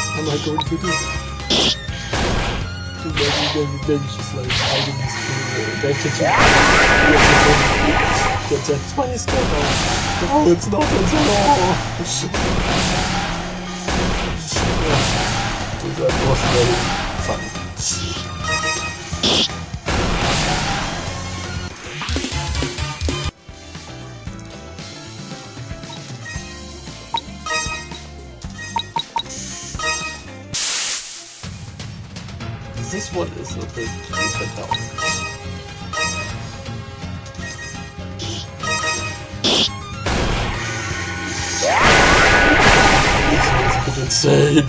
What am I going to do? Maybe she's like hiding his identity. That's why he's dead now. No, it's not, it's all. That was very fun. This one is a bit down. This is a bit insane.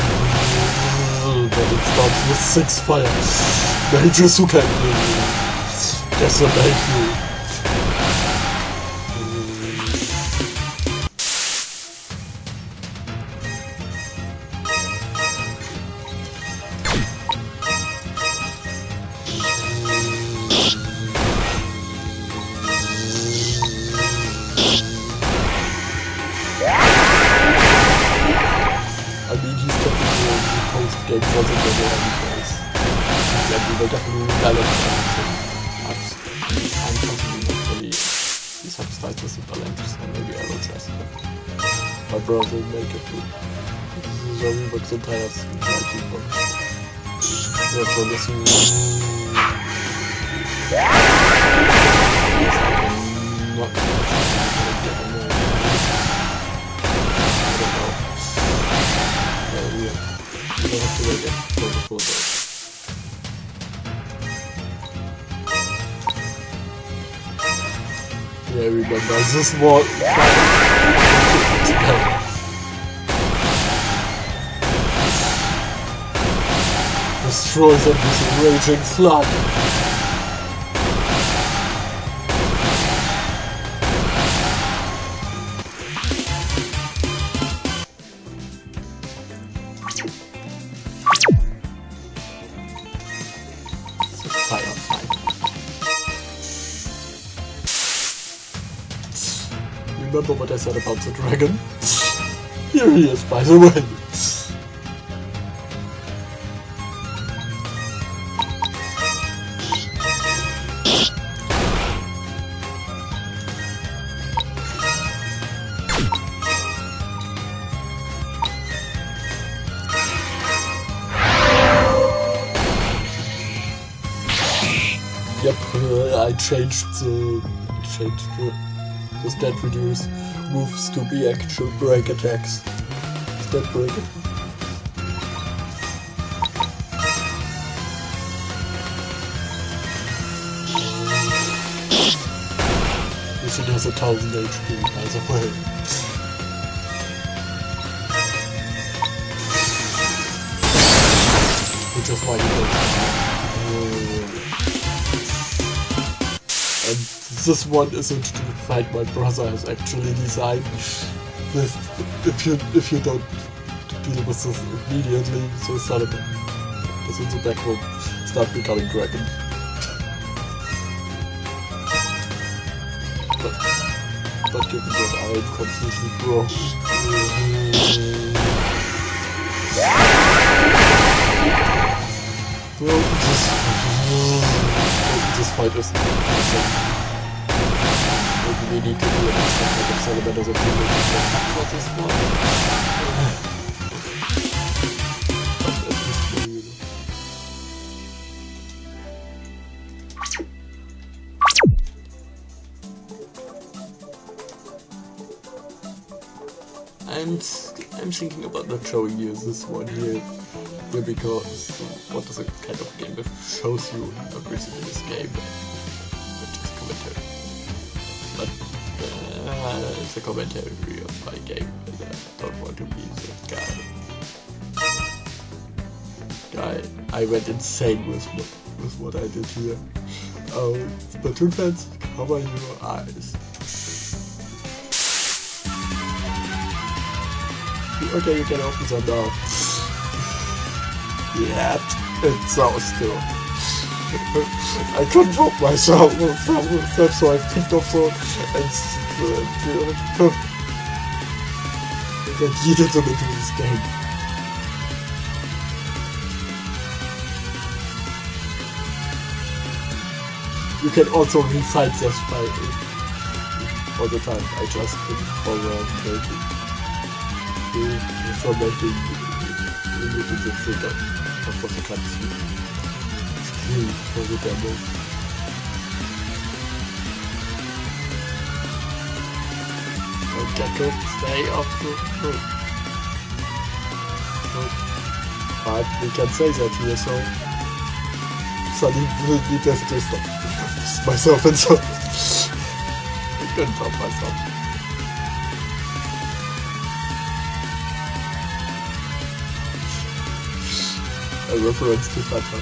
But it starts with 6 fire. Mages who can decimate you. I mean, he's technically post-game for the video anyways. Then we will definitely balance everything. I'm personally not really satisfied with the balance, or maybe I will just my brother will make it too. So we work the entire keyboard. Therefore this don't have to wait again for the full day. Yeah, remember, this was destroys them with a raging flood. Remember what I said about the dragon? Here he is, by the way. Yep, I changed the stat reduce moves to be actual break attacks. Stat break. This thing has 1000 HP, by the way. Which is why you don't. And this one isn't to fight my brother has actually designed. This, if you don't deal with this immediately, so son of this in the back room start becoming dragon. But given that I'm completely broke. this fight is maybe we need to do an extra kind of salamanders or two for this one. But at least for you. I'm thinking about not showing you this one here because what is a kind of game that shows you everything in this game, which is commentary. But it's a commentary of my game, and I don't want to be the guy. I went insane with what I did here. Oh, Splatoon fans, cover your eyes. Okay, you can open them now. Yeah, it's so still. I couldn't help myself, so I picked up the and I yeeted them into this game. You can also recite this fight all the time. I just didn't bother making. For making the trigger for the cutscene for the demo. Okay, good. Stay off the foot. But we can say that here, so Sunny will be definitely stop myself and so I couldn't help myself. A reference to Fata.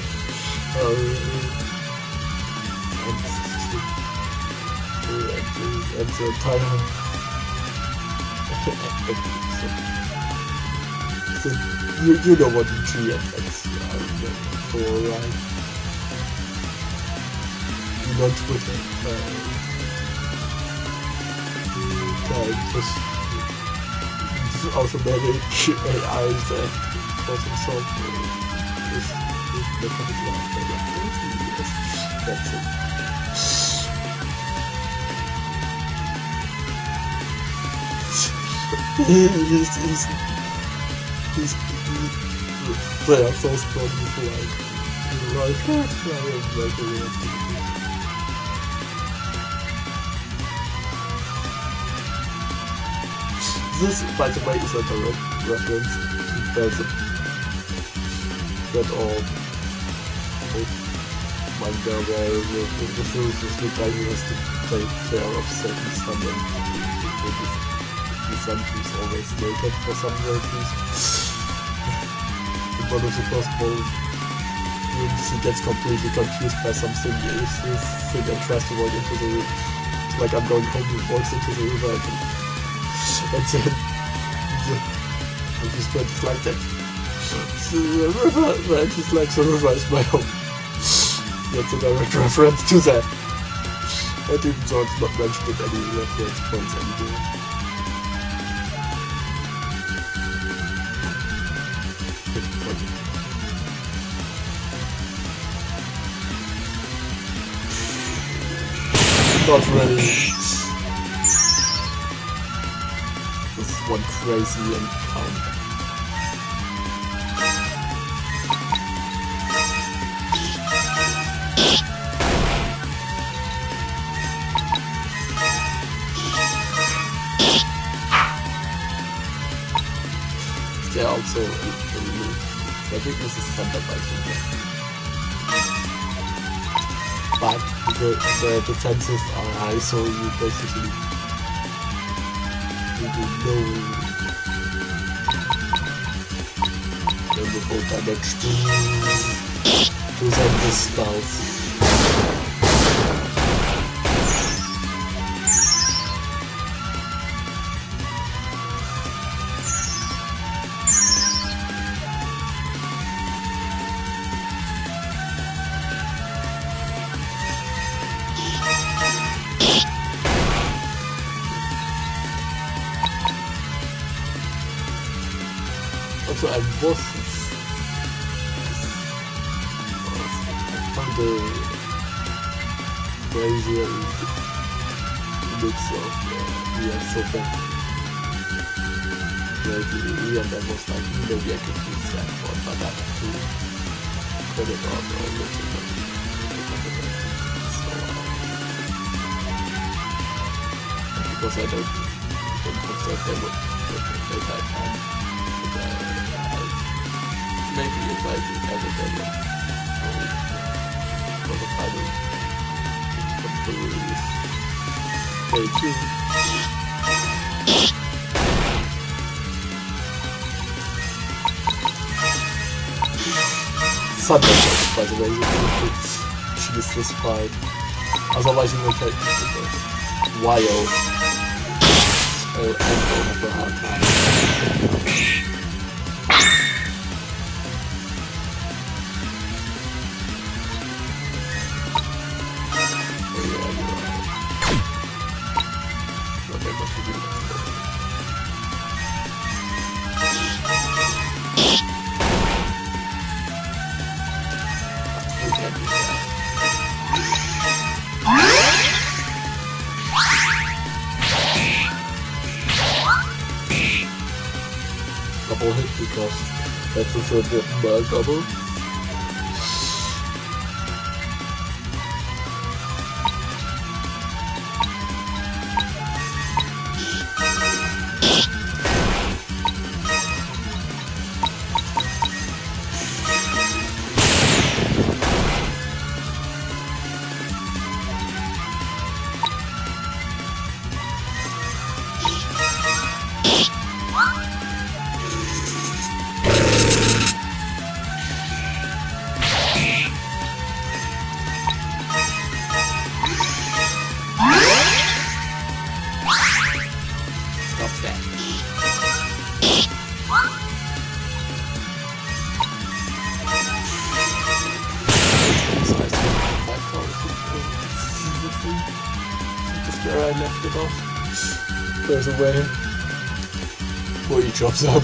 And the entire so you know what the G and X are for, right? You know Twitter. Just automatic AIs that cause himself. That's it. They are so strong with life. This, by the way, is a direct reference to Belgium. That all manga where the guy who has to take care of certain son and the son who's always naked for some reason. In one of the first rooms he gets completely confused by something and tries to walk into the room. It's like I'm going home, he walks into the river and then his friend is like that. The river, and he's like, the river is my home. That's a direct reference to that. And even though it's not mentioned at any reference points anywhere. Not really. This is one crazy encounter. They're also their weakness is thunder biting. But the defenses are high, so you basically do no damage to them with spells. Also ein Boss the crazy mix of and so far. Maybe and that was like maybe I could use that for but that to credit off or because I don't consider them with data time. Maybe if I do have a deadline for the final release. Stay tuned. Sunday, by the way, she is this fine. Otherwise, you will take this wild and go for a hard time. Double hit because that's a sort of double. Where I left it off. There's a way for each of them.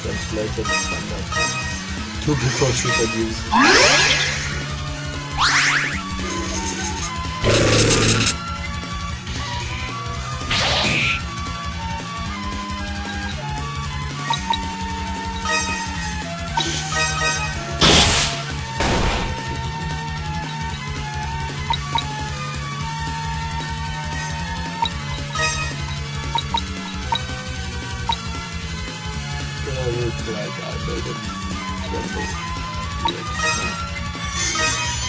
Translated standard. Two people should abuse.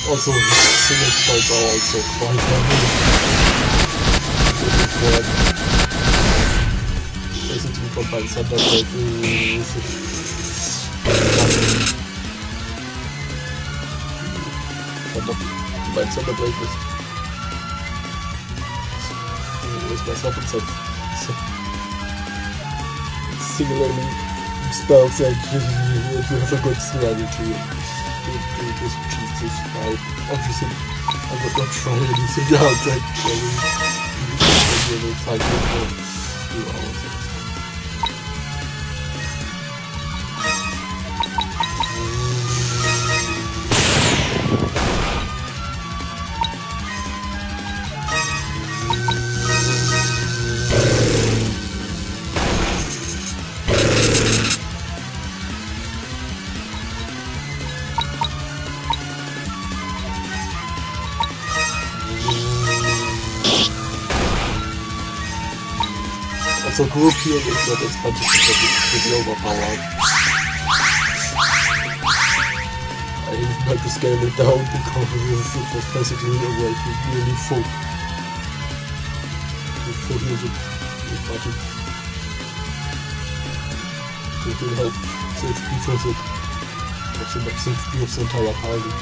Also, single fights are also quite heavy. Basically, combined center plate combined center plate with myself inside. Singularly spells that you have a good strategy. Just choose this fight. Obviously, I would not try anything else actually. I will fight for 2 hours. So group here is not expensive because it's pretty overpowered. I had to scale it down because it was basically a way to nearly full. So here's a button. So it will help save people that actually like safety of the entire party.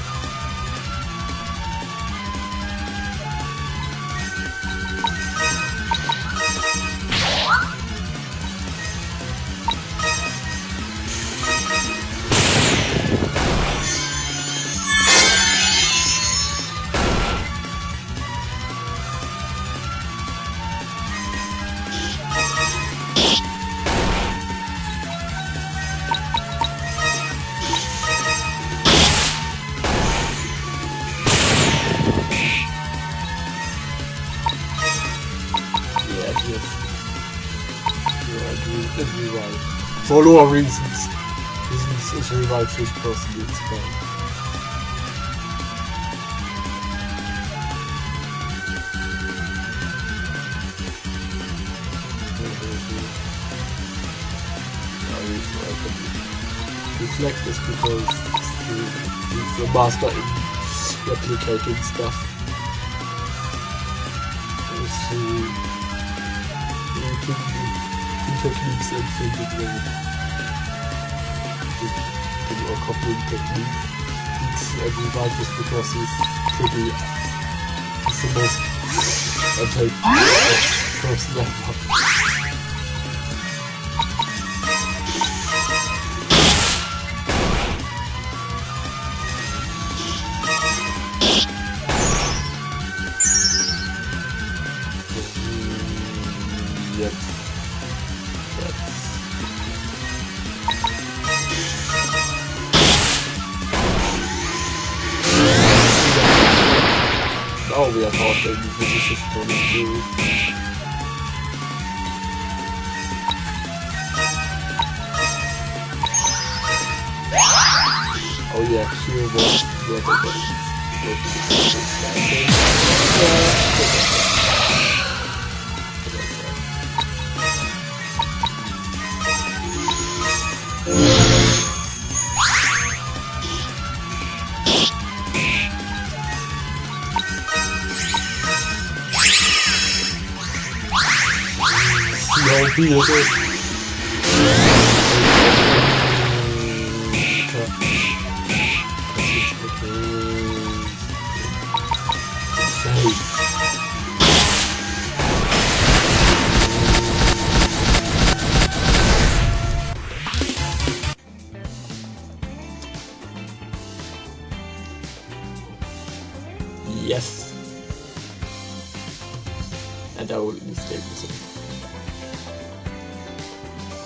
For lower reasons. This revives this person gets fun. Reflect this because it's the master in replicating stuff. Two techniques and things or coupling technique. And revive this because he's pretty. He's the most person ever. Yep. Oh, we are talking. This is coming through. Oh yeah, here was the other buttons. Yes. And I will stay with it.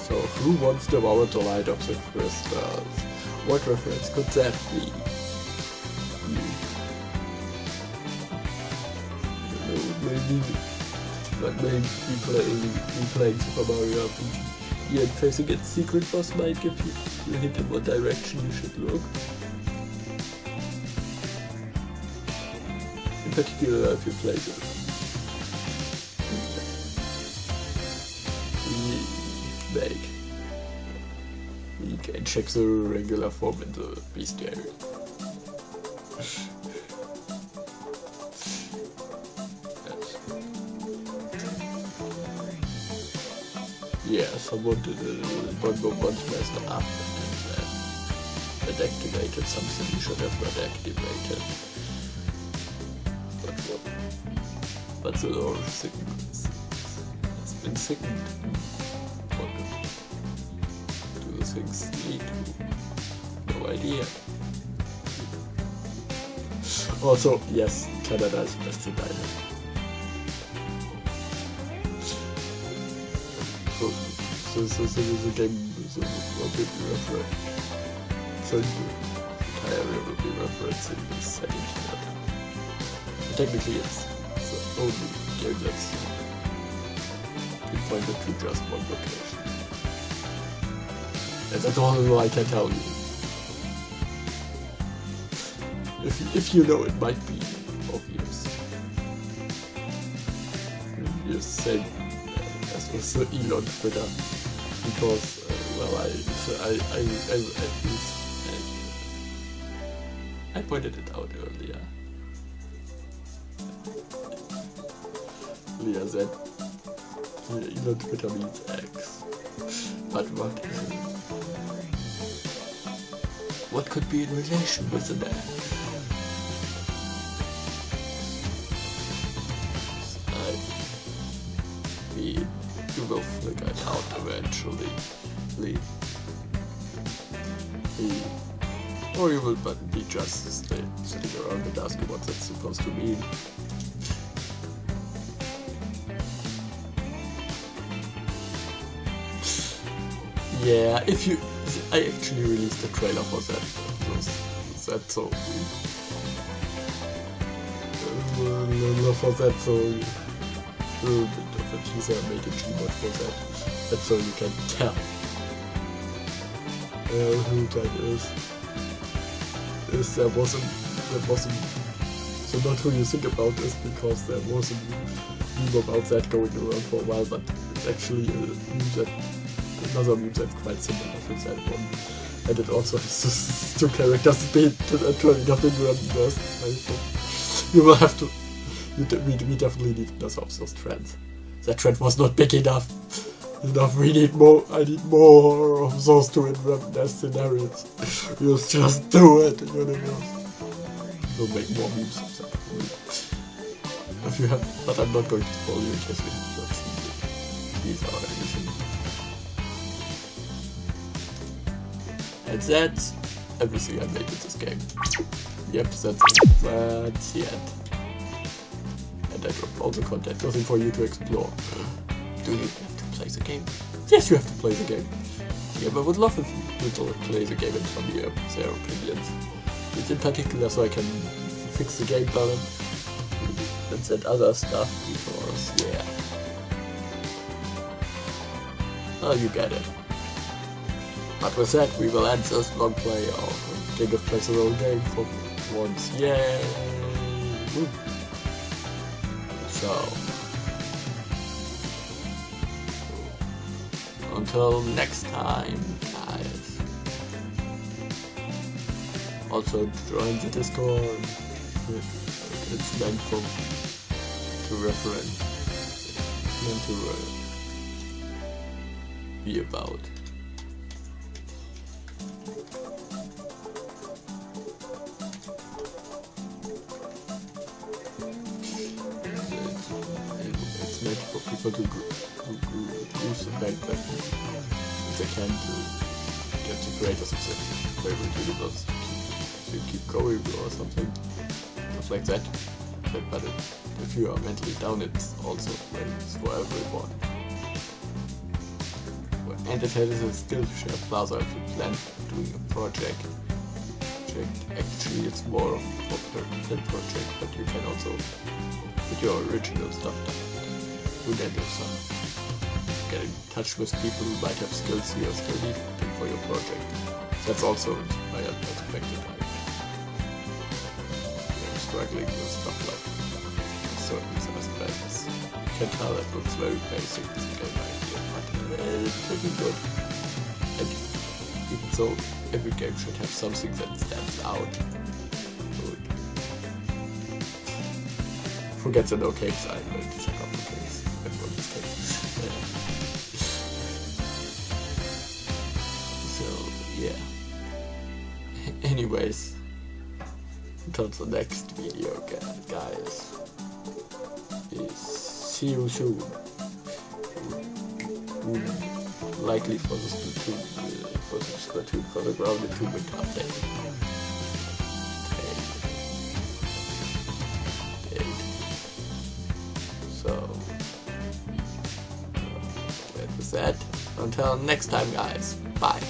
So, who wants to devour the light of the crystals? What reference could that be? I don't know, maybe that may be playing Super Mario RPG. Yeah, facing its secret boss might give you a hint in what direction you should look. In particular, if you play it. Vague. You can check the regular form in the bestiary. Yeah, someone did one messed up and it activated something you should have not activated. But the whole thing has been sickened. Do the things lead to? No idea. Also, yes, Canada is best in Ireland. So the game is a bit reference. So entirely will be referencing this setting here. Technically it's the only game that's pinpointed to just one location. And that's all I can tell you. If you know, it might be obvious. You're same as with the Elon Twitter, because well, I pointed it out earlier. Leah said, Elon Twitter means X. But what is it? What could be in relation with an X? You will figure it out eventually. Or you will be just sitting around and asking what that's supposed to mean. Yeah, I actually released a trailer for that. That song. For that song. The teaser made a keyboard for that. That's so you can tell who that is. There wasn't. So not who you think about this, because there was a meme about that going around for a while, but it's actually a meme that. Another meme that's quite similar to that one. And it also has these two characters turning up in random bursts. You will have to. We definitely need another of those trends. That trend was not big enough. We need more. I need more of those two in random scenarios. You just do it, universe. We'll make more memes of that. If you have, but I'm not going to spoil you in case you have not seen these or anything. And that's everything I made in this game. Yep, that's the end. And I dropped all the content, nothing for you to explore. Do you have to play the game? Yes, you have to play the game. Yeah, but I would love if you would play the game and tell me their opinions. It's in particular so I can fix the game balance and that other stuff, because, yeah. Oh, you get it. But with that, we will end this long play of Gamedev plays their own game for once. Yay! Woo. So, until next time, guys. Also, join the Discord. It's meant to reference, meant to be about. For people to use the fact that they can to get the creators of their favorite universe to keep going or something, stuff like that. But if you are mentally down, it's also ways for everyone. And it has a Skillshare Plaza if you plan doing a project. Actually, it's more of a personal project, but you can also put your original stuff down. Get in touch with people who might have skills you still need for your project. That's also inspired by the fact that I'm struggling with stuff like certain aspects. You can tell it looks very basic, this game idea, but it's pretty good. And even so, every game should have something that stands out. Good. Forget the no cake side, but check out the cakes. So yeah. Anyways, until the next video, guys. See you soon. Likely for the Splatoon, for the Grounded 2 Winter update. So. With that, until next time, guys. Bye.